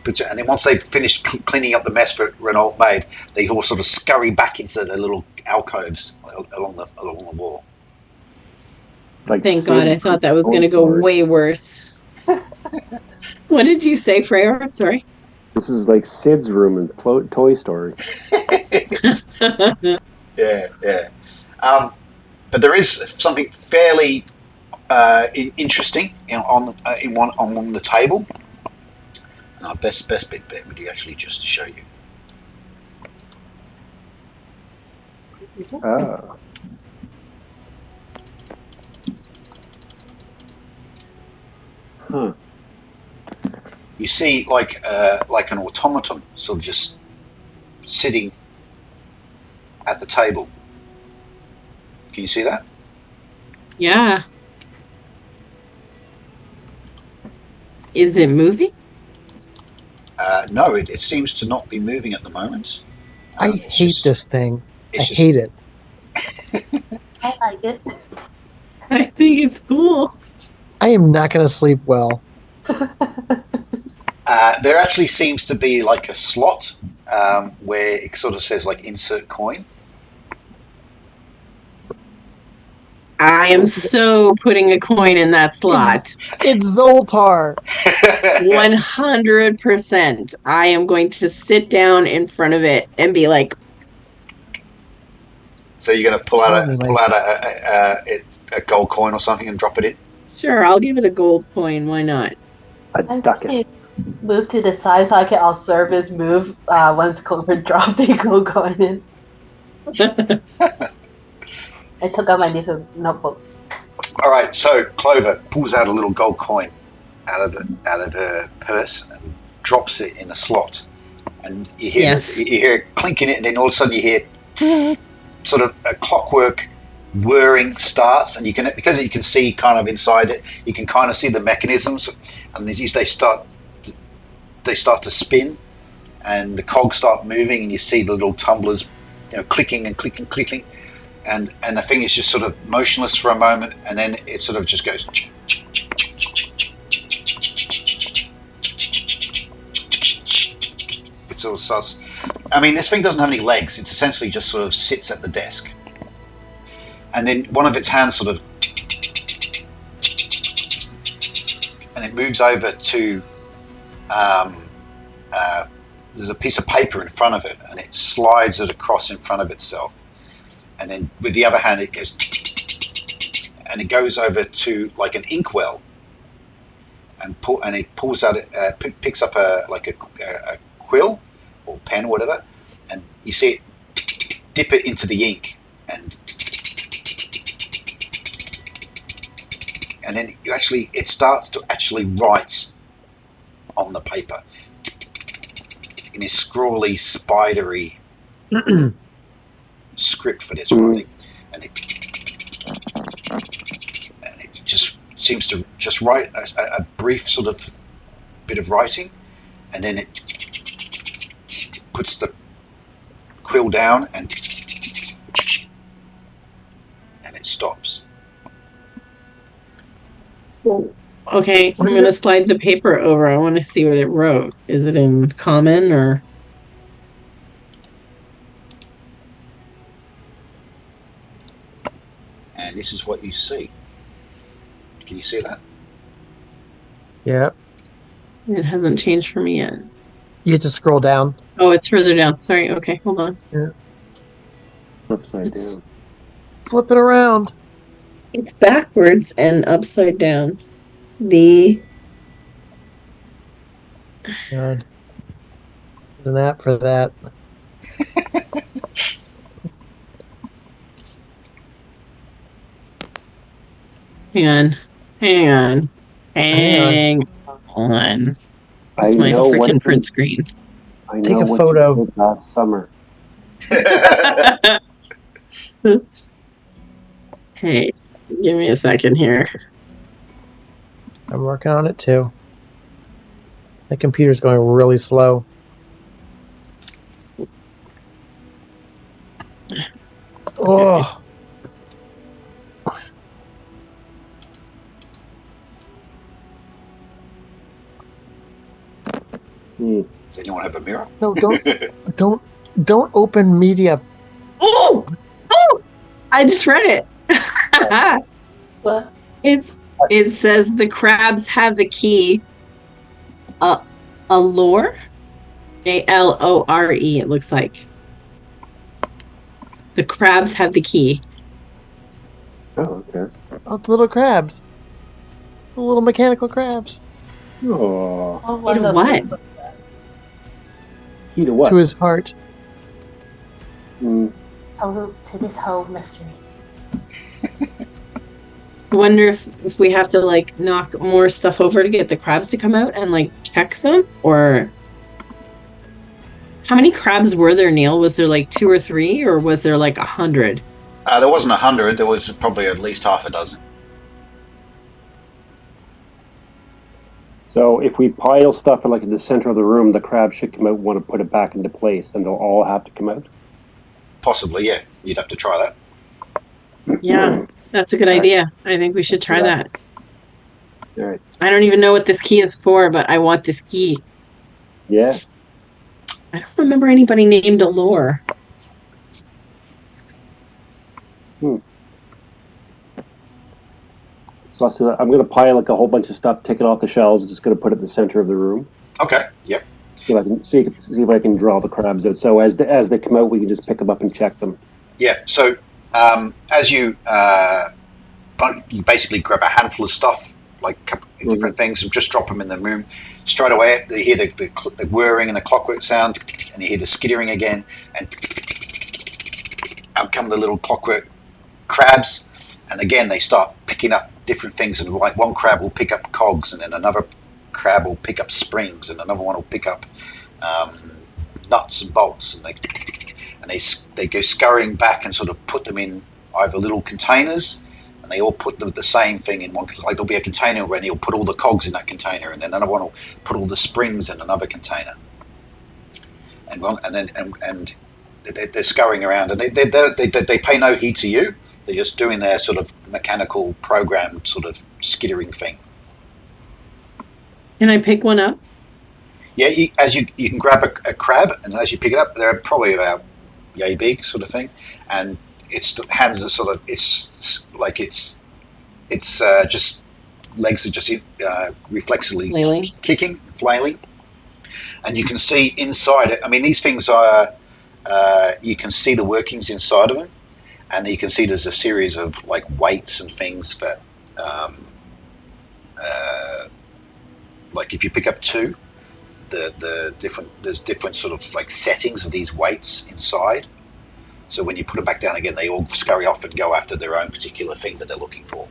and then once they've finished cleaning up the mess that Renault made, they all sort of scurry back into their little alcoves along the wall. Like Thank God, I thought that was going to go way worse. What did you say, Freya? Sorry. This is like Sid's room in Toy Story. Yeah. But there is something fairly interesting on the table. Our best bit would be actually just to show you. Ah. Huh. You see, like an automaton, sort of just sitting at the table. Can you see that? Yeah. Is it moving? No, it seems to not be moving at the moment. I hate this thing. I hate it. I like it. I think it's cool. I am not going to sleep well. There actually seems to be like a slot where it sort of says like insert coin. I am so putting a coin in that slot. It's Zoltar. 100%. I am going to sit down in front of it and be like. So you're going to pull out a gold coin or something and drop it in? Sure, I'll give it a gold coin. Why not? I'm going to move to the side so I can observe his move once Clover dropped the gold coin in. I took out my little notebook. All right, so Clover pulls out a little gold coin out of her purse and drops it in a slot, and you hear it clinking it, and then all of a sudden you hear sort of a clockwork whirring starts, and because you can see kind of inside it, you can kind of see the mechanisms, and they start to spin, and the cogs start moving, and you see the little tumblers, clicking and clicking. And the thing is just sort of motionless for a moment, and then it sort of just goes. It sort of starts. I mean, this thing doesn't have any legs. It essentially just sort of sits at the desk, and then one of its hands sort of, and it moves over to. There's a piece of paper in front of it, and it slides it across in front of itself. And then with the other hand, it goes, and it goes over to like an inkwell, and it pulls out, picks up a quill or pen or whatever, and you see it dip it into the ink, and then it starts to actually write on the paper in this scrawly, spidery script for this writing, and it just seems to just write a brief sort of bit of writing, and then it puts the quill down and it stops. Okay, I'm going to slide the paper over. I want to see what it wrote. Is it in common or? And this is what you see. Can you see that? Yeah. It hasn't changed for me yet. You have to scroll down. Oh, it's further down. Sorry. Okay, hold on. Upside It's- down. Flip it around. It's backwards and upside down. The God. There's an app for that. hang on. Hang On. I It's my know what freaking you, print screen. I Take know a what photo. you did last summer. Hey, give me a second here. I'm working on it too. My computer's going really slow. Oh, Hmm. Does anyone have a mirror? no, don't open media. Oh! I just read it. What? It says the crabs have the key. Allure? ALORE, it looks like. The crabs have the key. Oh, okay. Oh, the little crabs. The little mechanical crabs. Oh, Oh, In wonderful. what? key to what? To his heart. Hmm. To this whole mystery. I wonder if we have to like knock more stuff over to get the crabs to come out and like check them, or how many crabs were there, Neil? Was there like 2 or 3, or was there like 100? There wasn't 100. There was probably at least half a dozen. So if we pile stuff like in the center of the room, the crabs should come out and want to put it back into place, and they'll all have to come out. Possibly, yeah. You'd have to try that. Yeah, that's a good idea. I think we should try that. All right. I don't even know what this key is for, but I want this key. Yeah. I don't remember anybody named Allure. So I'm going to pile like a whole bunch of stuff, take it off the shelves, just going to put it in the center of the room. Okay. Yep. See if I can draw the crabs out. So as they come out, we can just pick them up and check them. Yeah. So as you basically grab a handful of stuff, like a couple different things, and just drop them in the room. Straight away, you hear the whirring and the clockwork sound, and you hear the skittering again, and out come the little clockwork crabs, and again they start picking up different things, and like one crab will pick up cogs, and then another crab will pick up springs, and another one will pick up nuts and bolts, and they go scurrying back and sort of put them in either little containers, and they all put the same thing in one. Like there'll be a container where he'll put all the cogs in that container, and then another one will put all the springs in another container, and they're scurrying around, and they pay no heed to you. They're just doing their sort of mechanical programmed sort of skittering thing. Can I pick one up? Yeah, you can grab a crab, and as you pick it up, they're probably about yay big, sort of thing, and its hands are sort of it's just legs are just reflexively flailing, and you can see inside it. I mean, these things are you can see the workings inside of them, and you can see there's a series of like weights and things that like if you pick up 2, there's different sort of like settings of these weights inside. So when you put it back down again, they all scurry off and go after their own particular thing that they're looking for.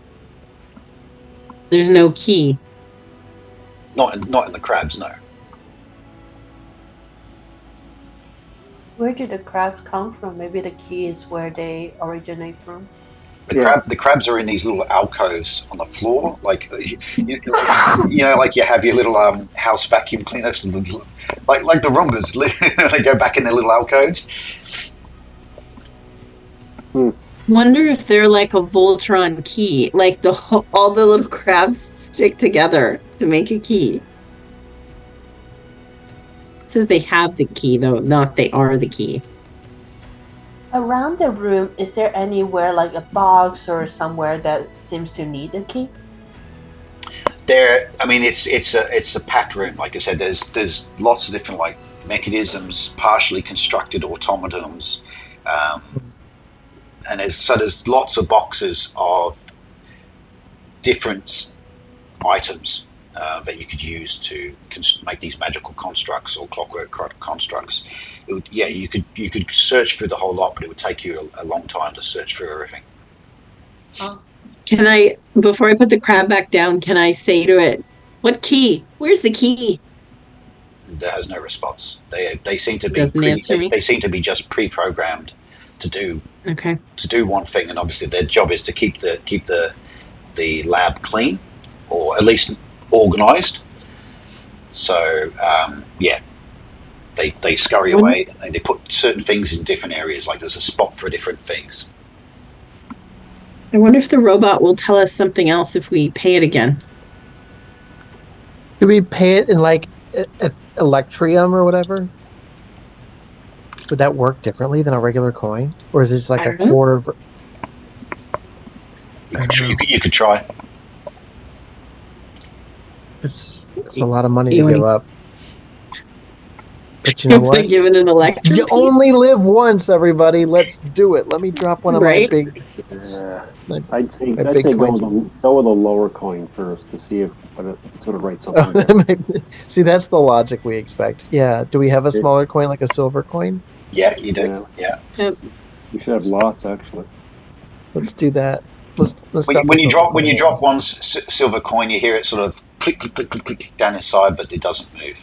There's no key. Not in the crabs, no. Where do the crabs come from? Maybe the key is where they originate from. The crabs are in these little alcoves on the floor, like you know, like you have your little house vacuum cleaners, like the Roombas. They go back in their little alcoves. Wonder if they're like a Voltron key, like all the little crabs stick together to make a key. It says they have the key, though, not they are the key. Around the room, is there anywhere like a box or somewhere that seems to need a key? I mean, it's a packed room. Like I said, there's lots of different like mechanisms, partially constructed automatons, and there's lots of boxes of different items that you could use to make these magical constructs or clockwork constructs. You could search through the whole lot, but it would take you a long time to search through everything. Can I, before I put the crab back down, can I say to it, "What key? Where's the key?" There has no response. They seem to be Doesn't answer me. They seem to be just pre-programmed to do one thing, and obviously their job is to keep the lab clean, or at least organized. So they scurry away, and they put certain things in different areas. Like there's a spot for different things. I wonder if the robot will tell us something else if we pay it again. Could we pay it in like Electrium or whatever? Would that work differently than a regular coin, or is it just like a quarter? You could try. It's a lot of money to give up. But you know what? Given an electric You only live once, everybody. Let's do it. Let me drop one of my big. I'd say go with the lower coin first to see if it's going to write something. See, that's the logic we expect. Yeah. Do we have a smaller coin, like a silver coin? Yeah, you do. Yeah. You should have lots, actually. Let's do that. Let's when you drop one silver coin, you hear it sort of click, click, click, click, click down inside, but it doesn't move.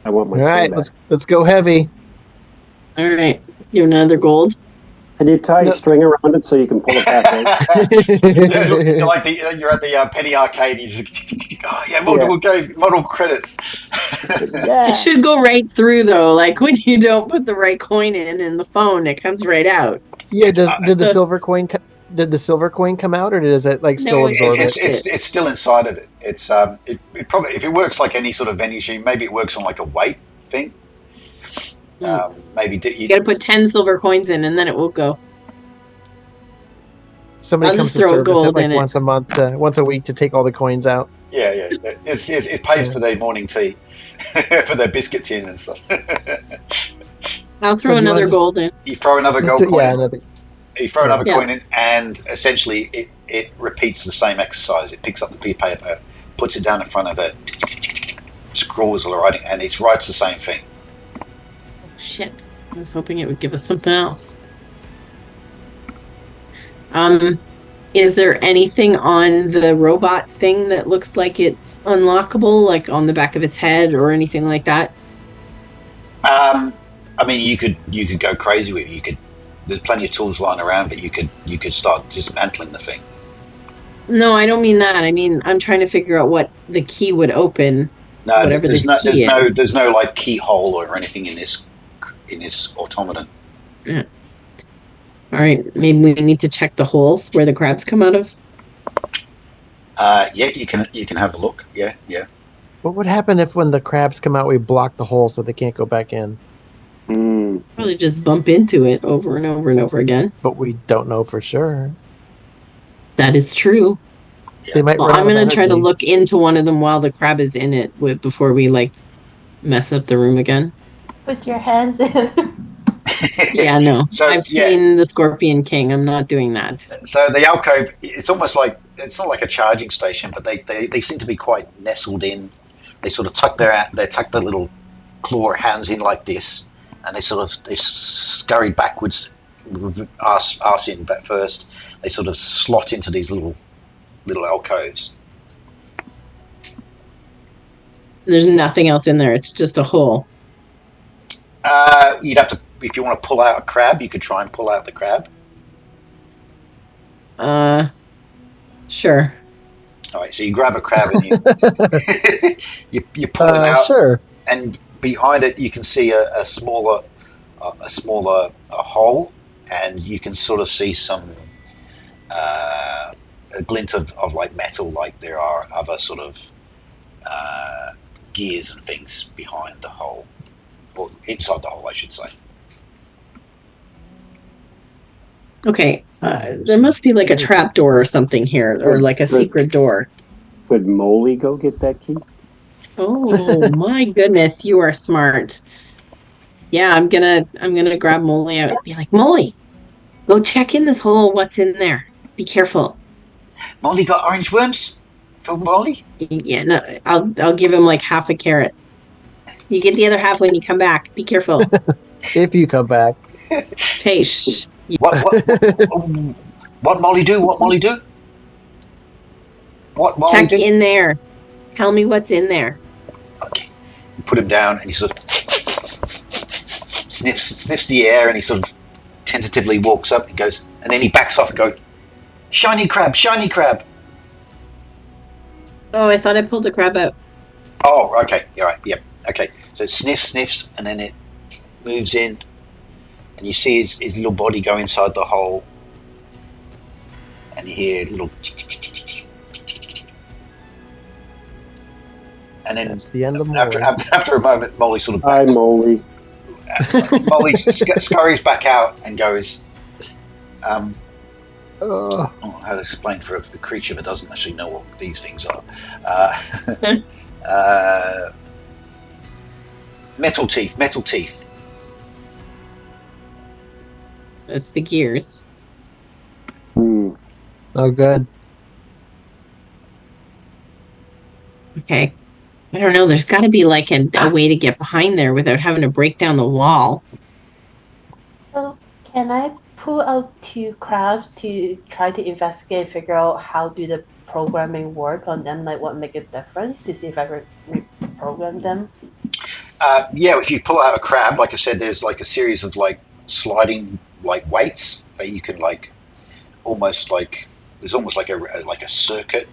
I want my. All right, let's go heavy. All right, you have another gold. Can you tie a string around it so you can pull it back in? You're like you're at the penny arcade. You just, model credits. It should go right through though. Like when you don't put the right coin in the phone, it comes right out. Yeah. Did the silver coin? Did the silver coin come out, or does it still absorb it? It's still inside of it. It's it probably, if it works like any sort of vending machine, maybe it works on like a weight thing. Maybe you got to put 10 silver coins in, and then it will go. Somebody comes to service it like once a month, once a week to take all the coins out. Yeah. It pays for their morning tea, for their biscuit tin and stuff. I'll throw another gold in. You throw another gold coin. Yeah, another. You throw another coin in, and essentially it repeats the same exercise. It picks up the piece of paper, puts it down in front of it, scrawls the writing, and it writes the same thing. Shit. I was hoping it would give us something else. Is there anything on the robot thing that looks like it's unlockable, like on the back of its head or anything like that? I mean, you could go crazy with it. There's plenty of tools lying around, but you could start dismantling the thing. No, I don't mean that. I mean, I'm trying to figure out what the key would open. No, whatever this key is. There's no like keyhole or anything in this automaton. Yeah. All right, maybe we need to check the holes where the crabs come out of. Yeah, you can have a look. Yeah. What would happen if when the crabs come out, we block the hole so they can't go back in? Probably just bump into it over and over and over again. But we don't know for sure. That is true. Yeah. They might. Well, I'm going to try to look into one of them while the crab is in it, before we mess up the room again. Put your hands in. Yeah, no. So, I've seen the Scorpion King. I'm not doing that. So the alcove, it's almost like, it's not like a charging station, but they seem to be quite nestled in. They sort of tuck their little claw hands in like this, and they scurry backwards, arse in first. They sort of slot into these little alcoves. There's nothing else in there. It's just a hole. You'd have to, if you want to pull out a crab, you could try and pull out the crab. Sure. All right, so you grab a crab and you pull it out. Sure. And behind it, you can see a smaller hole, and you can sort of see some a glint of like metal, like there are other sort of gears and things behind the hole, or inside the hole, I should say. Okay, there must be like a trap door or something here, or like a secret door. Could Molly go get that key? Oh my goodness, you are smart. Yeah, I'm gonna grab Molly out and be like, Molly, go check in this hole. What's in there? Be careful. Molly got orange worms for Molly? Yeah, no, I'll give him like half a carrot. You get the other half when you come back. Be careful. If you come back. Hey, shh. What Molly do? What Molly do? What Molly Check do? in there. Tell me what's in there. Okay. You put him down and he sort of sniffs the air and he sort of tentatively walks up and goes, and then he backs off and goes, shiny crab, shiny crab. Oh, I thought I pulled the crab out. Oh, okay. All right. Yep. Okay. So it sniffs, and then it moves in, and you see his little body go inside the hole, and you hear little, and then That's the end of Molly. after a moment, Molly sort of Hi, Molly. Molly scurries back out and goes, I don't know how to explain for a creature that doesn't actually know what these things are. Metal teeth. That's the gears. Hmm. Oh, good. Okay. I don't know. There's got to be like a way to get behind there without having to break down the wall. So can I pull out 2 crabs to try to investigate and figure out how do the programming work on them, like what make a difference, to see if I could reprogram them? Yeah, if you pull out a crab, like I said, there's like a series of like sliding like weights that you can like almost like there's almost like a circuit.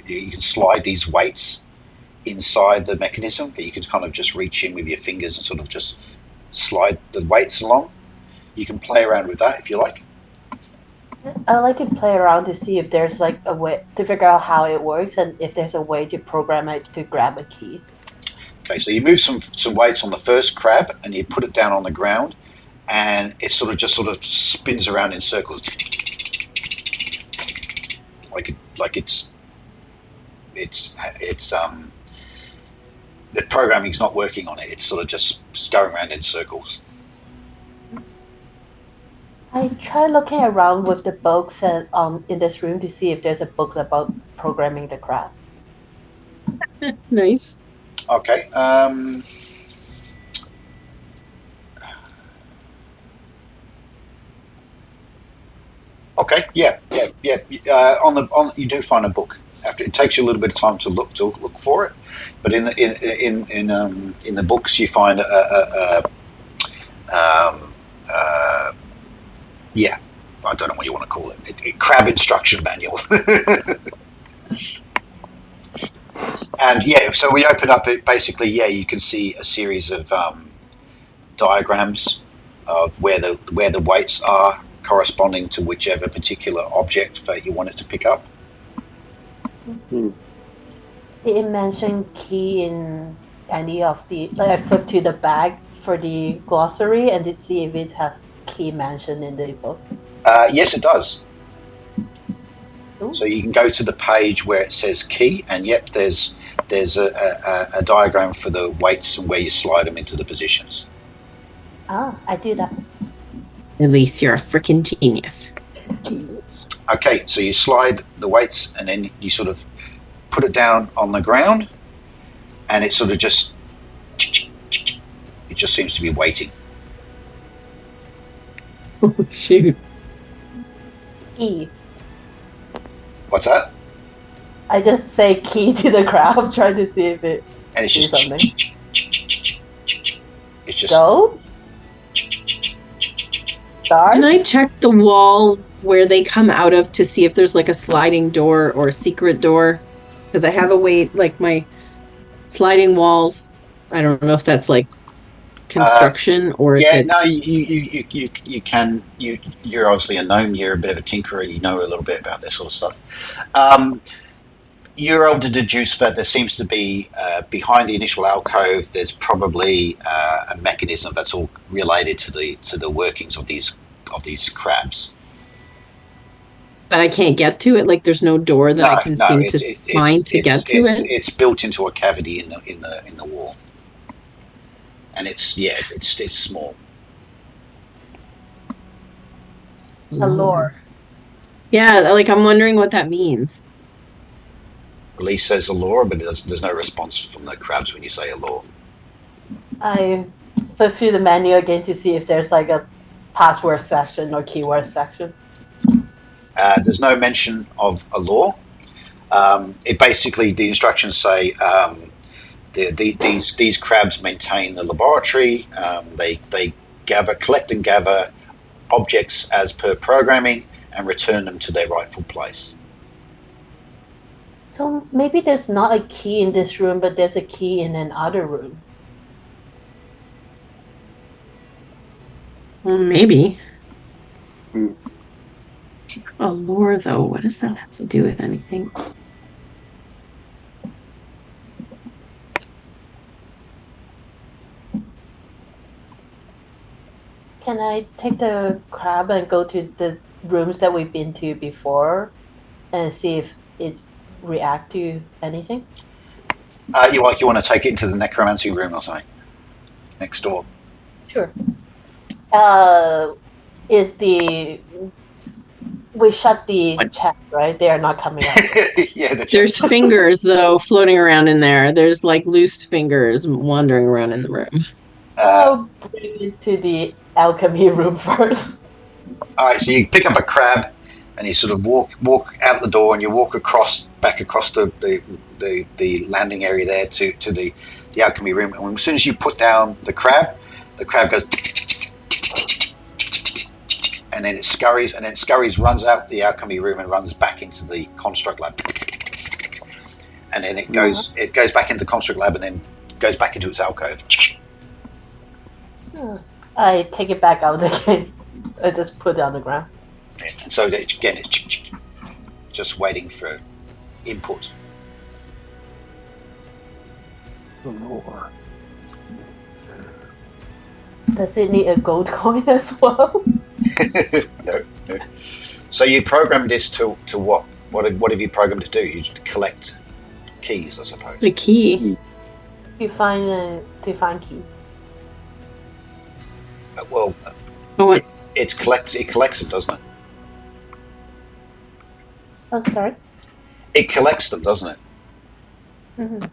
You can slide these weights inside the mechanism, but you can kind of just reach in with your fingers and sort of just slide the weights along. You can play around with that if you like. I like to play around to see if there's like a way to figure out how it works and if there's a way to program it to grab a key. Okay, so you move some weights on the first crab and you put it down on the ground, and it sort of spins around in circles, like it's the programming's not working on it. It's sort of just going around in circles. I try looking around with the books and in this room to see if there's a book about programming the crab. Nice. Okay. Okay. Yeah. On you do find a book. After it takes you a little bit of time to look for it, but in the books you find yeah, I don't know what you want to call it. A crab instruction manual. And yeah, so we open up it. Basically, yeah, you can see a series of diagrams of where the weights are corresponding to whichever particular object that you wanted to pick up. Hmm. Did it mention key in any of the? Like I flipped to the back for the glossary and to see if it has key mentioned in the book. Yes, it does. Ooh. So you can go to the page where it says key, and yep, there's a diagram for the weights and where you slide them into the positions. Ah, I do that. At least you're a freaking genius. Okay, so you slide the weights and then you sort of put it down on the ground, and it sort of just seems to be waiting. Oh, shoot. Key. What's that? I just say key to the crowd, trying to see if it And it's do just something. It's just Go. Start. Can I check the wall where they come out of to see if there's like a sliding door or a secret door? Because I have a way, like my sliding walls. I don't know if that's like construction or if yeah, it's... no, you can. You're obviously a gnome. You're a bit of a tinkerer. You know a little bit about this sort of stuff. You're able to deduce that there seems to be behind the initial alcove. There's probably a mechanism that's all related to the workings of these crabs. But I can't get to it. Like there's no door that I can seem to find to get to it. It's built into a cavity in the wall, and it's small. Allure. Yeah, like I'm wondering what that means. Elise says allure, but there's no response from the crabs when you say allure. I flip through the menu again to see if there's like a password section or keyword section. There's no mention of allure. It basically, the instructions say these crabs maintain the laboratory. They collect and gather objects as per programming and return them to their rightful place. So maybe there's not a key in this room, but there's a key in another room. Well, maybe. Allure, though, what does that have to do with anything? Can I take the crab and go to the rooms that we've been to before and see if it's react to anything? You want to take it into the necromancy room or something next door? Sure. We shut the chest, right? They are not coming out. Yeah, there's fingers though floating around in there. There's like loose fingers wandering around in the room. I'll bring it to the alchemy room first. All right, so you pick up a crab and you sort of walk out the door and you walk back across the landing area there to the alchemy room. And as soon as you put down the crab goes and then it scurries, runs out the alchemy room and runs back into the construct lab. And then it goes back into the construct lab and then goes back into its alcove. I take it back out again. I just put it on the ground. And so again, it's just waiting for input. Allure. Does it need a gold coin as well? No. So you programmed this to what? What have you programmed to do? You just collect keys, I suppose. The key. To find keys. It collects them, doesn't it? Oh, sorry. It collects them, doesn't it? Mm-hmm.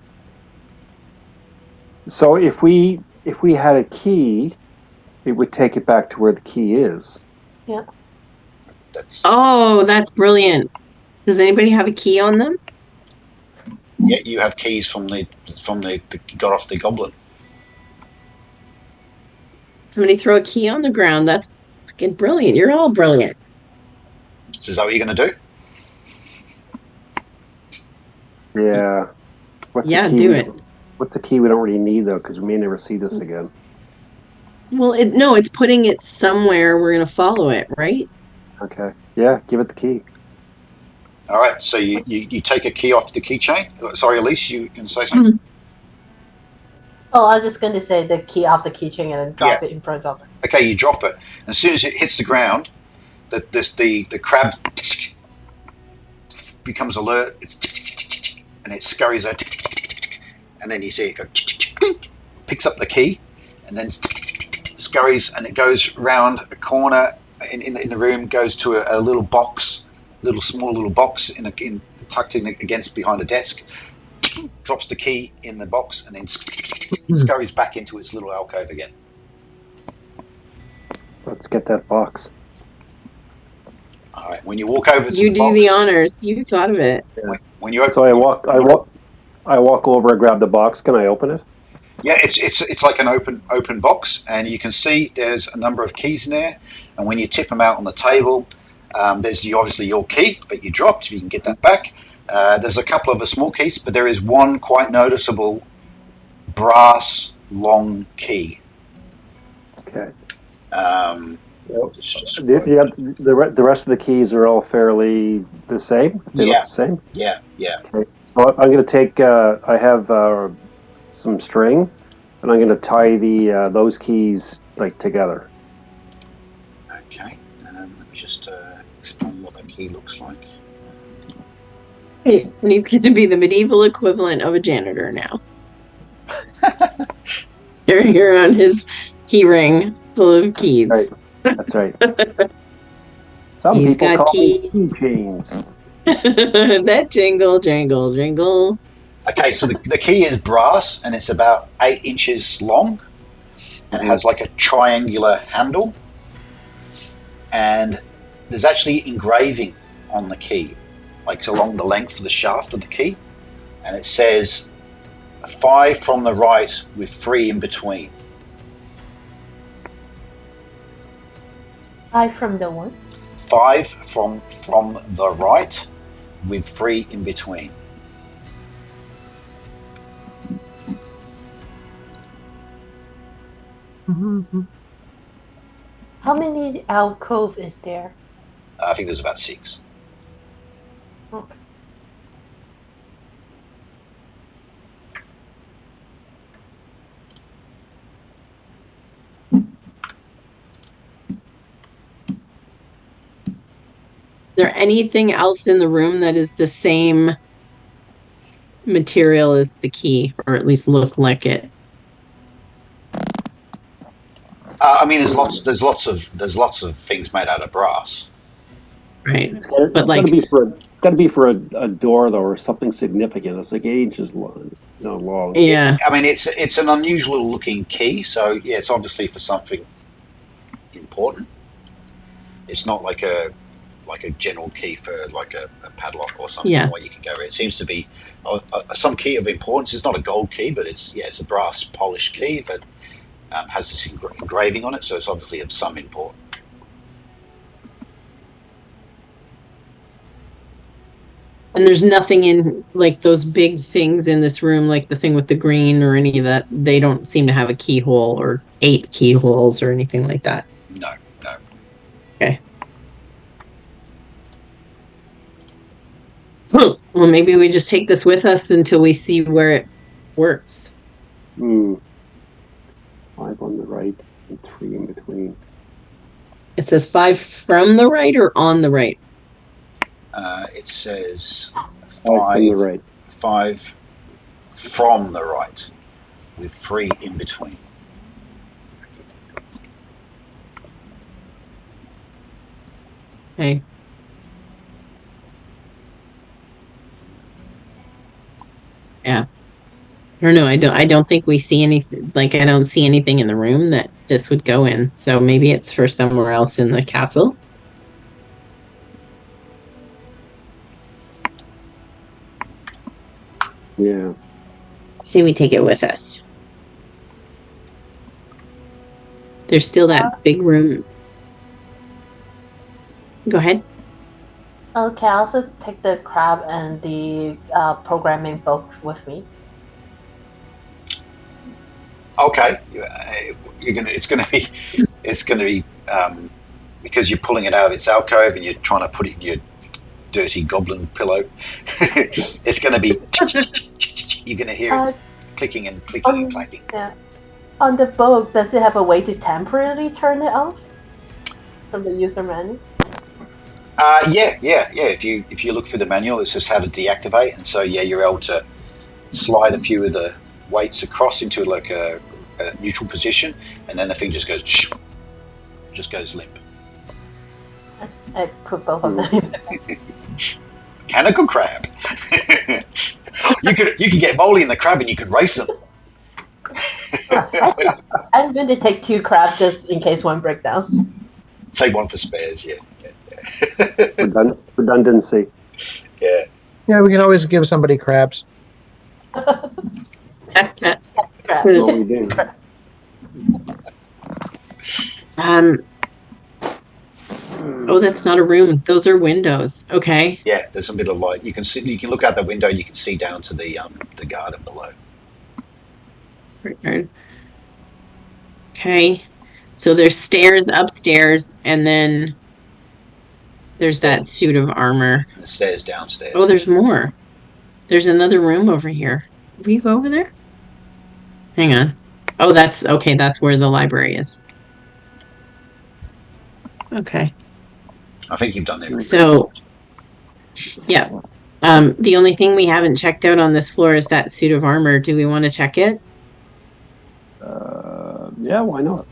So if we had a key, it would take it back to where the key is. Yeah. That's brilliant. Does anybody have a key on them? Yeah, you have keys from the got off the goblin. Somebody throw a key on the ground. That's fucking brilliant. You're all brilliant. So is that what you're going to do? Yeah. Do it. What's the key we don't really need, though, because we may never see this again. Well, it's putting it somewhere. We're going to follow it, right? Okay. Yeah, give it the key. All right, so you take a key off the keychain. Sorry, Elise, you can say something? Mm-hmm. Oh, I was just going to say the key off the keychain and then drop it in front of it. Okay, you drop it. As soon as it hits the ground, the crab becomes alert, and it scurries out, and then you see it go, picks up the key, and then scurries, and it goes round a corner in the room, goes to a little box, small little box tucked in against behind a desk, drops the key in the box, and then scurries back into its little alcove again. Let's get that box. All right. When you walk over to you the box, the honors. You thought of it. Yeah. When you open, so I walk over and grab the box. Can I open it? Yeah, it's like an open box, and you can see there's a number of keys in there. And when you tip them out on the table, there's obviously your key that you dropped. You can get that back. There's a couple of small keys, but there is one quite noticeable brass long key. Okay. The rest of the keys are all fairly the same? They look the same? Yeah. Okay. So I'm going to take, I have some string, and I'm going to tie those keys together. Okay. Let me just explain what that key key looks like. And he's going to be the medieval equivalent of a janitor now. Here on his key ring full of keys. Right. That's right. Some He's people got call me keychains. That jingle, jangle, jingle. Okay, so the key is brass, and it's about 8 inches long. And it has like a triangular handle. And there's actually engraving on the key, like along the length of the shaft of the key. And it says 5 from the right with 3 in between. 5 from the one. 5 from the right with 3 in between. How many alcove is there? I think there's about 6. Okay. Is there anything else in the room that is the same material as the key, or at least look like it? I mean, there's lots of things made out of brass. Right. It's got to be for a door though, or something significant. It's like 8 inches long. Long. Yeah. I mean, it's an unusual looking key, so yeah, it's obviously for something important. It's not like a general key for like a padlock or something where you can go. It seems to be some key of importance. It's not a gold key, but it's a brass polished key that has this engraving on it, so it's obviously of some importance. And there's nothing in like those big things in this room, like the thing with the green or any of that. They don't seem to have a keyhole or 8 keyholes or anything like that. No. Okay. Well, maybe we just take this with us until we see where it works. 5 on the right and 3 in between. It says 5 from the right or on the right? It says 5 from the right. 5 from the right with 3 in between. Okay. Yeah. I don't know. I don't think we see anything. Like, I don't see anything in the room that this would go in. So maybe it's for somewhere else in the castle. Yeah. Say we take it with us. There's still that big room. Go ahead. Okay, I also take the crab and the programming book with me. Okay, it's gonna be because you're pulling it out of its alcove and you're trying to put it in your dirty goblin pillow. It's gonna be you're gonna hear it clicking and clacking. Yeah. On the book, does it have a way to temporarily turn it off from the user manual? Yeah. If you look through the manual, it says how to deactivate, and so you're able to slide a few of the weights across into like a neutral position, and then the thing just goes limp. I put both of them. Mechanical crab. you could get Molly and the crab, and you could race them. I'm going to take 2 crabs just in case one breaks down. Take one for spares, yeah. Redundancy. Yeah. Yeah, we can always give somebody crabs. Crab. Well, we do. Oh, that's not a room. Those are windows. Okay. Yeah, there's a bit of light. You can see. You can look out the window. You can see down to the garden below. Right. Okay. So there's stairs upstairs, and then there's that suit of armor. And the stairs downstairs. Oh, there's more. There's another room over here. Will you go over there? Hang on. Oh, that's okay. That's where the library is. Okay. I think you've done everything. So Yeah. The only thing we haven't checked out on this floor is that suit of armor. Do we want to check it? Yeah, why not?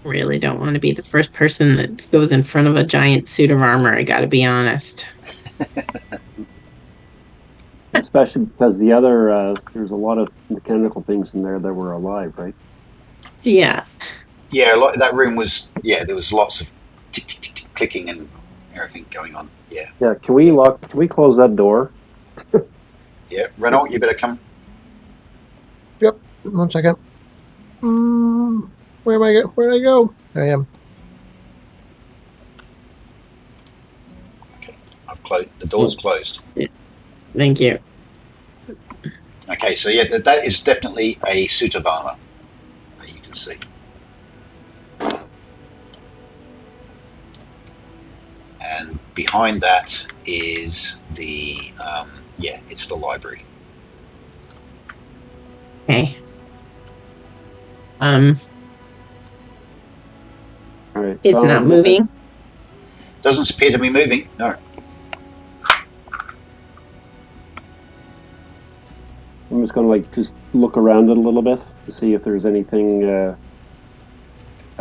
Really don't want to be the first person that goes in front of a giant suit of armor. I got to be honest. Especially because the other, there's a lot of mechanical things in there that were alive, right? Yeah. Yeah, that room was. Yeah, there was lots of tick, tick, tick, tick, clicking and everything going on. Yeah. Yeah. Can we close that door? Yeah, Renault, you better come. Yep. 1 second. Where am I? Where did I go? There I am. Okay, I've closed. The door's closed. Thank you. Okay, so yeah, that is definitely a suit of armor. You can see. And behind that is the it's the library. Okay. All right. It's so- not moving. Doesn't appear to be moving. No. I'm just going to just look around it a little bit to see if there's anything. I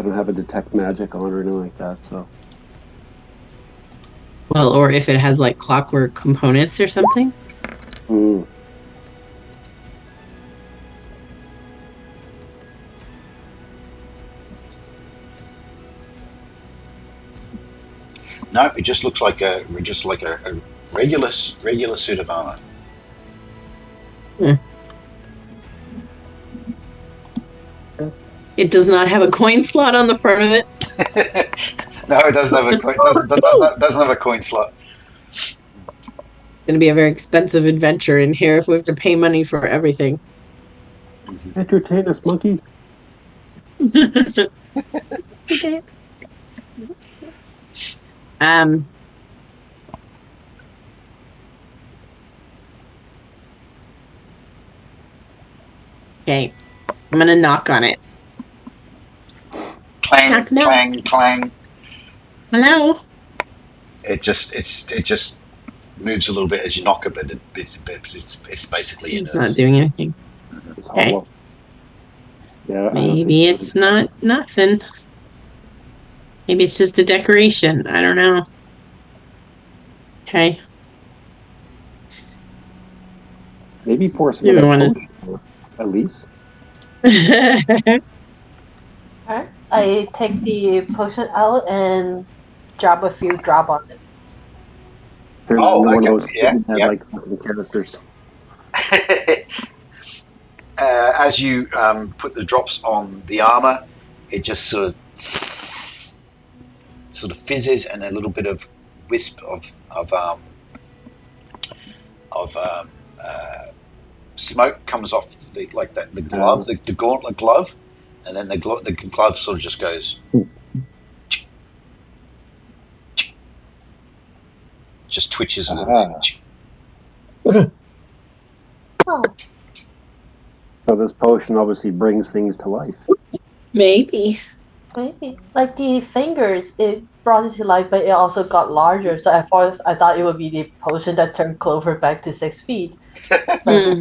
don't have a detect magic on or anything like that, so. Well, or if it has like clockwork components or something. Mm. No, it just looks like a regular suit of armor. It does not have a coin slot on the front of it. No, it doesn't have a coin. Doesn't have a coin slot. It's going to be a very expensive adventure in here if we have to pay money for everything. Entertain us, monkey. Okay. Okay. I'm going to knock on it. Clang, Knock, knock. clang, clang. Hello? It just moves a little bit as you knock it, but it's basically It's not doing anything. It's Okay. hollow. Yeah. I don't Maybe think- it's not nothing. Maybe it's just a decoration. I don't know. Okay. Maybe pour some You of that wanna- potion, at least. Alright. I take the potion out and drop a few drop on it. There's Oh, one okay. of those Yeah, that yeah. like fucking characters. As you put the drops on the armor, it just sort of fizzes, and a little bit of wisp of smoke comes off the glove, the gauntlet glove, and then the glove sort of just goes. Just twitches a little bit. Oh, So this potion obviously brings things to life. Maybe. maybe. Like the fingers, it brought it to life, but it also got larger. So at first, I thought it would be the potion that turned Clover back to 6 feet. Hmm.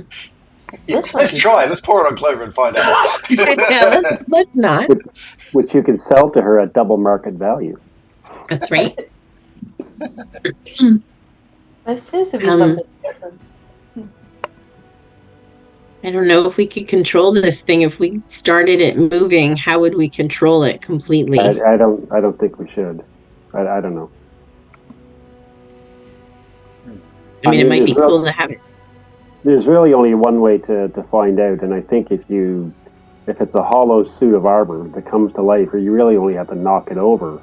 This one Let's try. Let's pour it on Clover and find out. Yeah, let's not. Which you can sell to her at double market value. That's right. It seems to be Um, something different. I don't know if we could control this thing. If we started it moving, how would we control it completely? I don't think we should. I don't know. I mean, it might be it's real- cool to have it. There's really only one way to find out, and I think if it's a hollow suit of armor that comes to life, or you really only have to knock it over,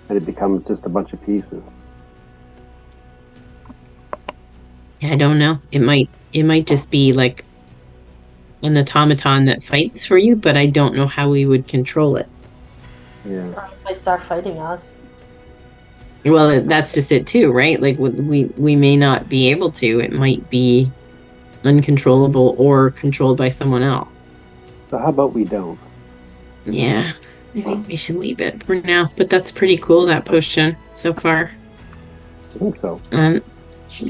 and it becomes just a bunch of pieces. I don't know. It might just be like an automaton that fights for you, but I don't know how we would control it. Yeah. Or it might start fighting us. Well, that's just it too, right? Like we may not be able to. It might be uncontrollable or controlled by someone else. So how about we don't? Yeah, I think we should leave it for now. But that's pretty cool, that potion so far. I think so.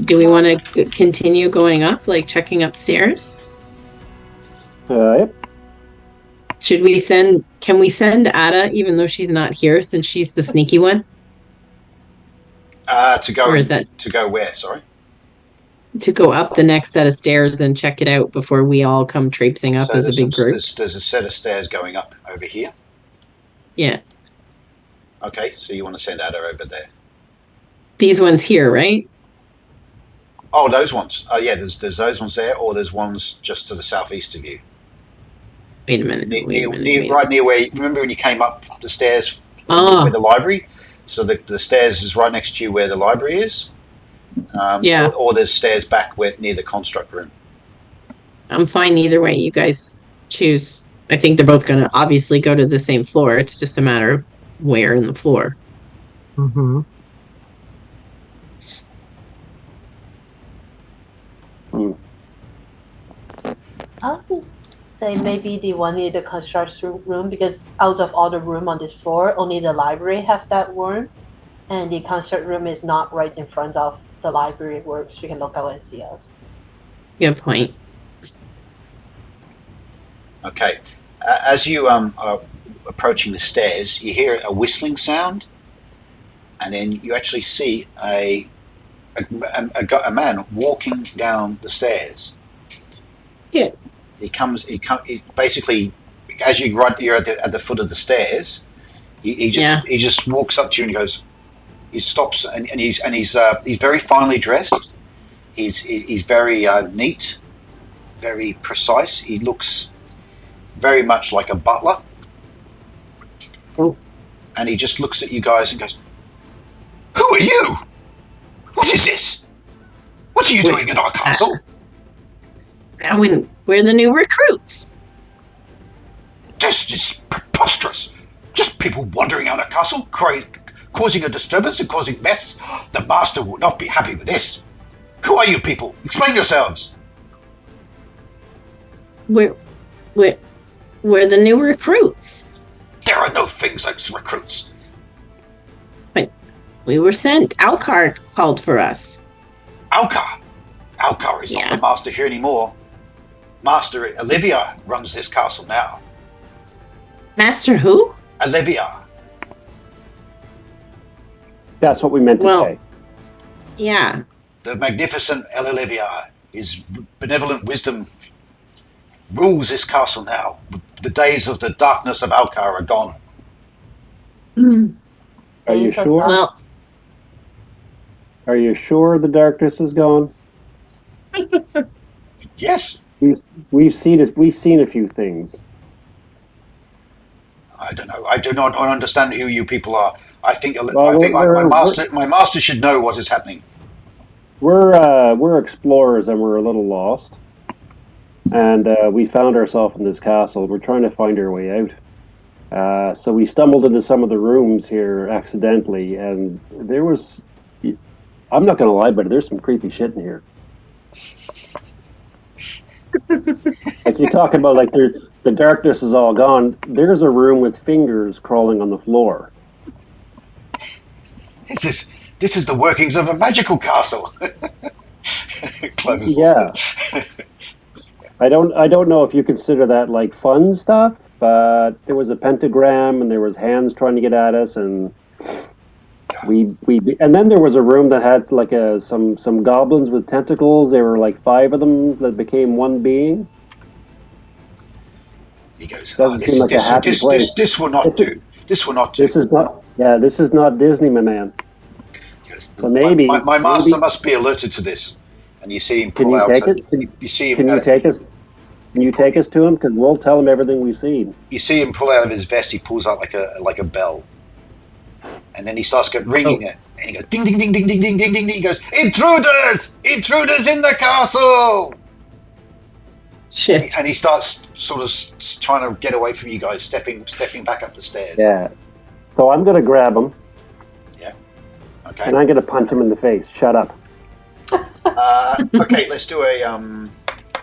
Do we want to continue going up, like checking upstairs? Yep. Can we send Ada, even though she's not here, since she's the sneaky one? To go Or is that to go where? Sorry. to go up the next set of stairs and check it out before we all come traipsing up So as a big group? There's a set of stairs going up over here. Yeah. Okay, so you want to send Ada over there? These ones here, right? Oh, those ones. Oh, yeah. There's those ones there, or there's ones just to the southeast of you. Wait a minute. Right near where. Remember when you came up the stairs Oh. with the library? So the stairs is right next to you where the library is. Yeah. Or there's stairs back near the construct room. I'm fine either way. You guys choose. I think they're both going to obviously go to the same floor. It's just a matter of where in the floor. Mm-hmm. I would say maybe the one near the construction room, because out of all the room on this floor, only the library have that room, and the construct room is not right in front of the library where she can look out and see us. Good point. Okay. As you are approaching the stairs, you hear a whistling sound, and then you actually see a man walking down the stairs. Yeah. He basically, as you're at the foot of the stairs, he just walks up to you and he goes. He stops and he's very finely dressed. He's very neat, very precise. He looks very much like a butler. Oh. And he just looks at you guys and goes, "Who are you? What is this? What are you doing in our castle?" We're the new recruits. This is preposterous. Just people wandering out of castle, causing a disturbance and causing mess. The master will not be happy with this. Who are you people? Explain yourselves. We're the new recruits. There are no things like recruits. But we were sent. Alcar called for us. Alcar is not the master here anymore. Master Olivia runs this castle now. Master who? Olivia. That's what we meant to say. Yeah. The magnificent Olivia, his benevolent wisdom rules this castle now. The days of the darkness of Alcar are gone. Are you sure? Well, Are you sure the darkness is gone? Yes. We've seen a few things. I don't know. I do not understand who you people are. I think my master should know what is happening. We're explorers and we're a little lost, and we found ourselves in this castle. We're trying to find our way out. So we stumbled into some of the rooms here accidentally, and there was. I'm not going to lie, but there's some creepy shit in here. Like you're talking about, like the darkness is all gone. There's a room with fingers crawling on the floor. This is the workings of a magical castle. Yeah. I don't know if you consider that like fun stuff, but there was a pentagram and there was hands trying to get at us, and and then there was a room that had like some goblins with tentacles. There were like 5 of them that became one being. He goes, doesn't seem like a happy place. This will not do. This will not do. This is not. Yeah, this is not Disney, my man. So maybe my master must be alerted to this. And you see him pull out. Can you take us? Can you take us to him? Because we'll tell him everything we've seen. You see him pull out of his vest. He pulls out like a bell, and then he starts ringing it. And he goes ding ding ding ding ding ding ding ding. He goes, "Intruders! Intruders in the castle!" Shit. And he starts sort of trying to get away from you guys, stepping back up the stairs. Yeah. So I'm gonna grab him. Yeah. Okay. And I'm gonna punch him in the face. Shut up. Okay, let's do a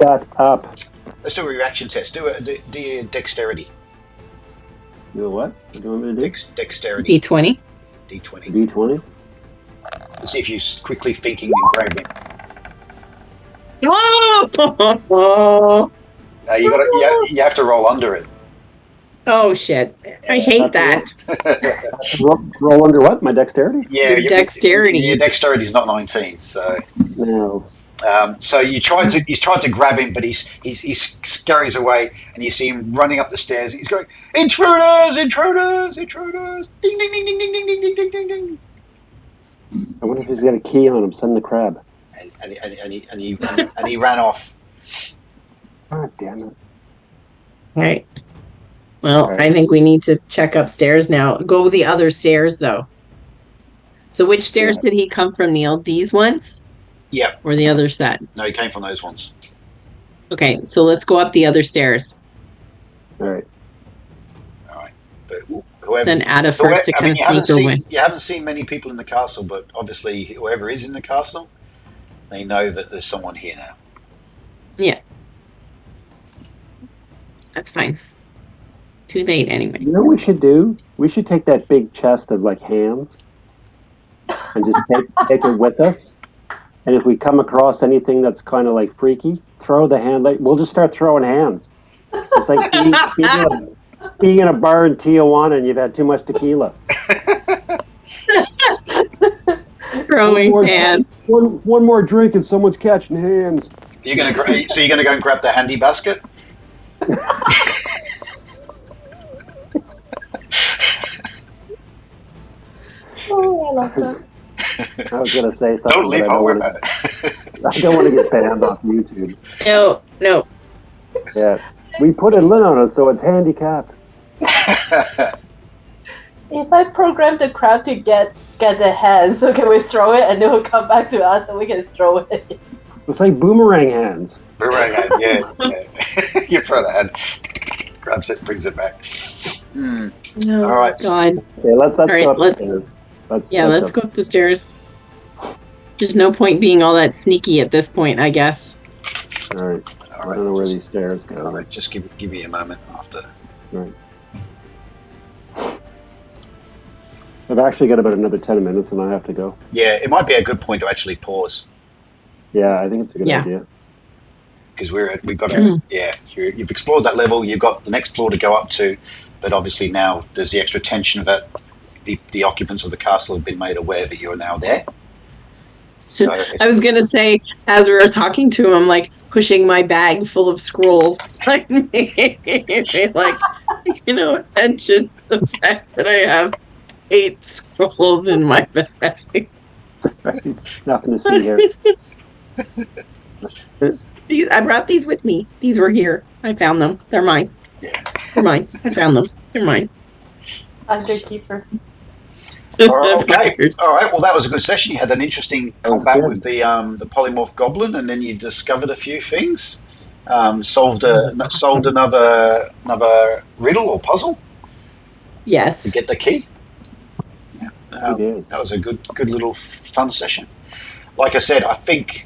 Shut up. Let's do a reaction test. Do your dexterity. You know what? What do you want me to do? Dexterity. D20. D20. D20? See if you're quickly thinking and grabbing. Oh! No, you have to roll under it. Oh shit! I hate that. Roll under what? My dexterity? Yeah, Your dexterity. Your dexterity is not 19, so. No. So you tried to grab him, but he scurries away, and you see him running up the stairs. He's going, "Intruders! Intruders! Intruders! Ding ding ding ding ding ding ding ding ding ding." I wonder if he's got a key on him. Send the crab. And he ran off. God damn it. All right. Well, All right. I think we need to check upstairs now. Go the other stairs, though. So which stairs did he come from, Neil? These ones? Yeah. Or the other set? No, he came from those ones. Okay, so let's go up the other stairs. All right. But whoever, Send Ada first to kind of sneak her way. You haven't seen many people in the castle, but obviously whoever is in the castle, they know that there's someone here now. Yeah. That's fine. Too late anyway. You know what we should do? We should take that big chest of like hands and just take it with us. And if we come across anything that's kind of like freaky, throw the hand. Like we'll just start throwing hands. It's like being in a bar in Tijuana and you've had too much tequila. Throwing hands. One more drink and someone's catching hands. You're gonna go and grab the handy basket. Oh, I love that. I was gonna say something. Don't leave. I'll worry about it. I don't want to get banned off YouTube. No. Yeah, we put a lid on it so it's handicapped. If I program the crab to get the hands, so can we throw it and it will come back to us and we can throw it? It's like boomerang hands. Boomerang hand, yeah. You throw the hand, grabs it, brings it back. No. All right. God. Okay, let's All right, go up the let's- stairs. Let's go up the stairs. There's no point being all that sneaky at this point, I guess. All right. I don't know where these stairs go. All right, just give me a moment after. Right. I've actually got about another 10 minutes and I have to go. Yeah, it might be a good point to actually pause Yeah, I think it's a good Yeah. idea. because we've got to. Yeah, you've explored that level. You've got the next floor to go up to, but obviously now there's the extra tension that the occupants of the castle have been made aware that you're now there. So I was gonna say, as we were talking to him, like pushing my bag full of scrolls, like, attention to the fact that I have 8 scrolls in my bag. Right? Nothing to see here. I brought these with me. These were here. I found them. They're mine. Yeah. They're mine. I found them. They're mine. Underkeeper. Okay. All right. Well, that was a good session. You had an interesting combat good. with the polymorphed goblin, and then you discovered a few things. Solved another riddle or puzzle Yes. to get the key. Yeah. We did. That was a good little fun session. Like I said, I think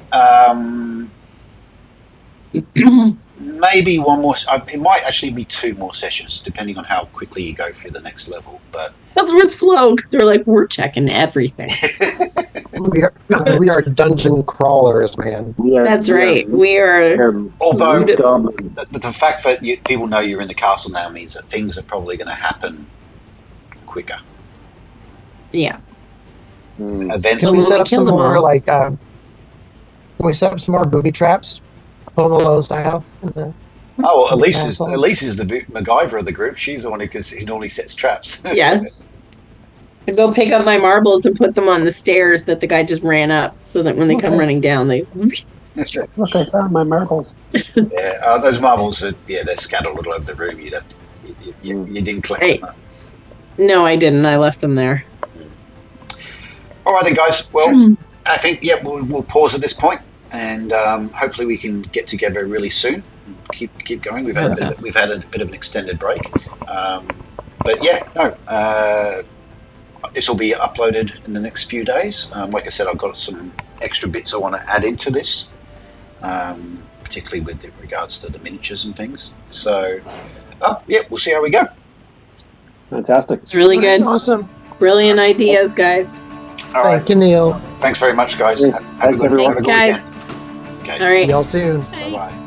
maybe one more. It might actually be 2 more sessions, depending on how quickly you go through the next level. But Because we're slow, because we're checking everything. We are dungeon crawlers, man. That's right. We are. although goblins. the fact that people know you're in the castle now means that things are probably going to happen quicker. Yeah. Events. Can we set up kill some them more all. can we set up some more booby traps, Home Alone style? In the, Oh, well, in the Elise castle? is the MacGyver of the group. She's the one who normally sets traps. Yes. I go pick up my marbles and put them on the stairs that the guy just ran up, so that when they come Okay. running down, they. Look, I found my marbles. Yeah, those marbles, they're scattered all over the room. You didn't collect Hey. them. No, I didn't. I left them there. All right, then, guys. Well, I think we'll pause at this point, and hopefully we can get together really soon. Keep going. We've had a bit of an extended break, but this will be uploaded in the next few days. Like I said, I've got some extra bits I want to add into this. particularly with regards to the miniatures and things. So, yeah, we'll see how we go. Fantastic. It's really good. Awesome. Brilliant ideas, guys. All right. Thank you, Neil. Thanks very much, guys. Thanks, everyone. Thanks, guys. Okay. All See right. y'all soon. Bye-bye.